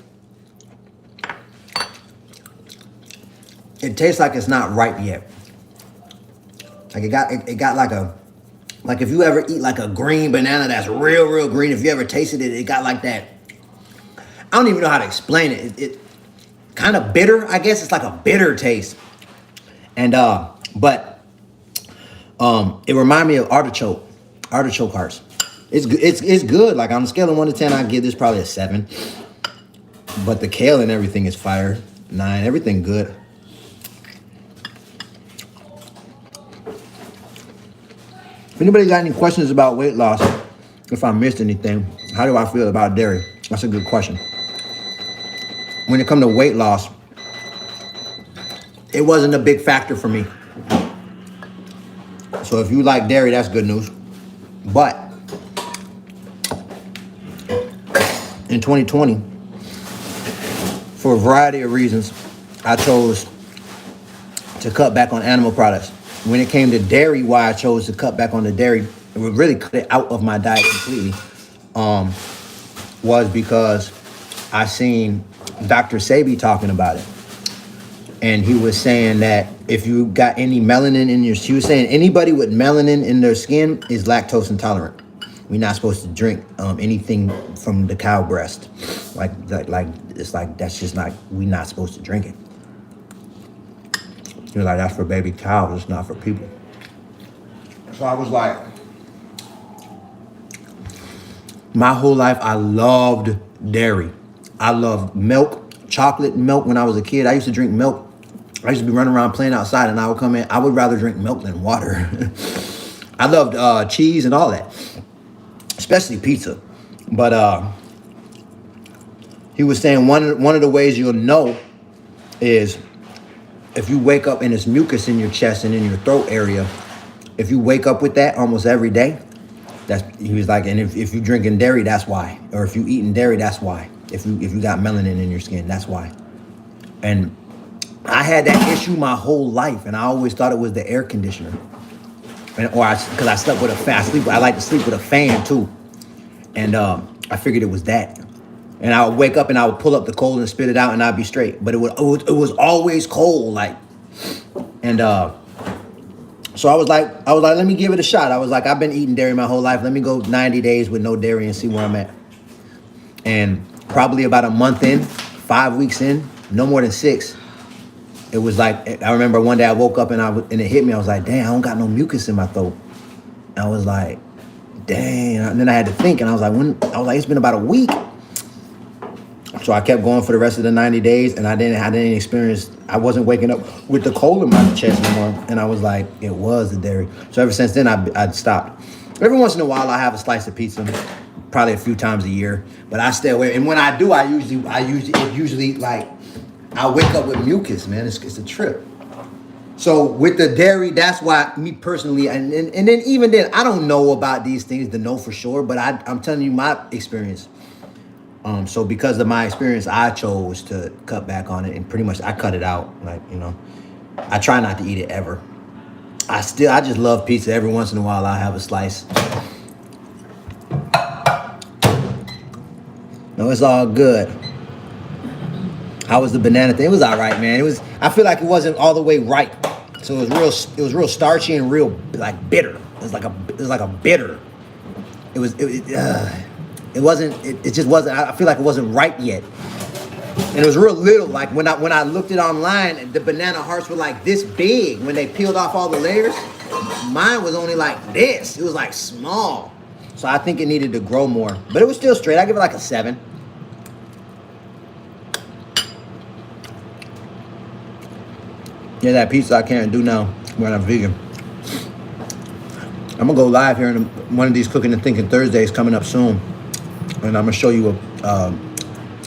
It tastes like it's not ripe yet. Like it got like if you ever eat like a green banana that's real green, if you ever tasted it, it got like that. I don't even know how to explain it. It kind of bitter, I guess. It's like a bitter taste. And but it reminded me of artichoke hearts. It's good. Like on a scale of 1 to 10, I'd give this probably a 7. But the kale and everything is fire. 9. Everything good. If anybody got any questions about weight loss, if I missed anything, How do I feel about dairy? That's a good question. When it comes to weight loss, it wasn't a big factor for me. So if you like dairy, that's good news. But in 2020, for a variety of reasons, I chose to cut back on animal products. When it came to dairy, why I chose to cut back on the dairy, it would really cut it out of my diet completely, was because I seen Dr. Sebi talking about it. And he was saying that if you got any melanin in your, he was saying anybody with melanin in their skin is lactose intolerant. We're not supposed to drink anything from the cow breast. Like it's like, that's just not, we're not supposed to drink it. You're like, that's for baby cows, it's not for people. So I was like, my whole life I loved dairy. I loved milk, chocolate milk when I was a kid. I used to drink milk. I used to be running around playing outside and I would come in, I would rather drink milk than water. I loved cheese and all that, especially pizza. But he was saying one of the ways you'll know is if you wake up and there's mucus in your chest and in your throat area. If you wake up with that almost every day, he was like, and if you're drinking dairy, that's why. Or if you eating dairy, that's why. If you got melanin in your skin, that's why. And I had that issue my whole life, and I always thought it was the air conditioner. Because I slept with a fan. I like to sleep with a fan too. And I figured it was that. And I would wake up and I would pull up the cold and spit it out and I'd be straight. But it was always cold, like. And so I was like, let me give it a shot. I was like, I've been eating dairy my whole life. Let me go 90 days with no dairy and see where I'm at. And probably about a month in, 5 weeks in, no more than 6. It was like, I remember one day I woke up and it hit me. I was like, dang, I don't got no mucus in my throat. And I was like, dang. And then I had to think, and I was like, it's been about a week. So I kept going for the rest of the 90 days, and I didn't experience, I wasn't waking up with the cold in my chest anymore. And I was like, it was the dairy. So ever since then, I'd stopped. Every once in a while, I have a slice of pizza, probably a few times a year, but I stay away. And when I do, I usually like, I wake up with mucus, man. It's a trip. So with the dairy, that's why me personally, and then even then, I don't know about these things to know for sure, but I'm telling you my experience. So because of my experience, I chose to cut back on it, and pretty much I cut it out. Like, I try not to eat it ever. I just love pizza. Every once in a while, I'll have a slice. No, it's all good. How was the banana thing? It was all right, man. I feel like it wasn't all the way ripe. So it was real starchy and real like bitter. It was like a bitter. It just wasn't, I feel like it wasn't ripe yet. And it was real little. Like when I looked it online, the banana hearts were like this big when they peeled off all the layers. Mine was only like this. It was like small. So I think it needed to grow more. But it was still straight. I give it like a 7. Yeah, that pizza I can't do now when I'm vegan. I'm gonna go live here in one of these Cooking and Thinking Thursdays coming up soon. And I'm gonna show you a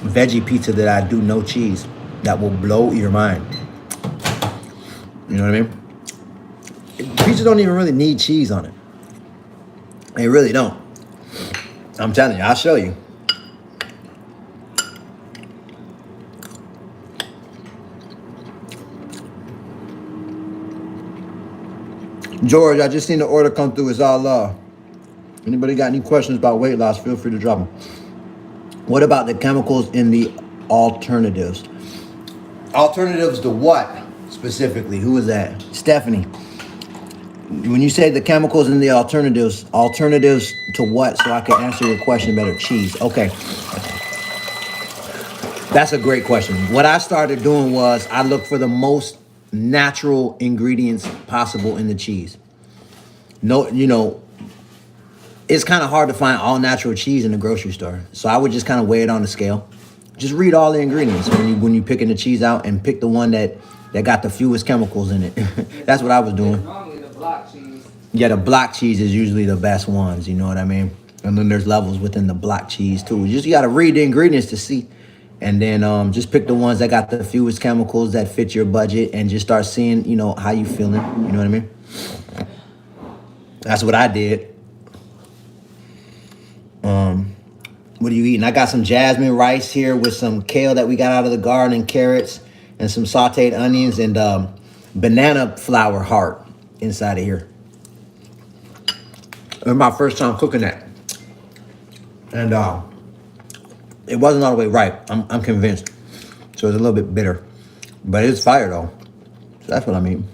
veggie pizza that I do no cheese that will blow your mind. You know what I mean? Pizza don't even really need cheese on it. They really don't. I'm telling you, I'll show you. George, I just seen the order come through. It's all love. Anybody got any questions about weight loss, feel free to drop them. What about the chemicals in the alternatives? Alternatives to what specifically? Who is that? Stephanie. When you say the chemicals in the alternatives to what? So I can answer your question better. Cheese. Okay. That's a great question. What I started doing was I looked for the most natural ingredients possible in the cheese. No, it's kind of hard to find all natural cheese in the grocery store. So I would just kind of weigh it on the scale. Just read all the ingredients when you picking the cheese out, and pick the one that got the fewest chemicals in it. That's what I was doing. Normally the block cheese. Yeah, the block cheese is usually the best ones. You know what I mean? And then there's levels within the block cheese too. You got to read the ingredients to see. And then just pick the ones that got the fewest chemicals that fit your budget and just start seeing, how you feeling. You know what I mean? That's what I did. What are you eating? I got some jasmine rice here with some kale that we got out of the garden and carrots and some sauteed onions and banana flour heart inside of here. It was my first time cooking that. And it wasn't all the way right. I'm convinced. So it's a little bit bitter. But it's fire though. So that's what I mean.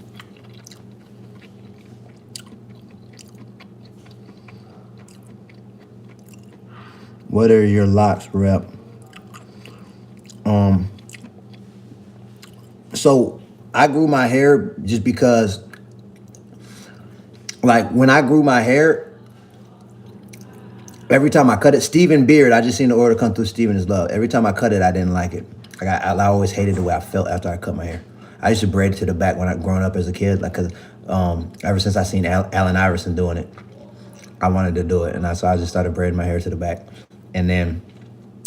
What are your lots, Rep? So I grew my hair just because, like, when I grew my hair, every time I cut it, Steven Beard, I just seen the order come through, Steven is love. Every time I cut it, I didn't like it. I always hated the way I felt after I cut my hair. I used to braid it to the back when I growing up as a kid, like, cause ever since I seen Allen Iverson doing it, I wanted to do it, and so I just started braiding my hair to the back. And then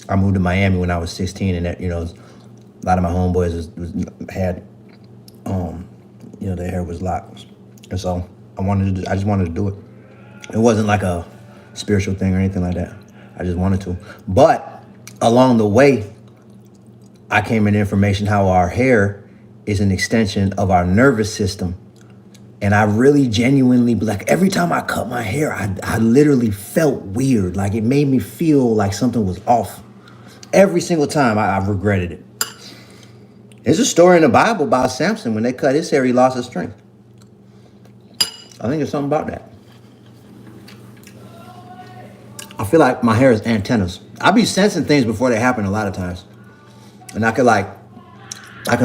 I moved to Miami when I was 16, and that, a lot of my homeboys had, their hair was locked, and so I just wanted to do it. It wasn't like a spiritual thing or anything like that. I just wanted to. But along the way, I came in information how our hair is an extension of our nervous system. And I really genuinely, like, every time I cut my hair, I literally felt weird. Like, it made me feel like something was off. Every single time I regretted it. There's a story in the Bible about Samson. When they cut his hair, he lost his strength. I think there's something about that. I feel like my hair is antennas. I be sensing things before they happen a lot of times. And I could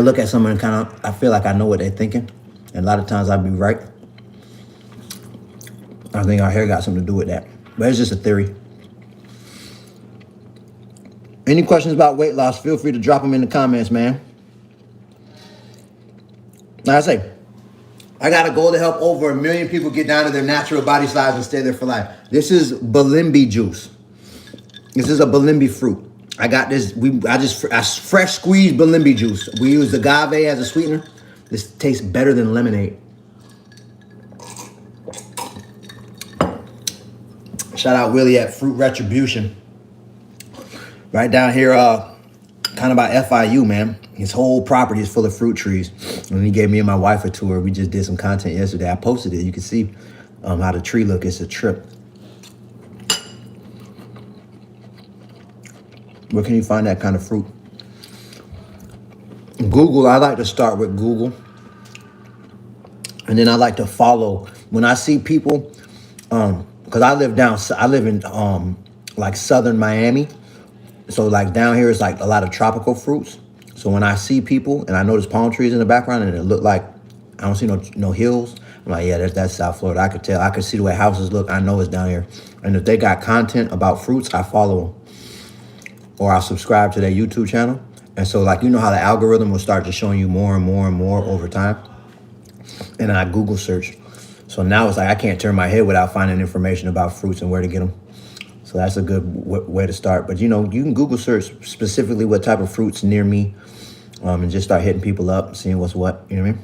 look at someone and I feel like I know what they're thinking. And a lot of times I'd be right. I think our hair got something to do with that. But it's just a theory. Any questions about weight loss, feel free to drop them in the comments, man. Like I say, I got a goal to help over 1 million people get down to their natural body size and stay there for life. This is Balimbi juice. This is a Balimbi fruit. I got this, I fresh squeezed Balimbi juice. We use agave as a sweetener. This tastes better than lemonade. Shout out Willie at Fruit Retribution. Right down here, kind of by FIU, man. His whole property is full of fruit trees. And he gave me and my wife a tour. We just did some content yesterday. I posted it. You can see how the tree look. It's a trip. Where can you find that kind of fruit? Google, I like to start with Google. And then I like to follow. When I see people, because I live in like southern Miami. So like down here, it's like a lot of tropical fruits. So when I see people and I notice palm trees in the background and it look like, I don't see no hills, I'm like, yeah, that's South Florida. I could tell. I could see the way houses look. I know it's down here. And if they got content about fruits, I follow them. Or I subscribe to their YouTube channel. And so like, how the algorithm will start just showing you more and more and more over time. And then I Google search. So now it's like I can't turn my head without finding information about fruits and where to get them. So that's a good way to start. But you can Google search specifically what type of fruits near me, and just start hitting people up, seeing what's what. You know what I mean?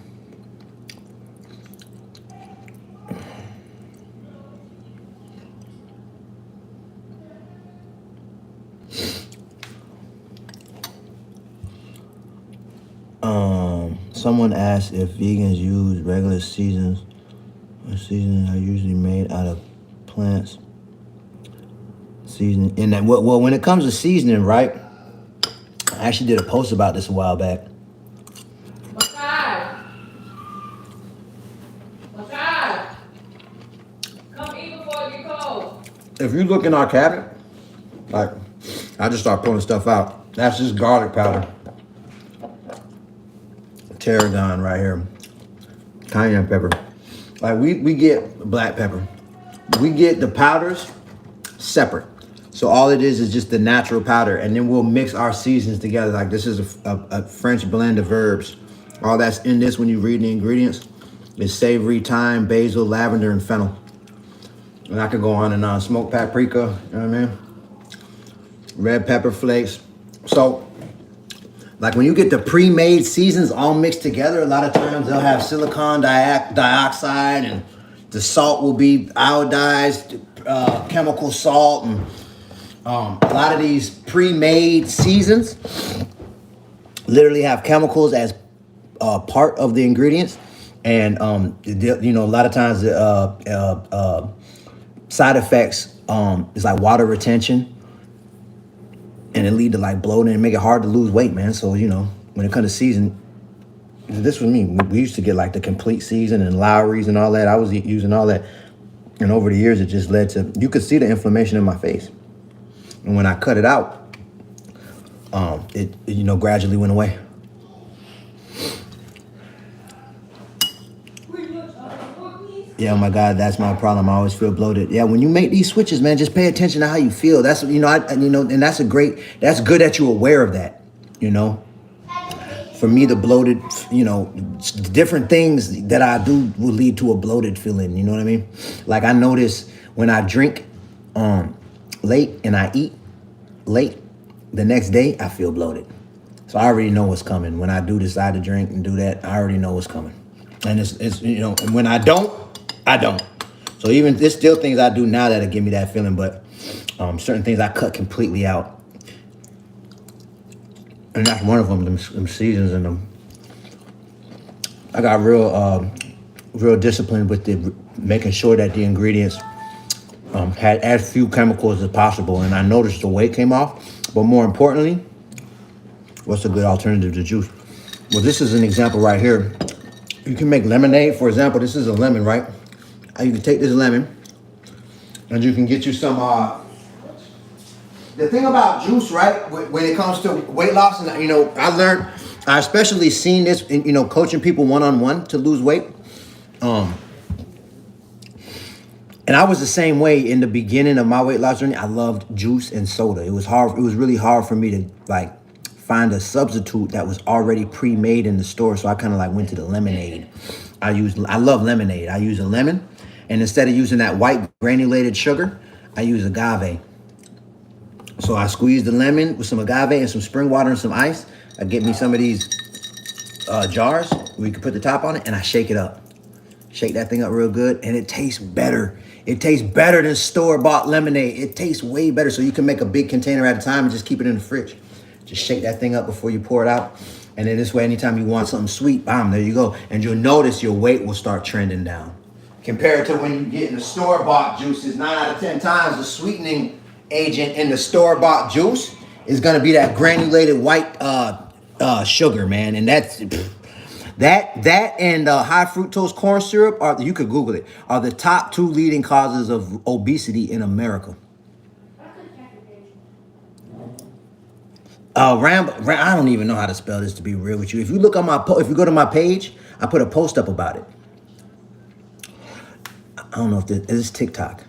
Someone asked if vegans use regular seasonings. Seasonings are usually made out of plants. Seasoning, and that, well, when it comes to seasoning, right? I actually did a post about this a while back. Come eat before it get cold. If you look in our cabinet, like, I just start pulling stuff out. That's just garlic powder. Tarragon right here. Cayenne pepper. Like we get black pepper. We get the powders separate. So all it is just the natural powder, and then we'll mix our seasons together. Like this is a French blend of herbs. All that's in this when you read the ingredients is savory, thyme, basil, lavender, and fennel. And I could go on and on. Smoked paprika, you know what I mean? Red pepper flakes. So, like when you get the pre-made seasons all mixed together, a lot of times they'll have silicon dioxide, and the salt will be iodized, chemical salt, and a lot of these pre-made seasons literally have chemicals as part of the ingredients, and you know, a lot of times side effects is like water retention, and it lead to like bloating and make it hard to lose weight, man. So, you know, when it comes to season, this was me. We used to get like the complete season and Lowry's and all that. I was using all that. And over the years, it just led to, you could see the inflammation in my face. And when I cut it out, it you know, gradually went away. Yeah, oh my God, that's my problem. I always feel bloated. Yeah, when you make these switches, man, just pay attention to how you feel. That's, you know, and that's good that you're aware of that, you know. For me, the bloated, you know, different things that I do will lead to a bloated feeling, you know what I mean? Like I notice when I drink late and I eat late, the next day I feel bloated. So I already know what's coming. When I do decide to drink and do that, I already know what's coming. And it's you know, and when I don't. So even there's still things I do now that'll give me that feeling, but certain things I cut completely out. And that's one of them seasons and them. I got real disciplined with making sure that the ingredients had as few chemicals as possible. And I noticed the weight came off. But more importantly, what's a good alternative to juice? Well, this is an example right here. You can make lemonade, for example. This is a lemon, right? You can take this lemon and you can get you some, the thing about juice, right, when it comes to weight loss, and you know, I especially seen this in, you know, coaching people one-on-one to lose weight. And I was the same way in the beginning of my weight loss journey. I loved juice and soda. It was really hard for me to like find a substitute that was already pre-made in the store. So I kind of like went to the lemonade. I love lemonade. I use a lemon, and instead of using that white granulated sugar, I use agave. So I squeeze the lemon with some agave and some spring water and some ice. I get me some of these jars where you can put the top on it, and I shake it up. Shake that thing up real good, and it tastes better. It tastes better than store-bought lemonade. It tastes way better. So you can make a big container at a time and just keep it in the fridge. Just shake that thing up before you pour it out. And then this way, anytime you want something sweet, bam, there you go. And you'll notice your weight will start trending down. Compared to when you get in the store-bought juices, 9 out of 10 times, the sweetening agent in the store-bought juice is going to be that granulated white sugar, man. And that's that and high fructose corn syrup, you could Google it, are the top 2 leading causes of obesity in America. I don't even know how to spell this, to be real with you. If you look on if you go to my page, I put a post up about it. I don't know if this is TikTok.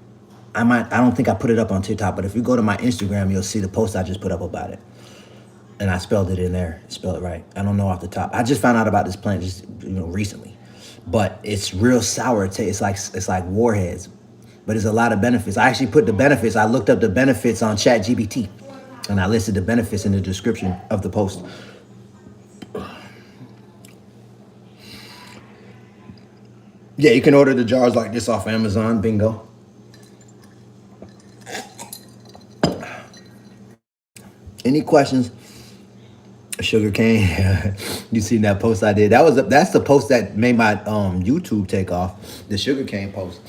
I don't think I put it up on TikTok, but if you go to my Instagram, you'll see the post I just put up about it. And I spelled it in there, spell it right. I don't know off the top. I just found out about this plant just, you know, recently. But it's real sour taste. It's like warheads. But there's a lot of benefits. I actually put the benefits. I looked up the benefits on ChatGPT. And I listed the benefits in the description of the post. Yeah, you can order the jars like this off Amazon. Bingo. Any questions? Sugar cane. You seen that post I did? That's the post that made my YouTube take off. The sugar cane post.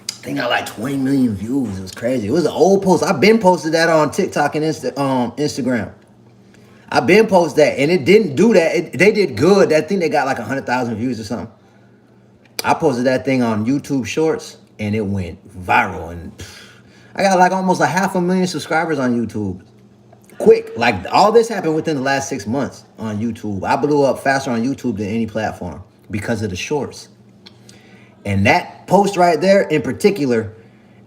I think I got like 20 million views. It was crazy. It was an old post. I've been posted that on TikTok and Instagram. I've been posted that, and it didn't do that. They did good. I think they got like 100,000 views or something. I posted that thing on YouTube Shorts, and it went viral. And I got like almost 500,000 subscribers on YouTube. Quick, like all this happened within the last 6 months on YouTube. I blew up faster on YouTube than any platform because of the shorts. And that post right there in particular,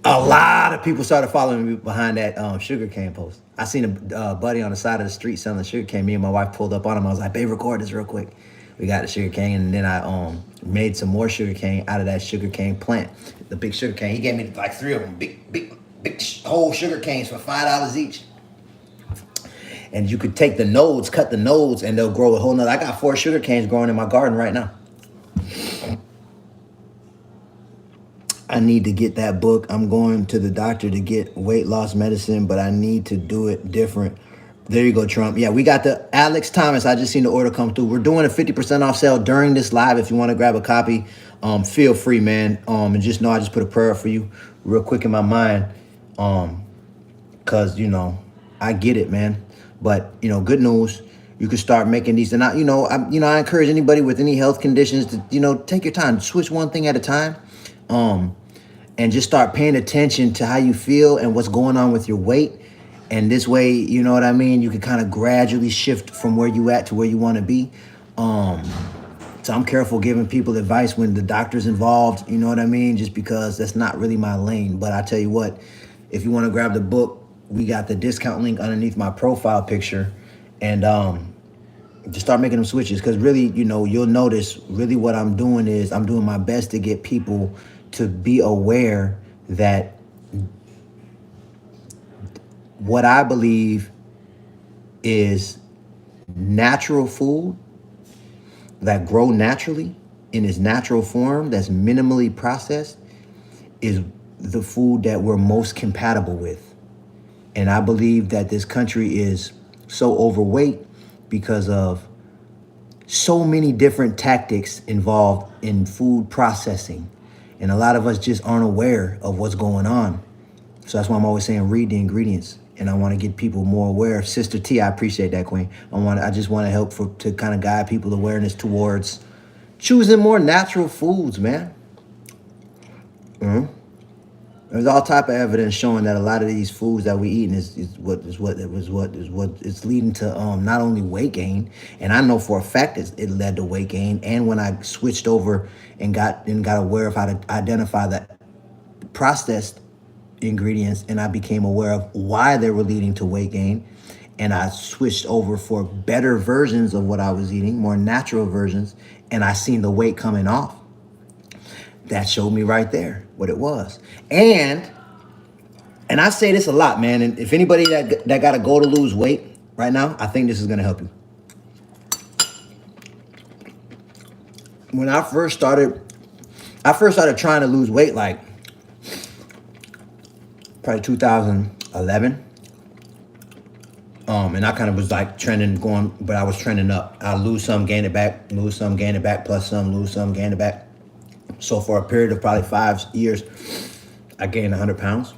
a lot of people started following me behind that sugarcane post. I seen a buddy on the side of the street selling sugarcane. Me and my wife pulled up on him. I was like, babe, record this real quick. We got the sugar cane, and then I made some more sugar cane out of that sugar cane plant. The big sugar cane. He gave me like 3 of them, big whole sugar canes for $5 each. And you could take the nodes, cut the nodes, and they'll grow a whole nother. I got 4 sugar canes growing in my garden right now. I need to get that book. I'm going to the doctor to get weight loss medicine, but I need to do it different. There you go, Trump. Yeah, we got the Alex Thomas. I just seen the order come through. We're doing a 50% off sale during this live. If you want to grab a copy, feel free, man. And just know I just put a prayer for you real quick in my mind. Cause I get it, man. But good news. You can start making these, and I encourage anybody with any health conditions to take your time, switch one thing at a time. And just start paying attention to how you feel and what's going on with your weight. And this way, you know what I mean? You can kind of gradually shift from where you at to where you want to be. So I'm careful giving people advice when the doctor's involved, you know what I mean? Just because that's not really my lane. But I tell you what, if you want to grab the book, we got the discount link underneath my profile picture. And just start making them switches. Because really, you'll notice really what I'm doing is I'm doing my best to get people to be aware that what I believe is natural food that grow naturally in its natural form, that's minimally processed, is the food that we're most compatible with. And I believe that this country is so overweight because of so many different tactics involved in food processing. And a lot of us just aren't aware of what's going on. So that's why I'm always saying read the ingredients. And I want to get people more aware. Sister T, I appreciate that, Queen. I just want to help to kind of guide people awareness towards choosing more natural foods, man. There's all type of evidence showing that a lot of these foods that we eat is what it's leading to not only weight gain, and I know for a fact it led to weight gain. And when I switched over and got aware of how to identify the processed ingredients, and I became aware of why they were leading to weight gain, and I switched over for better versions of what I was eating, more natural versions, and I seen the weight coming off. That showed me right there what it was. And I say this a lot, man. And if anybody that got to go to lose weight right now, I think this is going to help you. When I first started trying to lose weight, like probably 2011. And I kind of was like but I was trending up. I lose some, gain it back, lose some, gain it back, plus some, lose some, gain it back. So for a period of probably 5 years, I gained 100 pounds.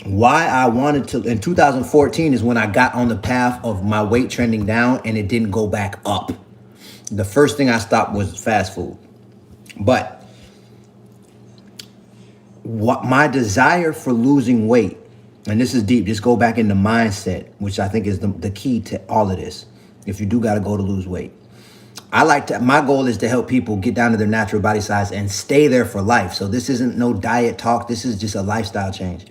Why I wanted to, in 2014 is when I got on the path of my weight trending down and it didn't go back up. The first thing I stopped was fast food. But what my desire for losing weight, and this is deep, just go back into mindset, which I think is the key to all of this. If you do got to go to lose weight. My goal is to help people get down to their natural body size and stay there for life. So this isn't no diet talk. This is just a lifestyle change.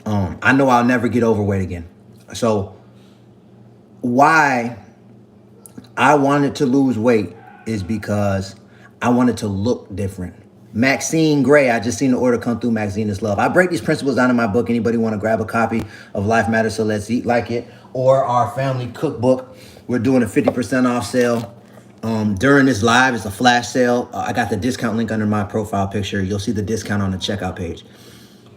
I know I'll never get overweight again. So why I wanted to lose weight is because I wanted to look different. Maxine Gray, I just seen the order come through. Maxine is love. I break these principles down in my book. Anybody want to grab a copy of Life Matters, So Let's Eat Like It, or our family cookbook? We're doing a 50% off sale. During this live, it's a flash sale. I got the discount link under my profile picture. You'll see the discount on the checkout page.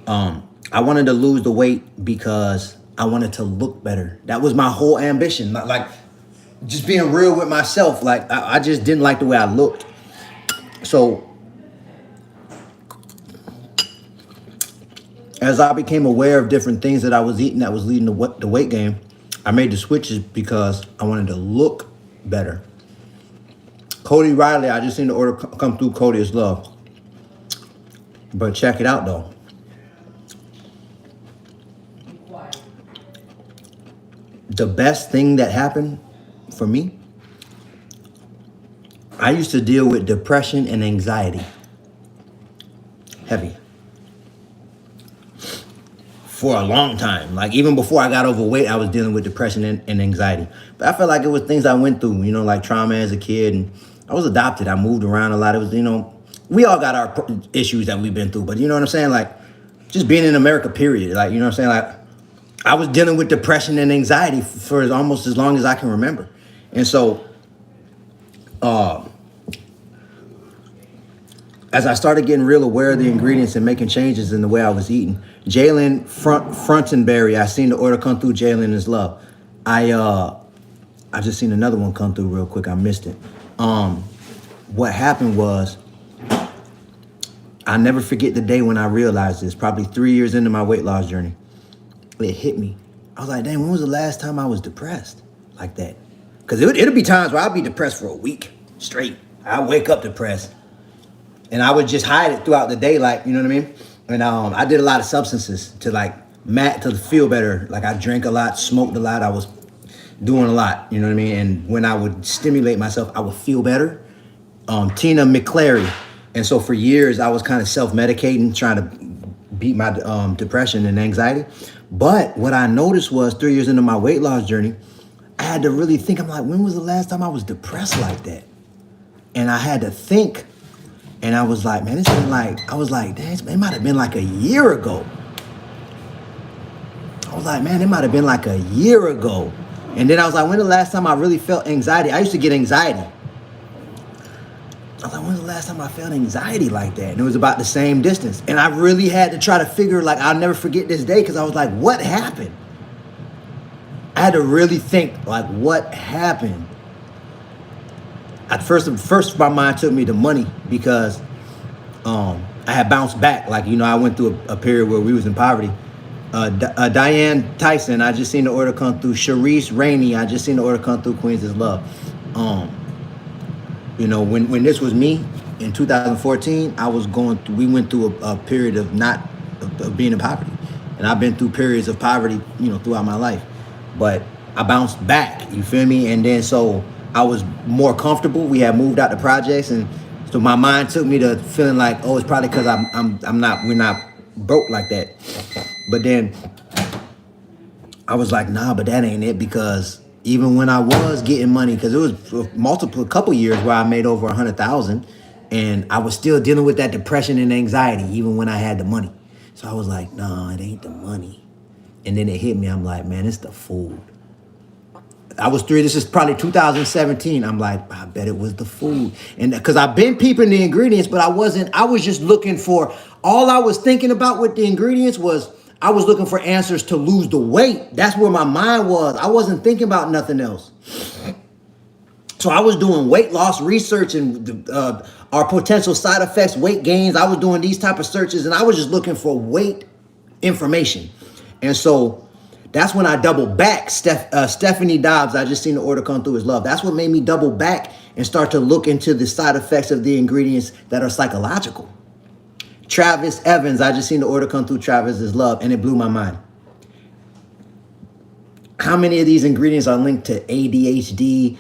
I wanted to lose the weight because I wanted to look better. That was my whole ambition. Like just being real with myself. Like I just didn't like the way I looked. So as I became aware of different things that I was eating that was leading to the weight gain, I made the switches because I wanted to look better. Cody Riley, I just seen the order come through. Cody is love. But check it out though. The best thing that happened for me, I used to deal with depression and anxiety. Heavy. for a long time. Like even before I got overweight, I was dealing with depression and anxiety. But I felt like it was things I went through, like trauma as a kid. And I was adopted. I moved around a lot. It was, we all got our issues that we've been through. But you know what I'm saying? Like just being in America, period. Like, you know what I'm saying? Like I was dealing with depression and anxiety for almost as long as I can remember. And so, as I started getting real aware of the ingredients and making changes in the way I was eating, Jalen Frontenberry, I seen the order come through. Jalen is love. I just seen another one come through real quick. I missed it. What happened was, I never forget the day when I realized this. Probably 3 years into my weight loss journey, it hit me. I was like, dang, when was the last time I was depressed like that? Because it'll be times where I'll be depressed for a week straight. I wake up depressed. And I would just hide it throughout the day, like, you know what I mean? And I did a lot of substances to feel better. Like I drank a lot, smoked a lot. I was doing a lot, you know what I mean? And when I would stimulate myself, I would feel better. Tina McClary. And so for years, I was kind of self-medicating, trying to beat my depression and anxiety. But what I noticed was 3 years into my weight loss journey, I had to really think. I'm like, when was the last time I was depressed like that? And I had to think. And I was like, man, I was like, dang, it might have been like a year ago. I was like, man, it might have been like a year ago. And then I was like, when the last time I really felt anxiety? I used to get anxiety. I was like, when's the last time I felt anxiety like that? And it was about the same distance. And I really had to try to figure, like, I'll never forget this day, because I was like, what happened? I had to really think, like, what happened? At first my mind took me to money, because I had bounced back. Like, I went through a period where we was in poverty. Diane Tyson, I just seen the order come through. Sharice Rainey, I just seen the order come through. Queens is love. When this was me in 2014, we went through a period of being in poverty. And I've been through periods of poverty, throughout my life. But I bounced back, you feel me? And then so I was more comfortable. We had moved out the projects, and so my mind took me to feeling like, oh, it's probably because we're not broke like that. But then I was like, nah, but that ain't it, because even when I was getting money, because it was a couple years where I made over 100,000, and I was still dealing with that depression and anxiety even when I had the money. So I was like, nah, it ain't the money. And then it hit me. I'm like, man, it's the food. This is probably 2017. I'm like, I bet it was the food. And because I've been peeping the ingredients, but I was just looking for, all I was thinking about with the ingredients was, I was looking for answers to lose the weight. That's where my mind was. I wasn't thinking about nothing else. So I was doing weight loss research and our potential side effects, weight gains. I was doing these type of searches, and I was just looking for weight information. And so that's when I doubled back. Stephanie Dobbs, I just seen the order come through as love. That's what made me double back and start to look into the side effects of the ingredients that are psychological. Travis Evans, I just seen the order come through. Travis is love, and it blew my mind. How many of these ingredients are linked to ADHD,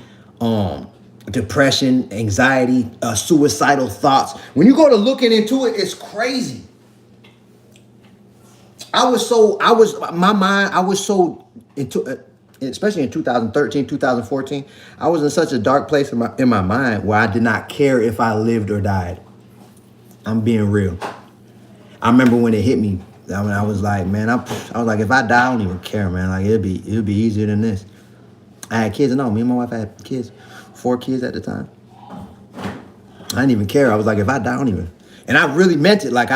depression, anxiety, suicidal thoughts? When you go to looking into it, it's crazy. Especially in 2013, 2014, I was in such a dark place in my mind where I did not care if I lived or died. I'm being real. I remember when it hit me. I was like, man, I was like, if I die, I don't even care, man. Like it'd be easier than this. I had kids. No, me and my wife had kids, 4 kids at the time. I didn't even care. I was like, if I die, I don't even. And I really meant it. Like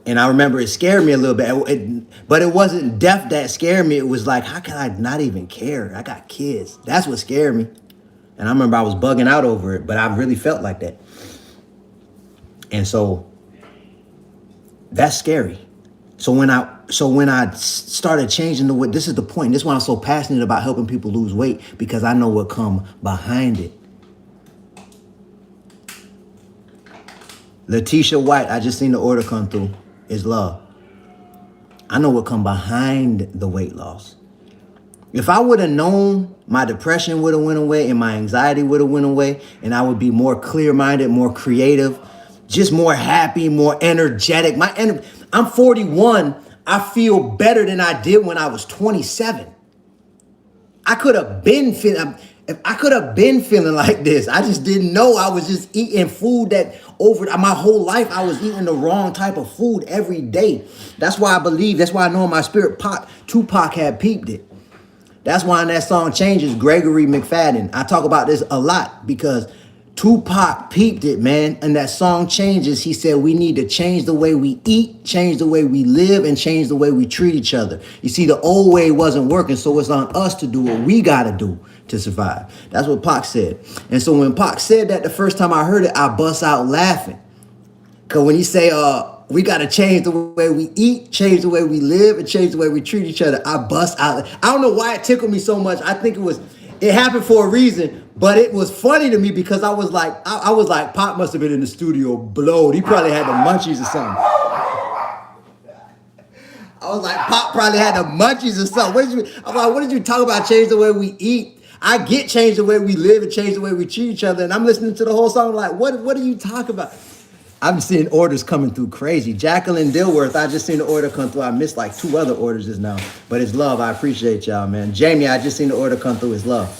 and I remember it scared me a little bit. But it wasn't death that scared me. It was like, how can I not even care? I got kids. That's what scared me. And I remember I was bugging out over it, but I really felt like that. And so that's scary. So when I started changing the way, this is the point. This is why I'm so passionate about helping people lose weight, because I know what come behind it. Letitia White, I just seen the order come through. Is love. I know what come behind the weight loss. If I would have known, my depression would have went away and my anxiety would have went away, and I would be more clear-minded, more creative, just more happy, more energetic. I'm 41, I feel better than I did when I was 27. I could have been feeling, if I could have been feeling like this. I just didn't know. I was just eating food that over my whole life, I was eating the wrong type of food every day. That's why I believe, that's why I know in my spirit, Tupac had peeped it. That's why in that song Changes, Gregory McFadden, I talk about this a lot because Tupac peeped it, man. And that song Changes, he said we need to change the way we eat, change the way we live, and change the way we treat each other. You see, the old way wasn't working, so it's on us to do what we got to do to survive. That's what Pac said. And so when Pac said that the first time I heard it, I bust out laughing. Because when he say, we got to change the way we eat, change the way we live, and change the way we treat each other, I bust out. I don't know why it tickled me so much. I think it happened for a reason, but it was funny to me because I was like, Pop must have been in the studio blowed. He probably had the munchies or something. I was like, Pop probably had the munchies or something. I'm like, what did you talk about? Change the way we eat. I get change the way we live and change the way we treat each other. And I'm listening to the whole song like, what are you talking about? I'm seeing orders coming through crazy. Jacqueline Dilworth, I just seen the order come through. I missed like 2 other orders just now. But it's love. I appreciate y'all, man. Jamie, I just seen the order come through. It's love.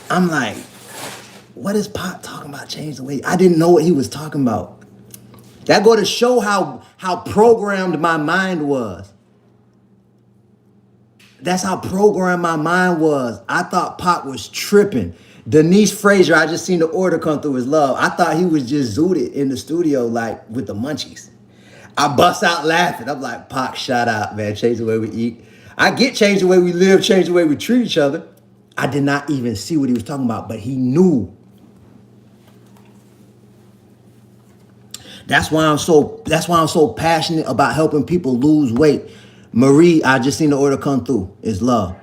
I'm like, what is Pop talking about? Change the way. I didn't know what he was talking about. That go to show how programmed my mind was. That's how programmed my mind was. I thought Pop was tripping. Denise Frazier, I just seen the order come through his love. I thought he was just zooted in the studio like with the munchies. I bust out laughing. I'm like, Pac, shout out, man. Change the way we eat. I get change the way we live, change the way we treat each other. I did not even see what he was talking about, but he knew. That's why I'm so passionate about helping people lose weight. Marie, I just seen the order come through. It's love.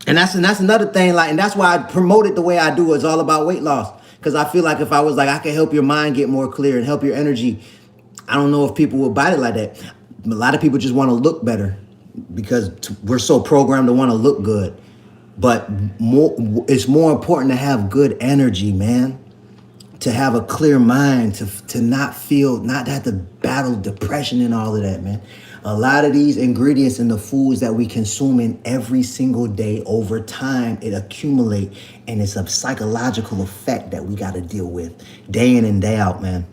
And that's another thing, like, and that's why I promote it the way I do. It's all about weight loss. Because I feel like if I was like, I can help your mind get more clear and help your energy, I don't know if people would bite it like that. A lot of people just want to look better because we're so programmed to want to look good. But it's more important to have good energy, man. To have a clear mind, to not have to battle depression and all of that, man. A lot of these ingredients in the foods that we consume in every single day, over time, it accumulates, and it's a psychological effect that we got to deal with day in and day out, man.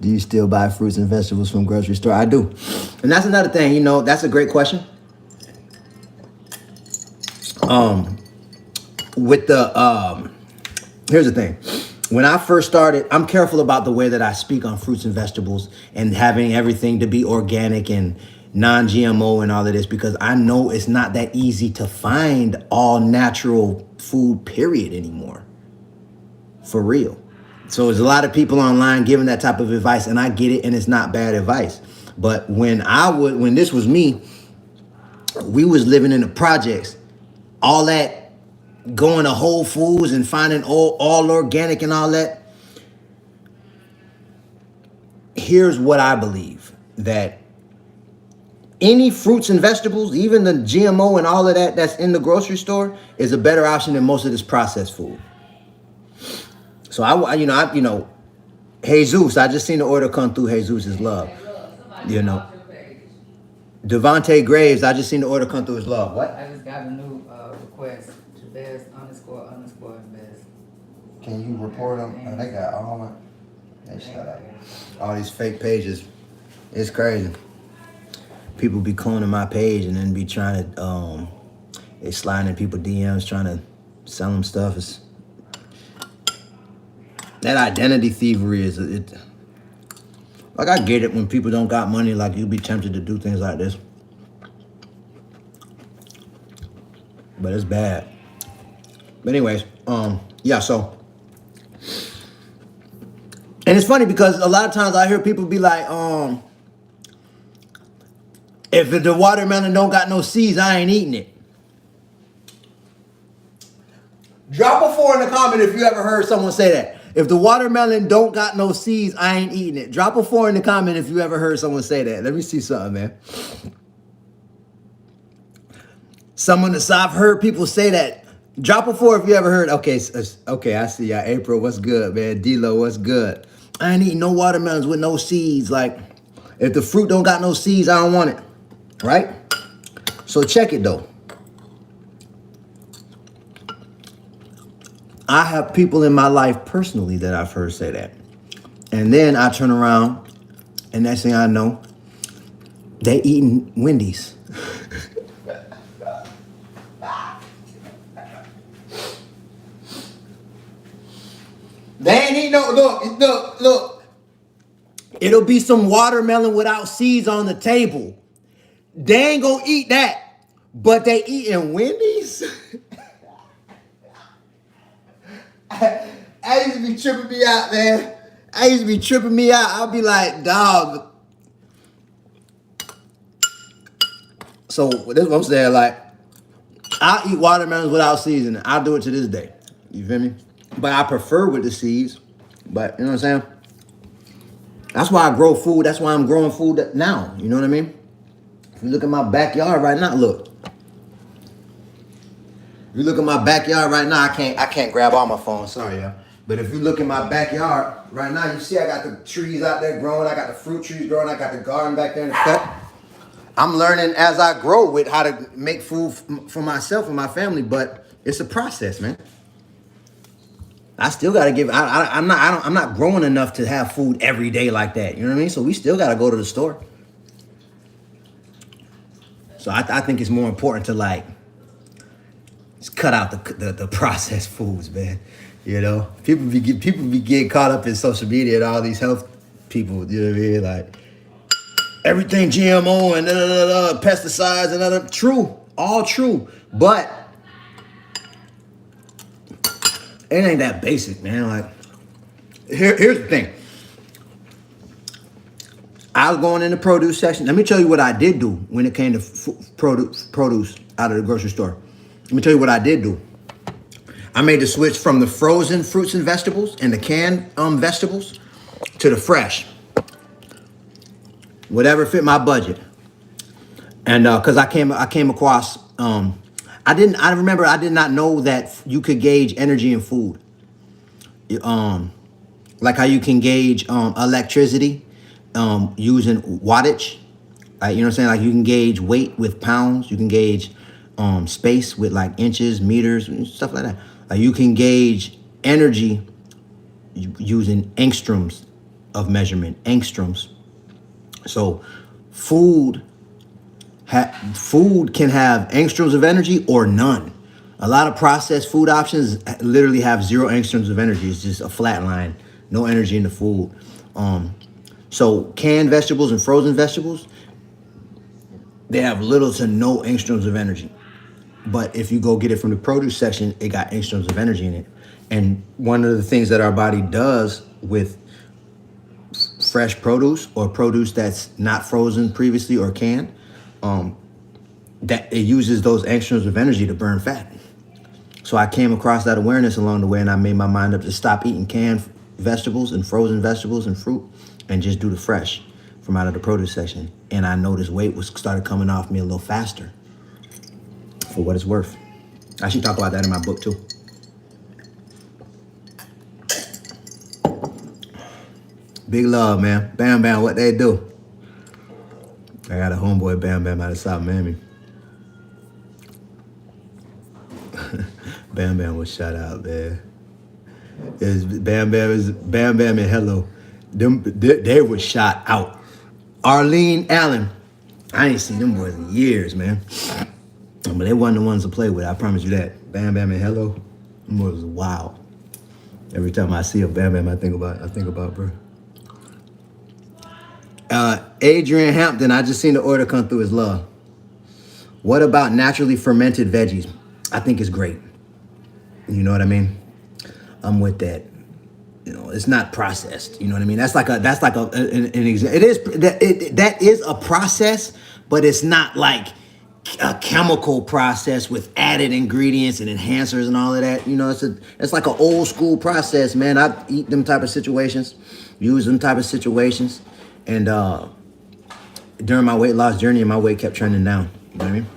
Do you still buy fruits and vegetables from grocery store? I do. And that's another thing, that's a great question. Here's the thing. When I first started, I'm careful about the way that I speak on fruits and vegetables and having everything to be organic and non-GMO and all of this, because I know it's not that easy to find all natural food, period, anymore. For real. So there's a lot of people online giving that type of advice, and I get it, and it's not bad advice. But when this was me, we was living in the projects. All that going to Whole Foods and finding all organic and all that. Here's what I believe, that any fruits and vegetables, even the GMO and all of that that's in the grocery store, is a better option than most of this processed food. So Jesus, I just seen the order come through. Jesus is love. Devontae Graves, I just seen the order come through his love. What? I just got a new request. Jabez __ best. Can you report them? Oh, they got shut up. All these fake pages. It's crazy. People be cloning my page and then be trying to, they sliding in people's DMs trying to sell them stuff. That identity thievery is it. Like, I get it when people don't got money, like, you'll be tempted to do things like this. But it's bad. But anyways, yeah, so. And it's funny because a lot of times I hear people be like, if the watermelon don't got no seeds, I ain't eating it. Drop a 4 in the comment if you ever heard someone say that. If the watermelon don't got no seeds, I ain't eating it. Drop a 4 in the comment if you ever heard someone say that. Let me see something, man. I've heard people say that. Drop a 4 if you ever heard. Okay, okay, I see y'all. April, what's good, man? D-Lo, what's good? I ain't eating no watermelons with no seeds. Like, if the fruit don't got no seeds, I don't want it. Right? So check it though. I have people in my life personally that I've heard say that. And then I turn around, and next thing I know, they eating Wendy's. They ain't eating no, look. It'll be some watermelon without seeds on the table. They ain't gonna eat that, but they eating Wendy's? I used to be tripping me out, man. I'll be like, dog. So this is what I'm saying, like, I'll eat watermelons without seasoning. I'll do it to this day. You feel me? But I prefer with the seeds. But you know what I'm saying? That's why I grow food. That's why I'm growing food now. You know what I mean? If you look at my backyard right now, look. If you look at my backyard right now, I can't grab all my phones. Sorry, y'all. But if you look in my backyard right now, you see I got the trees out there growing. I got the fruit trees growing. I got the garden back there in the cut. I'm learning as I grow with how to make food for myself and my family, but it's a process, man. I still gotta give. I'm not growing enough to have food every day like that. You know what I mean? So we still gotta go to the store. So I think it's more important to like just cut out the processed foods, man. You know, people be getting caught up in social media and all these health people. You know what I mean? Like everything GMO and pesticides and other true, all true, but it ain't that basic, man. Like here's the thing. I was going in the produce section. Let me tell you what I did do when it came to produce out of the grocery store. Let me tell you what I did do. I made the switch from the frozen fruits and vegetables and the canned vegetables to the fresh. Whatever fit my budget. And because I came across I did not know that you could gauge energy in food. Like how you can gauge electricity using wattage. You know what I'm saying? Like you can gauge weight with pounds. You can gauge space with like inches, meters, and stuff like that. You can gauge energy using angstroms of measurement. Angstroms. So food can have angstroms of energy or none. A lot of processed food options literally have 0 angstroms of energy. It's just a flat line, no energy in the food. So canned vegetables and frozen vegetables, they have little to no angstroms of energy. But if you go get it from the produce section, it got angstroms of energy in it. And one of the things that our body does with fresh produce or produce that's not frozen previously or canned, that it uses those angstroms of energy to burn fat. So I came across that awareness along the way, and I made my mind up to stop eating canned vegetables and frozen vegetables and fruit and just do the fresh from out of the produce section. And I noticed weight started coming off me a little faster, for what it's worth. I should talk about that in my book too. Big love, man. Bam Bam, what they do? I got a homeboy Bam Bam out of South Miami. Bam Bam was shout out, man. Bam Bam and Hello. They were shot out. Arlene Allen. I ain't seen them boys in years, man. But they wasn't the ones to play with, I promise you that. Bam Bam and Hello. Them boys was wild. Every time I see a Bam Bam, I think about bro. Adrian Hampton, I just seen the order come through as love. What about naturally fermented veggies? I think it's great. You know what I mean? I'm with that. You know, it's not processed. You know what I mean? That's like an example. That is a process, but it's not like a chemical process with added ingredients and enhancers and all of that. You know, it's like an old school process, man. I eat them type of situations, use them type of situations, and during my weight loss journey, my weight kept trending down. You know what I mean?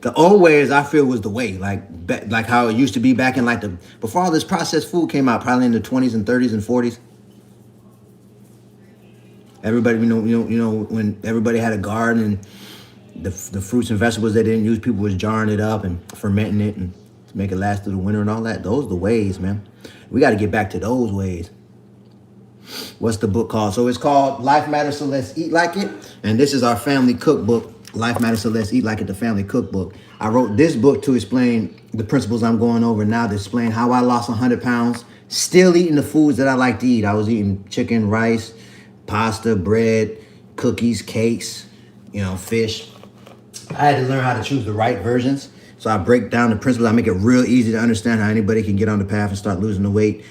The old ways I feel was the way, like how it used to be back in like before all this processed food came out, probably in the 20s and 30s and 40s. Everybody, when everybody had a garden and the fruits and vegetables they didn't use, people was jarring it up and fermenting it and to make it last through the winter and all that. Those are the ways, man. We got to get back to those ways. What's the book called? So it's called Life Matters, So Let's Eat Like It. And this is our family cookbook, Life Matters, So Let's Eat Like It, the family cookbook. I wrote this book to explain the principles I'm going over now, to explain how I lost 100 pounds, still eating the foods that I like to eat. I was eating chicken, rice, pasta, bread, cookies, cakes, fish. I had to learn how to choose the right versions. So I break down the principles. I make it real easy to understand how anybody can get on the path and start losing the weight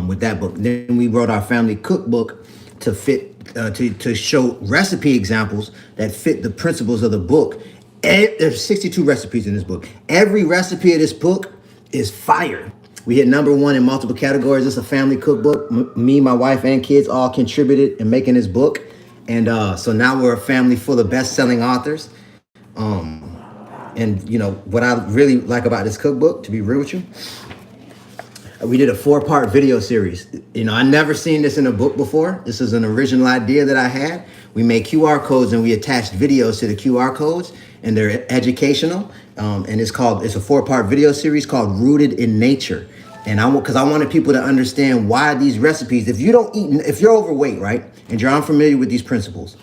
with that book. Then we wrote our family cookbook to fit, to show recipe examples that fit the principles of the book. And there's 62 recipes in this book. Every recipe of this book is fire. We hit #1 in multiple categories. It's a family cookbook. Me, my wife, and kids all contributed in making this book. And so now we're a family full of best-selling authors. And what I really like about this cookbook, to be real with you, we did a 4-part video series. I never seen this in a book before. This is an original idea that I had. We made QR codes and we attached videos to the QR codes, and they're educational. And it's a 4-part video series called Rooted in Nature. And because I wanted people to understand why these recipes, if you're overweight, right, and you're unfamiliar with these principles,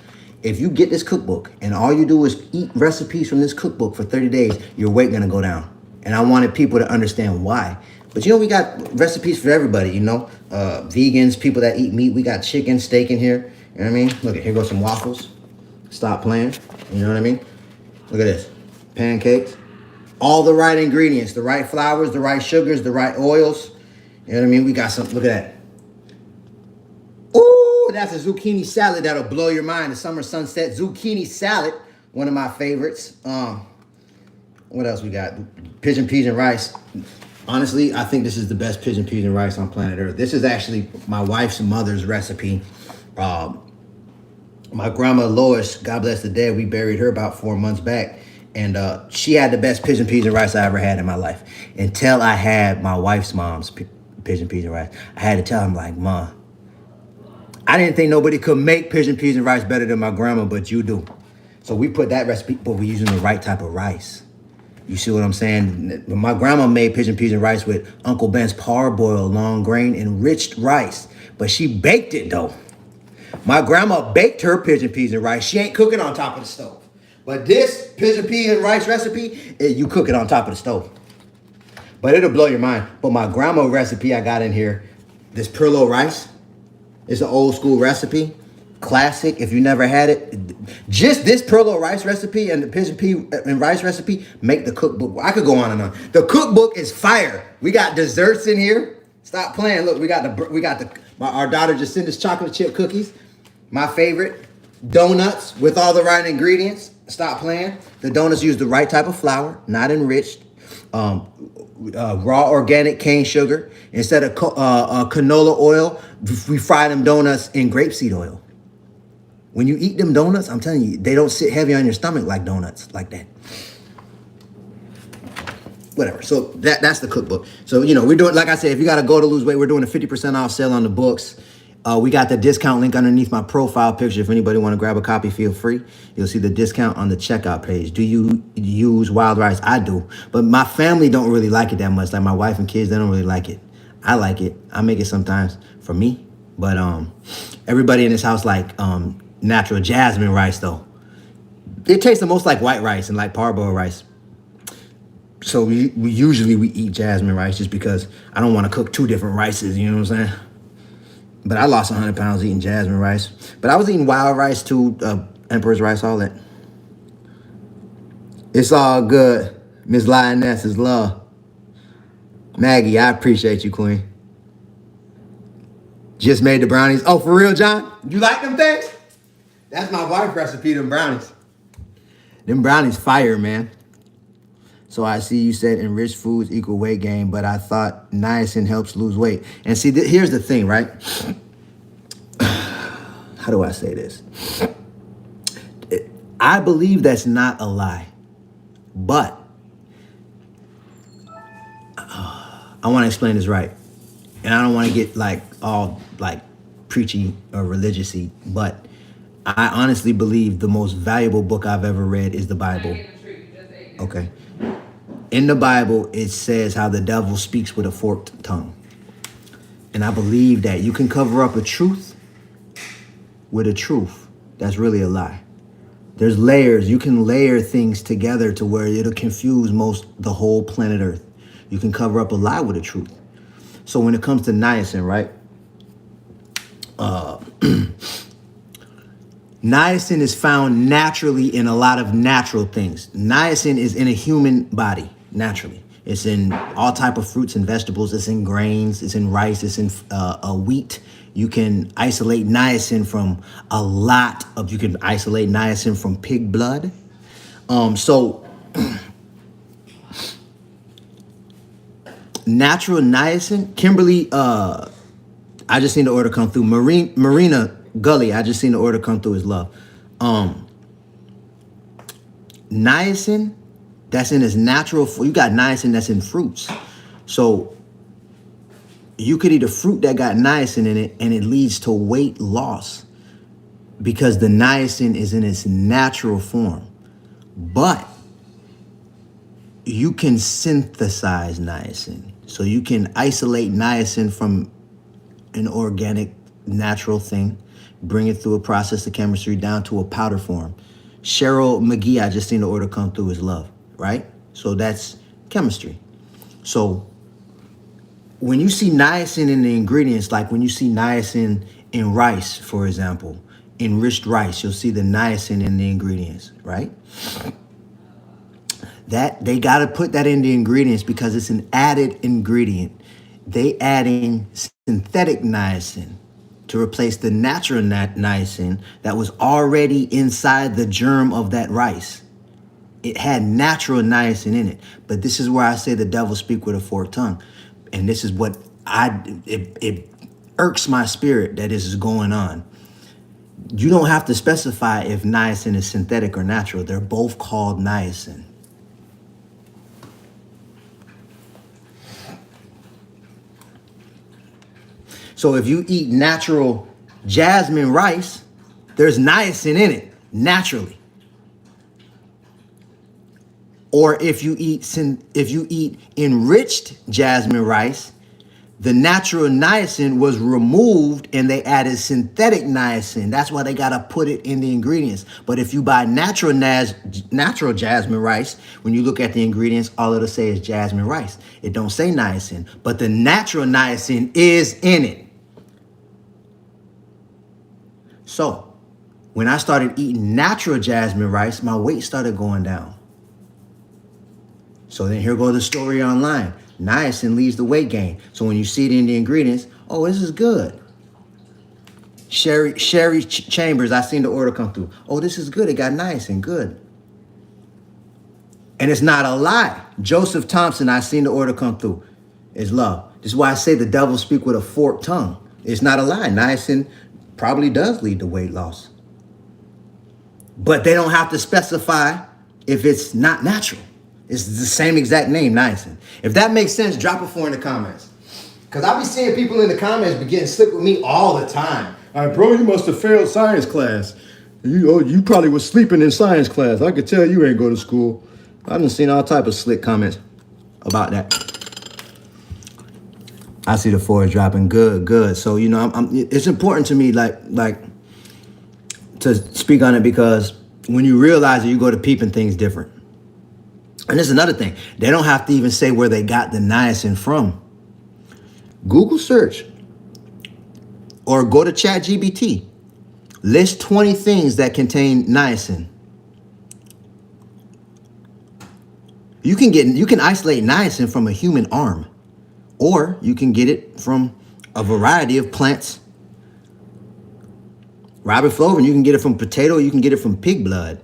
if you get this cookbook and all you do is eat recipes from this cookbook for 30 days, your weight gonna go down. And I wanted people to understand why. But we got recipes for everybody, vegans, people that eat meat. We got chicken, steak in here. You know what I mean? Look, here goes some waffles. Stop playing. You know what I mean? Look at this. Pancakes. All the right ingredients, the right flours, the right sugars, the right oils. You know what I mean? We got some, look at that. Ooh, that's a zucchini salad that'll blow your mind. The summer sunset zucchini salad, one of my favorites. What else we got? Pigeon peas and rice. Honestly, I think this is the best pigeon peas and rice on planet Earth. This is actually my wife's mother's recipe. My grandma Lois, God bless the dead, we buried her about 4 months back. And she had the best pigeon peas and rice I ever had in my life. Until I had my wife's mom's pigeon peas and rice. I had to tell him, like, Ma, I didn't think nobody could make pigeon peas and rice better than my grandma, but you do. So we put that recipe, but we're using the right type of rice. You see what I'm saying? My grandma made pigeon peas and rice with Uncle Ben's parboiled long grain enriched rice, but she baked it though. My grandma baked her pigeon peas and rice. She ain't cooking on top of the stove. But this pigeon pea and rice recipe, you cook it on top of the stove. But it'll blow your mind. But my grandma recipe I got in here, this Perlo rice, it's an old school recipe. Classic. If you never had it, just this Perlo rice recipe and the pigeon pea and rice recipe make the cookbook. I could go on and on. The cookbook is fire. We got desserts in here. Stop playing. Look, our daughter just sent us chocolate chip cookies. My favorite. Donuts with all the right ingredients. Stop playing. The donuts use the right type of flour, not enriched. Raw organic cane sugar. Instead of canola oil, we fry them donuts in grapeseed oil. When you eat them donuts, I'm telling you, they don't sit heavy on your stomach like donuts like that. Whatever. So that's the cookbook. So, we're doing, like I said, if you got to go to lose weight, we're doing a 50% off sale on the books. We got the discount link underneath my profile picture. If anybody want to grab a copy, feel free. You'll see the discount on the checkout page. Do you use wild rice? I do. But my family don't really like it that much. Like my wife and kids, they don't really like it. I like it. I make it sometimes for me. But everybody in this house like natural jasmine rice, though. It tastes the most like white rice and like parboiled rice. So we usually eat jasmine rice just because I don't want to cook 2 different rices. You know what I'm saying? But I lost 100 pounds eating jasmine rice. But I was eating wild rice too, emperor's rice, all that. It's all good. Miss Lioness is love. Maggie, I appreciate you, Queen. Just made the brownies. Oh, for real, John? You like them things? That's my wife's recipe, them brownies. Them brownies fire, man. So I see you said enriched foods equal weight gain, but I thought niacin helps lose weight. And see, here's the thing, right? How do I say this? I believe that's not a lie. But I want to explain this right. And I don't want to get like all like preachy or religious-y, but I honestly believe the most valuable book I've ever read is the Bible. Okay. In the Bible, it says how the devil speaks with a forked tongue. And I believe that you can cover up a truth with a truth that's really a lie. There's layers. You can layer things together to where it'll confuse the whole planet Earth. You can cover up a lie with a truth. So when it comes to niacin, right? Niacin is found naturally in a lot of natural things. Niacin is in a human body naturally. It's in all type of fruits and vegetables. It's in grains. It's in rice. It's in wheat. You can isolate niacin from a lot of. You can isolate niacin from pig blood. Natural niacin. Kimberly, I just seen the order come through. Marina Gully, I just seen the order come through as love. Niacin, that's in its natural. You got niacin that's in fruits. So you could eat a fruit that got niacin in it and it leads to weight loss because the niacin is in its natural form. But you can synthesize niacin. So you can isolate niacin from an organic, natural thing, bring it through a process of chemistry down to a powder form. Cheryl McGee, I just seen the order come through as love, right? So that's chemistry. So when you see niacin in the ingredients, like when you see niacin in rice, for example, enriched rice, you'll see the niacin in the ingredients, right? That they got to put that in the ingredients because it's an added ingredient. They adding synthetic niacin to replace the natural niacin that was already inside the germ of that rice. It had natural niacin in it. But this is where I say the devil speak with a forked tongue. And this is what it irks my spirit that this is going on. You don't have to specify if niacin is synthetic or natural. They're both called niacin. So if you eat natural jasmine rice, there's niacin in it, naturally. Or if you eat enriched jasmine rice, the natural niacin was removed and they added synthetic niacin. That's why they gotta put it in the ingredients. But if you buy natural jasmine rice, when you look at the ingredients, all it'll say is jasmine rice. It don't say niacin, but the natural niacin is in it. So when I started eating natural jasmine rice, my weight started going down. So then here goes the story online. Niacin leads the weight gain. So when you see it in the ingredients, oh, this is good. Sherry Chambers, I seen the order come through. Oh, this is good. It got niacin, good. And it's not a lie. Joseph Thompson, I seen the order come through. Is love. This is why I say the devil speak with a forked tongue. It's not a lie. Niacin probably does lead to weight loss. But they don't have to specify if it's not natural. It's the same exact name, niacin. If that makes sense, drop a 4 in the comments. Because I be seeing people in the comments be getting slick with me all the time. All right, bro, you must have failed science class. You probably was sleeping in science class. I could tell you ain't go to school. I've been seeing all type of slick comments about that. I see the 4 is dropping. Good. So, it's important to me, like to speak on it because when you realize it, you go to peeping things different. And there's another thing. They don't have to even say where they got the niacin from. Google search or go to ChatGPT. List 20 things that contain niacin. You can isolate niacin from a human arm. Or you can get it from a variety of plants. Riboflavin, you can get it from potato, you can get it from pig blood.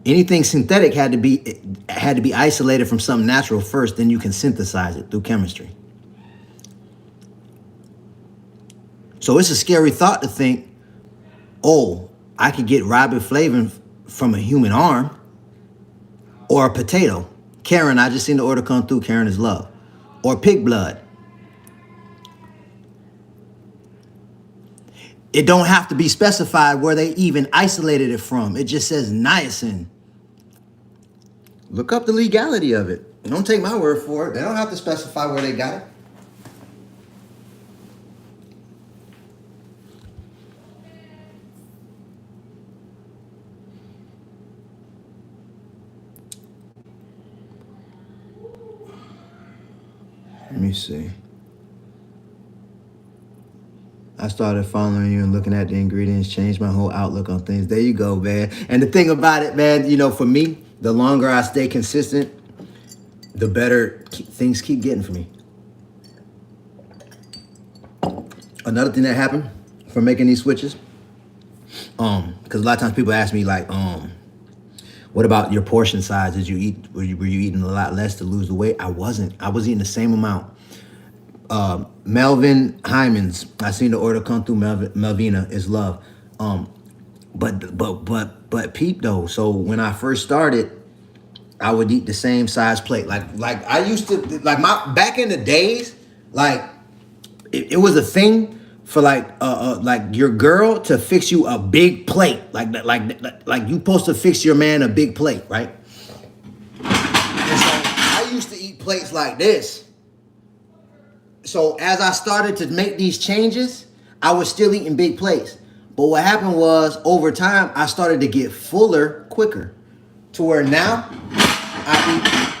Anything synthetic had to be isolated from something natural first, then you can synthesize it through chemistry. So it's a scary thought to think, oh, I could get riboflavin from a human arm or a potato. Karen, I just seen the order come through. Karen is love. Or pig blood. It don't have to be specified where they even isolated it from. It just says niacin. Look up the legality of it. Don't take my word for it. They don't have to specify where they got it. Let me see. I started following you and looking at the ingredients, changed my whole outlook on things. There you go, man. And the thing about it, man, you know, for me, the longer I stay consistent, the better things keep getting for me. Another thing that happened from making these switches, because a lot of times people ask me like, what about your portion size? Did you eat? Were you eating a lot less to lose the weight? I wasn't. I was eating the same amount. Melvin Hymans, I seen the order come through. Melvina is love. But peep though. So when I first started, I would eat the same size plate. Like I used to, like my back in the days, like it was a thing for like your girl to fix you a big plate. Like you supposed to fix your man a big plate, right? And so I used to eat plates like this. So as I started to make these changes, I was still eating big plates. But what happened was over time, I started to get fuller quicker to where now I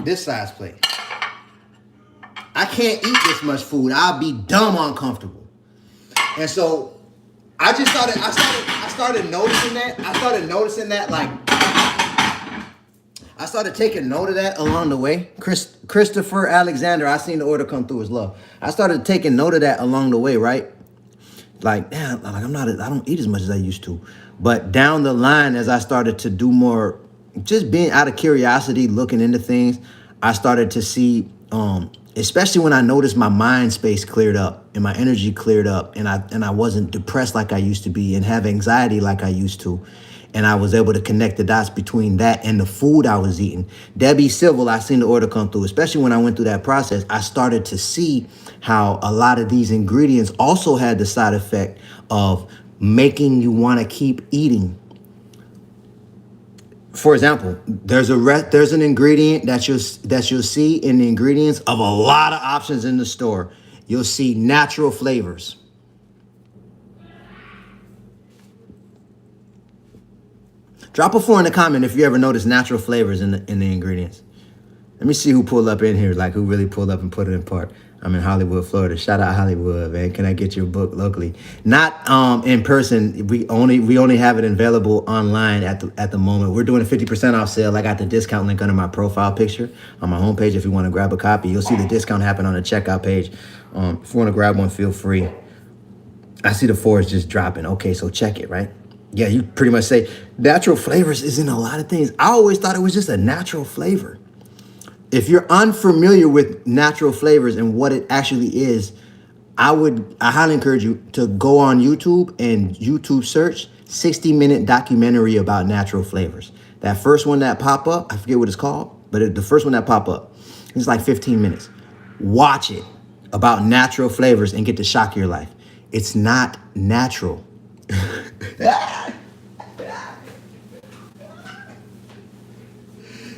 eat this size plate. I can't eat this much food. I'll be dumb uncomfortable. And so I started noticing that. I started taking note of that along the way. Christopher Alexander, I seen the order come through as love. I started taking note of that along the way, right? Like, damn, I don't eat as much as I used to. But down the line, as I started to do more, just being out of curiosity, looking into things, I started to see, especially when I noticed my mind space cleared up and my energy cleared up, and I wasn't depressed like I used to be and have anxiety like I used to. And I was able to connect the dots between that and the food I was eating. Debbie Civil, I seen the order come through. Especially when I went through that process, I started to see how a lot of these ingredients also had the side effect of making you want to keep eating. For example, there's an ingredient that you'll see in the ingredients of a lot of options in the store. You'll see natural flavors. Drop a 4 in the comment if you ever notice natural flavors in the ingredients. Let me see who pulled up in here, like who really pulled up and put it in part. I'm in Hollywood, Florida. Shout out Hollywood, man. Can I get your book locally? Not in person. We only have it available online at the moment. We're doing a 50% off sale. I got the discount link under my profile picture on my homepage. If you want to grab a copy, you'll see the discount happen on the checkout page. If you want to grab one, feel free. I see the 4 is just dropping. Okay, so check it, right? Yeah, you pretty much say natural flavors is in a lot of things. I always thought it was just a natural flavor. If you're unfamiliar with natural flavors and what it actually is, I highly encourage you to go on YouTube and YouTube search 60-minute documentary about natural flavors. That first one that pop up, I forget what it's called, but the first one that pop up, it's like 15 minutes. Watch it about natural flavors and get the shock of your life. It's not natural.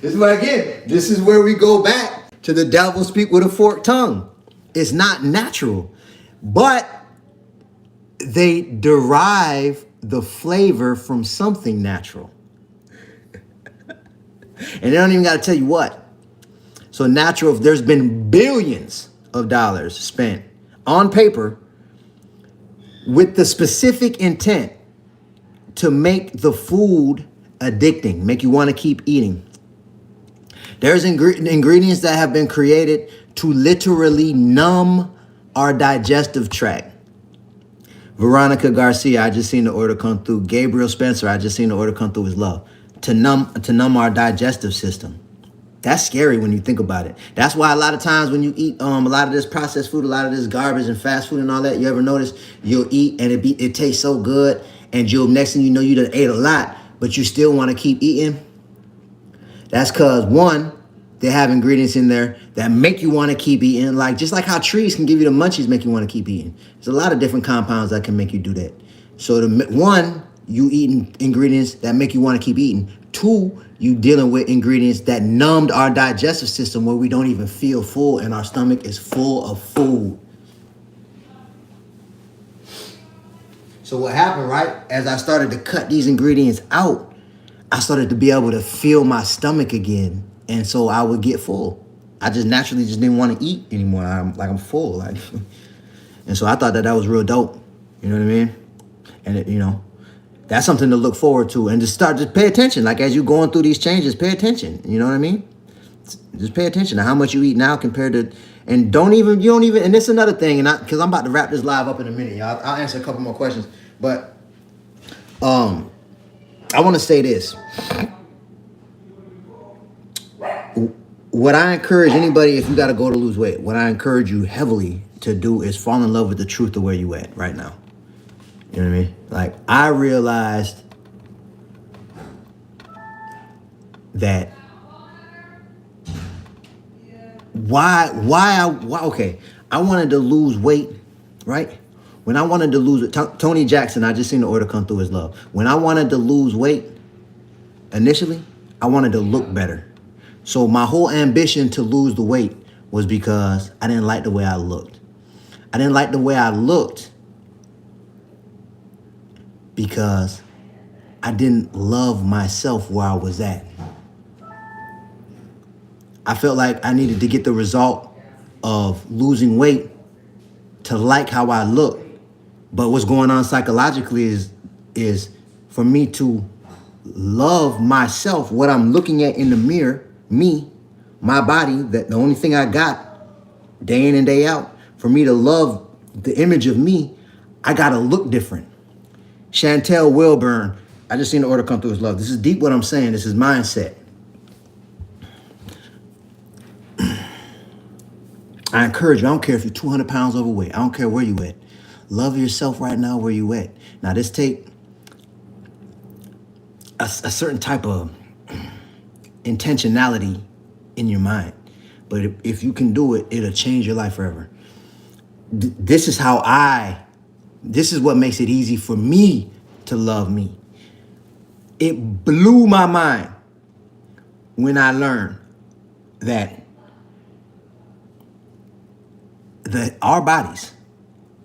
This is where we go back to the devil speak with a forked tongue. It's not natural, but they derive the flavor from something natural. And they don't even got to tell you what. So natural, there's been billions of dollars spent on paper with the specific intent to make the food addicting, make you want to keep eating. There's ingredients that have been created to literally numb our digestive tract. Veronica Garcia, I just seen the order come through. Gabriel Spencer, I just seen the order come through as love. To numb our digestive system. That's scary when you think about it. That's why a lot of times when you eat a lot of this processed food, a lot of this garbage and fast food and all that, you ever notice you'll eat and it tastes so good, and next thing you know, you done ate a lot, but you still want to keep eating. That's because one, they have ingredients in there that make you want to keep eating. Like just like how trees can give you the munchies, make you want to keep eating. There's a lot of different compounds that can make you do that. So one, you eating ingredients that make you want to keep eating. Two, you dealing with ingredients that numbed our digestive system where we don't even feel full and our stomach is full of food. So what happened, right? As I started to cut these ingredients out, I started to be able to feel my stomach again. And so I would get full. I just naturally just didn't want to eat anymore. I'm full. Like, and so I thought that was real dope. You know what I mean? And that's something to look forward to and just pay attention. Like as you're going through these changes, pay attention. You know what I mean? Just pay attention to how much you eat now compared to, and you don't even, and this is another thing, and because I'm about to wrap this live up in a minute, y'all. I'll answer a couple more questions, but I want to say this. What I encourage anybody, if you got to go to lose weight, what I encourage you heavily to do is fall in love with the truth of where you at right now. You know what I mean? Like I realized that why I wanted to lose weight, right? When I wanted to lose it, Tony Jackson, I just seen the order come through his love. When I wanted to lose weight, initially, I wanted to look better. So my whole ambition to lose the weight was because I didn't like the way I looked. I didn't like the way I looked because I didn't love myself where I was at. I felt like I needed to get the result of losing weight to like how I look. But what's going on psychologically is for me to love myself, what I'm looking at in the mirror, me, my body, that the only thing I got day in and day out, for me to love the image of me, I gotta look different. Chantel Wilburn, I just seen the order come through his love. This is deep what I'm saying. This is mindset. I encourage you, I don't care if you're 200 pounds overweight. I don't care where you at. Love yourself right now where you at. Now this take a certain type of intentionality in your mind. But if you can do it, it'll change your life forever. This is what makes it easy for me to love me. It blew my mind when I learned that our bodies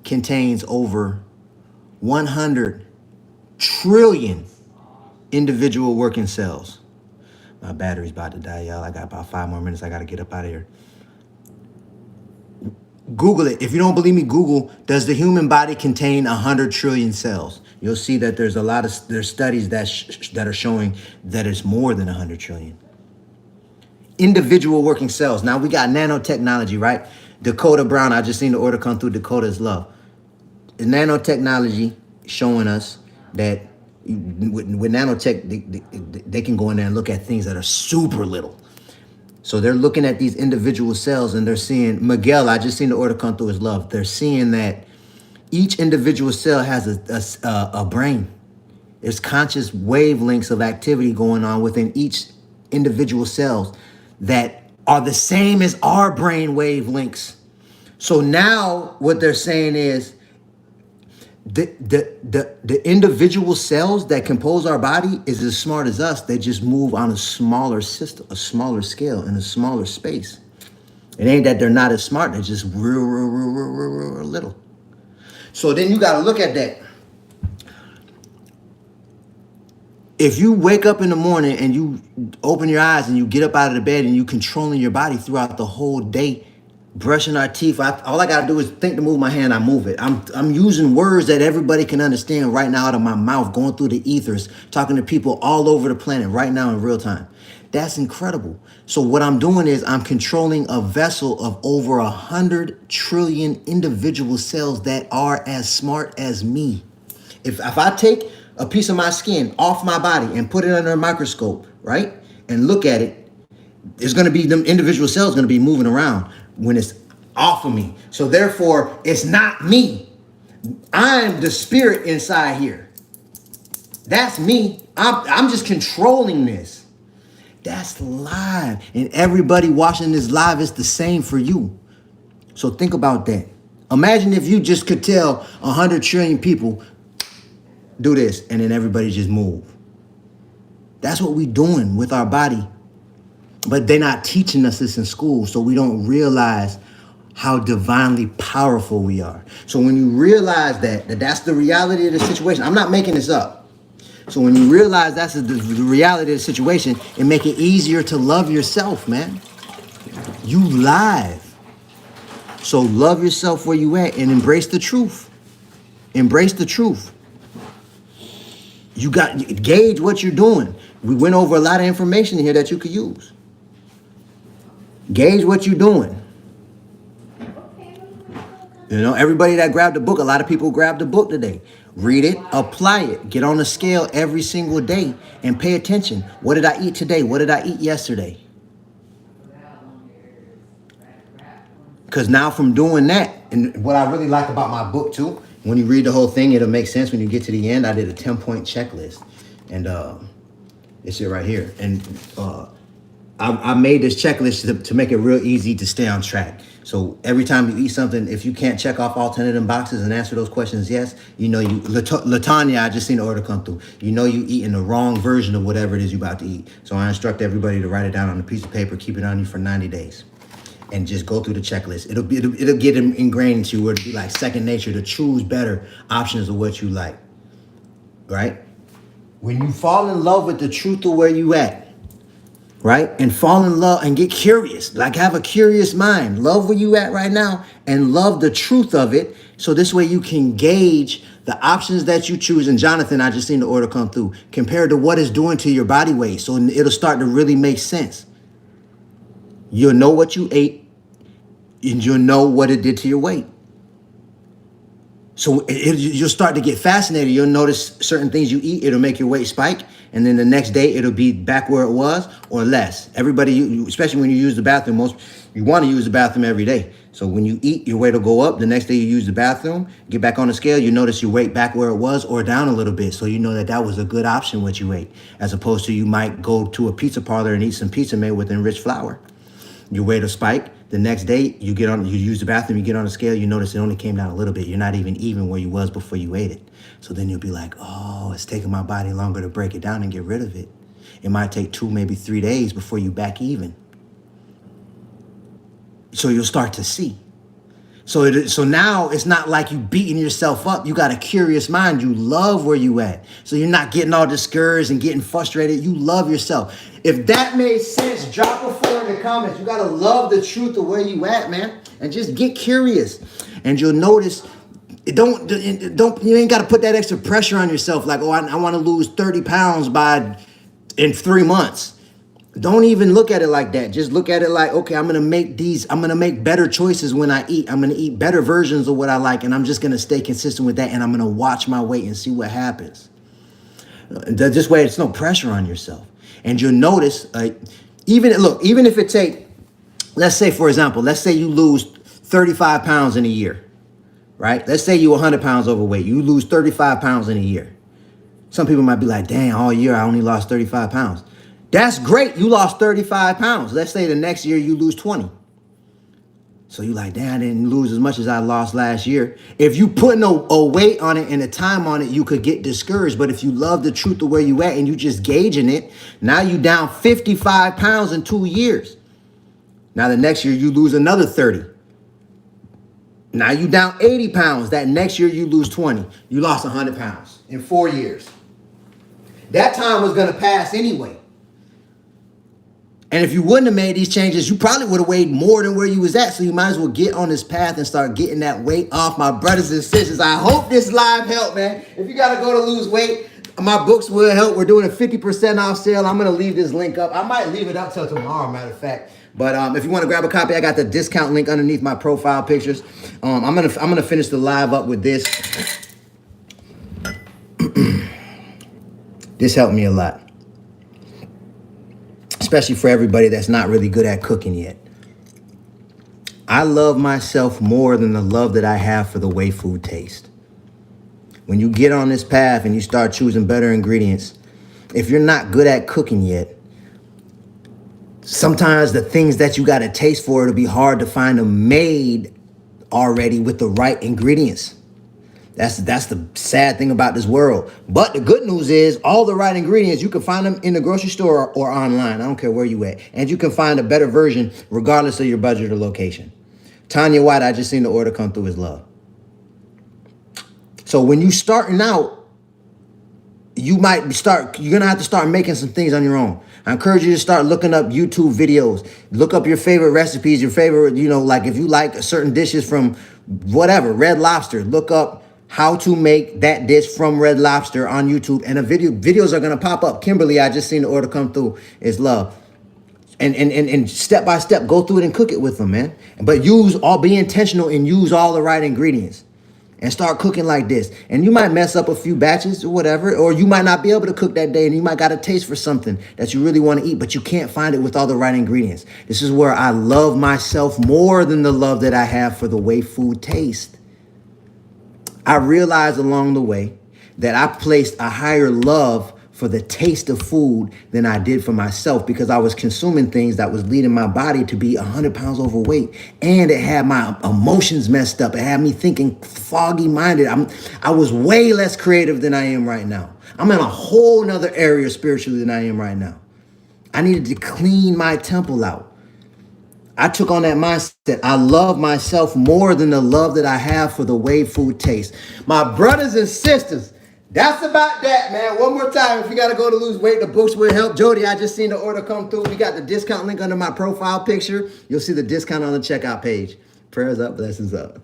contains over 100 trillion individual working cells. My battery's about to die, y'all. I got about 5 more minutes. I got to get up out of here. Google it. If you don't believe me, Google, does the human body contain 100 trillion cells? You'll see that there's there's studies that are showing that it's more than 100 trillion. Individual working cells. Now we got nanotechnology, right? Dakota Brown, I just seen the order come through. Dakota's love. Nanotechnology showing us that with nanotech, they can go in there and look at things that are super little. So they're looking at these individual cells and they're seeing, Miguel, I just seen the order come through his love. They're seeing that each individual cell has a brain. There's conscious wavelengths of activity going on within each individual cells that are the same as our brain wavelengths. So now what they're saying is the individual cells that compose our body is as smart as us. They just move on a smaller system, a smaller scale, in a smaller space. It ain't that they're not as smart. They're just real little. So then you got to look at that. If you wake up in the morning and you open your eyes and you get up out of the bed and you controlling your body throughout the whole day, brushing our teeth, all I got to do is think to move my hand, I move it. I'm using words that everybody can understand right now out of my mouth, going through the ethers, talking to people all over the planet right now in real time. That's incredible. So what I'm doing is I'm controlling a vessel of over 100 trillion individual cells that are as smart as me. If I take a piece of my skin off my body and put it under a microscope, right, and look at it, there's going to be them individual cells going to be moving around when it's off of me. So therefore, it's not me. I'm the spirit inside here. That's me. I'm just controlling this. That's live. And everybody watching this live is the same for you. So think about that. Imagine if you just could tell 100 trillion people, do this, and then everybody just move. That's what we're doing with our body. But they're not teaching us this in school, so we don't realize how divinely powerful we are. So when you realize that's the reality of the situation, I'm not making this up. So when you realize that's the reality of the situation, it make it easier to love yourself, man. You live. So love yourself where you at and embrace the truth. Embrace the truth. You got gauge what you're doing. We went over a lot of information here that you could use. Gauge what you're doing. You know, everybody that grabbed the book, a lot of people grabbed the book today. Read it, apply it, get on the scale every single day and pay attention. What did I eat today? What did I eat yesterday? Because now from doing that, and what I really like about my book too, when you read the whole thing, it'll make sense when you get to the end. I did a 10-point checklist, and it's it right here. And I made this checklist to make it real easy to stay on track. So every time you eat something, if you can't check off all 10 of them boxes and answer those questions yes, you know you, Latanya, I just seen the order come through. You know you eating the wrong version of whatever it is you about to eat. So I instruct everybody to write it down on a piece of paper, keep it on you for 90 days. And just go through the checklist. It'll get ingrained into you where it'll be like second nature to choose better options of what you like, right? When you fall in love with the truth of where you at, right? And fall in love and get curious, like have a curious mind. Love where you at right now and love the truth of it. So this way you can gauge the options that you choose. And Jonathan, I just seen the order come through, compared to what it's doing to your body weight. So it'll start to really make sense. You'll know what you ate, and you'll know what it did to your weight. So you'll start to get fascinated. You'll notice certain things you eat, it'll make your weight spike, and then the next day it'll be back where it was or less. Everybody, especially when you use the bathroom, you want to use the bathroom every day. So when you eat, your weight will go up. The next day you use the bathroom, get back on the scale, you notice your weight back where it was or down a little bit. So you know that was a good option what you ate, as opposed to you might go to a pizza parlor and eat some pizza made with enriched flour. Your weight will spike. The next day, you use the bathroom, you get on the scale, you notice it only came down a little bit. You're not even where you was before you ate it. So then you'll be like, oh, it's taking my body longer to break it down and get rid of it. It might take 2, maybe 3 days before you back even. So you'll start to see. So now it's not like you beating yourself up. You got a curious mind. You love where you at. So you're not getting all discouraged and getting frustrated. You love yourself. If that made sense, drop a 4 in the comments. You got to love the truth of where you at, man. And just get curious. And you'll notice, you ain't got to put that extra pressure on yourself. Like, oh, I want to lose 30 pounds in 3 months. Don't even look at it like that. Just look at it like, okay, I'm going to make better choices when I eat. I'm going to eat better versions of what I like. And I'm just going to stay consistent with that. And I'm going to watch my weight and see what happens. This way, it's no pressure on yourself. And you'll notice, even if it take, let's say, for example, let's say you lose 35 pounds in a year, right? Let's say you're 100 pounds overweight. You lose 35 pounds in a year. Some people might be like, dang, all year I only lost 35 pounds. That's great. You lost 35 pounds. Let's say the next year you lose 20. So you're like, damn, I didn't lose as much as I lost last year. If you put a weight on it and a time on it, you could get discouraged. But if you love the truth of where you at and you just gauging it, now you down 55 pounds in 2 years. Now the next year you lose another 30. Now you down 80 pounds. That next year you lose 20. You lost 100 pounds in 4 years. That time was going to pass anyway. And if you wouldn't have made these changes, you probably would have weighed more than where you was at. So you might as well get on this path and start getting that weight off, my brothers and sisters. I hope this live helped, man. If you got to go to lose weight, my books will help. We're doing a 50% off sale. I'm going to leave this link up. I might leave it up till tomorrow, matter of fact. But if you want to grab a copy, I got the discount link underneath my profile pictures. I'm gonna finish the live up with this. This helped me a lot. Especially for everybody that's not really good at cooking yet. I love myself more than the love that I have for the way food tastes. When you get on this path and you start choosing better ingredients, if you're not good at cooking yet, Sometimes the things that you got to taste for, it'll be hard to find them made already with the right ingredients. That's the sad thing about this world. But the good news is all the right ingredients, you can find them in the grocery store or online. I don't care where you at. And you can find a better version regardless of your budget or location. Tanya White, I just seen the order come through, is love. So when you starting out, you're gonna have to start making some things on your own. I encourage you to start looking up YouTube videos. Look up your favorite recipes, your favorite, like if you like certain dishes from whatever, Red Lobster, look up how to make that dish from Red Lobster on YouTube, and videos are gonna pop up. Kimberly, I just seen the order come through, is love. And step by step, go through it and cook it with them, man. But be intentional and use all the right ingredients. And start cooking like this. And you might mess up a few batches or whatever, or you might not be able to cook that day, and you might got a taste for something that you really want to eat, but you can't find it with all the right ingredients. This is where I love myself more than the love that I have for the way food tastes. I realized along the way that I placed a higher love for the taste of food than I did for myself, because I was consuming things that was leading my body to be 100 pounds overweight. And it had my emotions messed up. It had me thinking foggy minded. I was way less creative than I am right now. I'm in a whole nother area spiritually than I am right now. I needed to clean my temple out. I took on that mindset. I love myself more than the love that I have for the way food tastes. My brothers and sisters, that's about that, man. One more time, if you got to go to lose weight, the books will help. Jody, I just seen the order come through. We got the discount link under my profile picture. You'll see the discount on the checkout page. Prayers up, blessings up.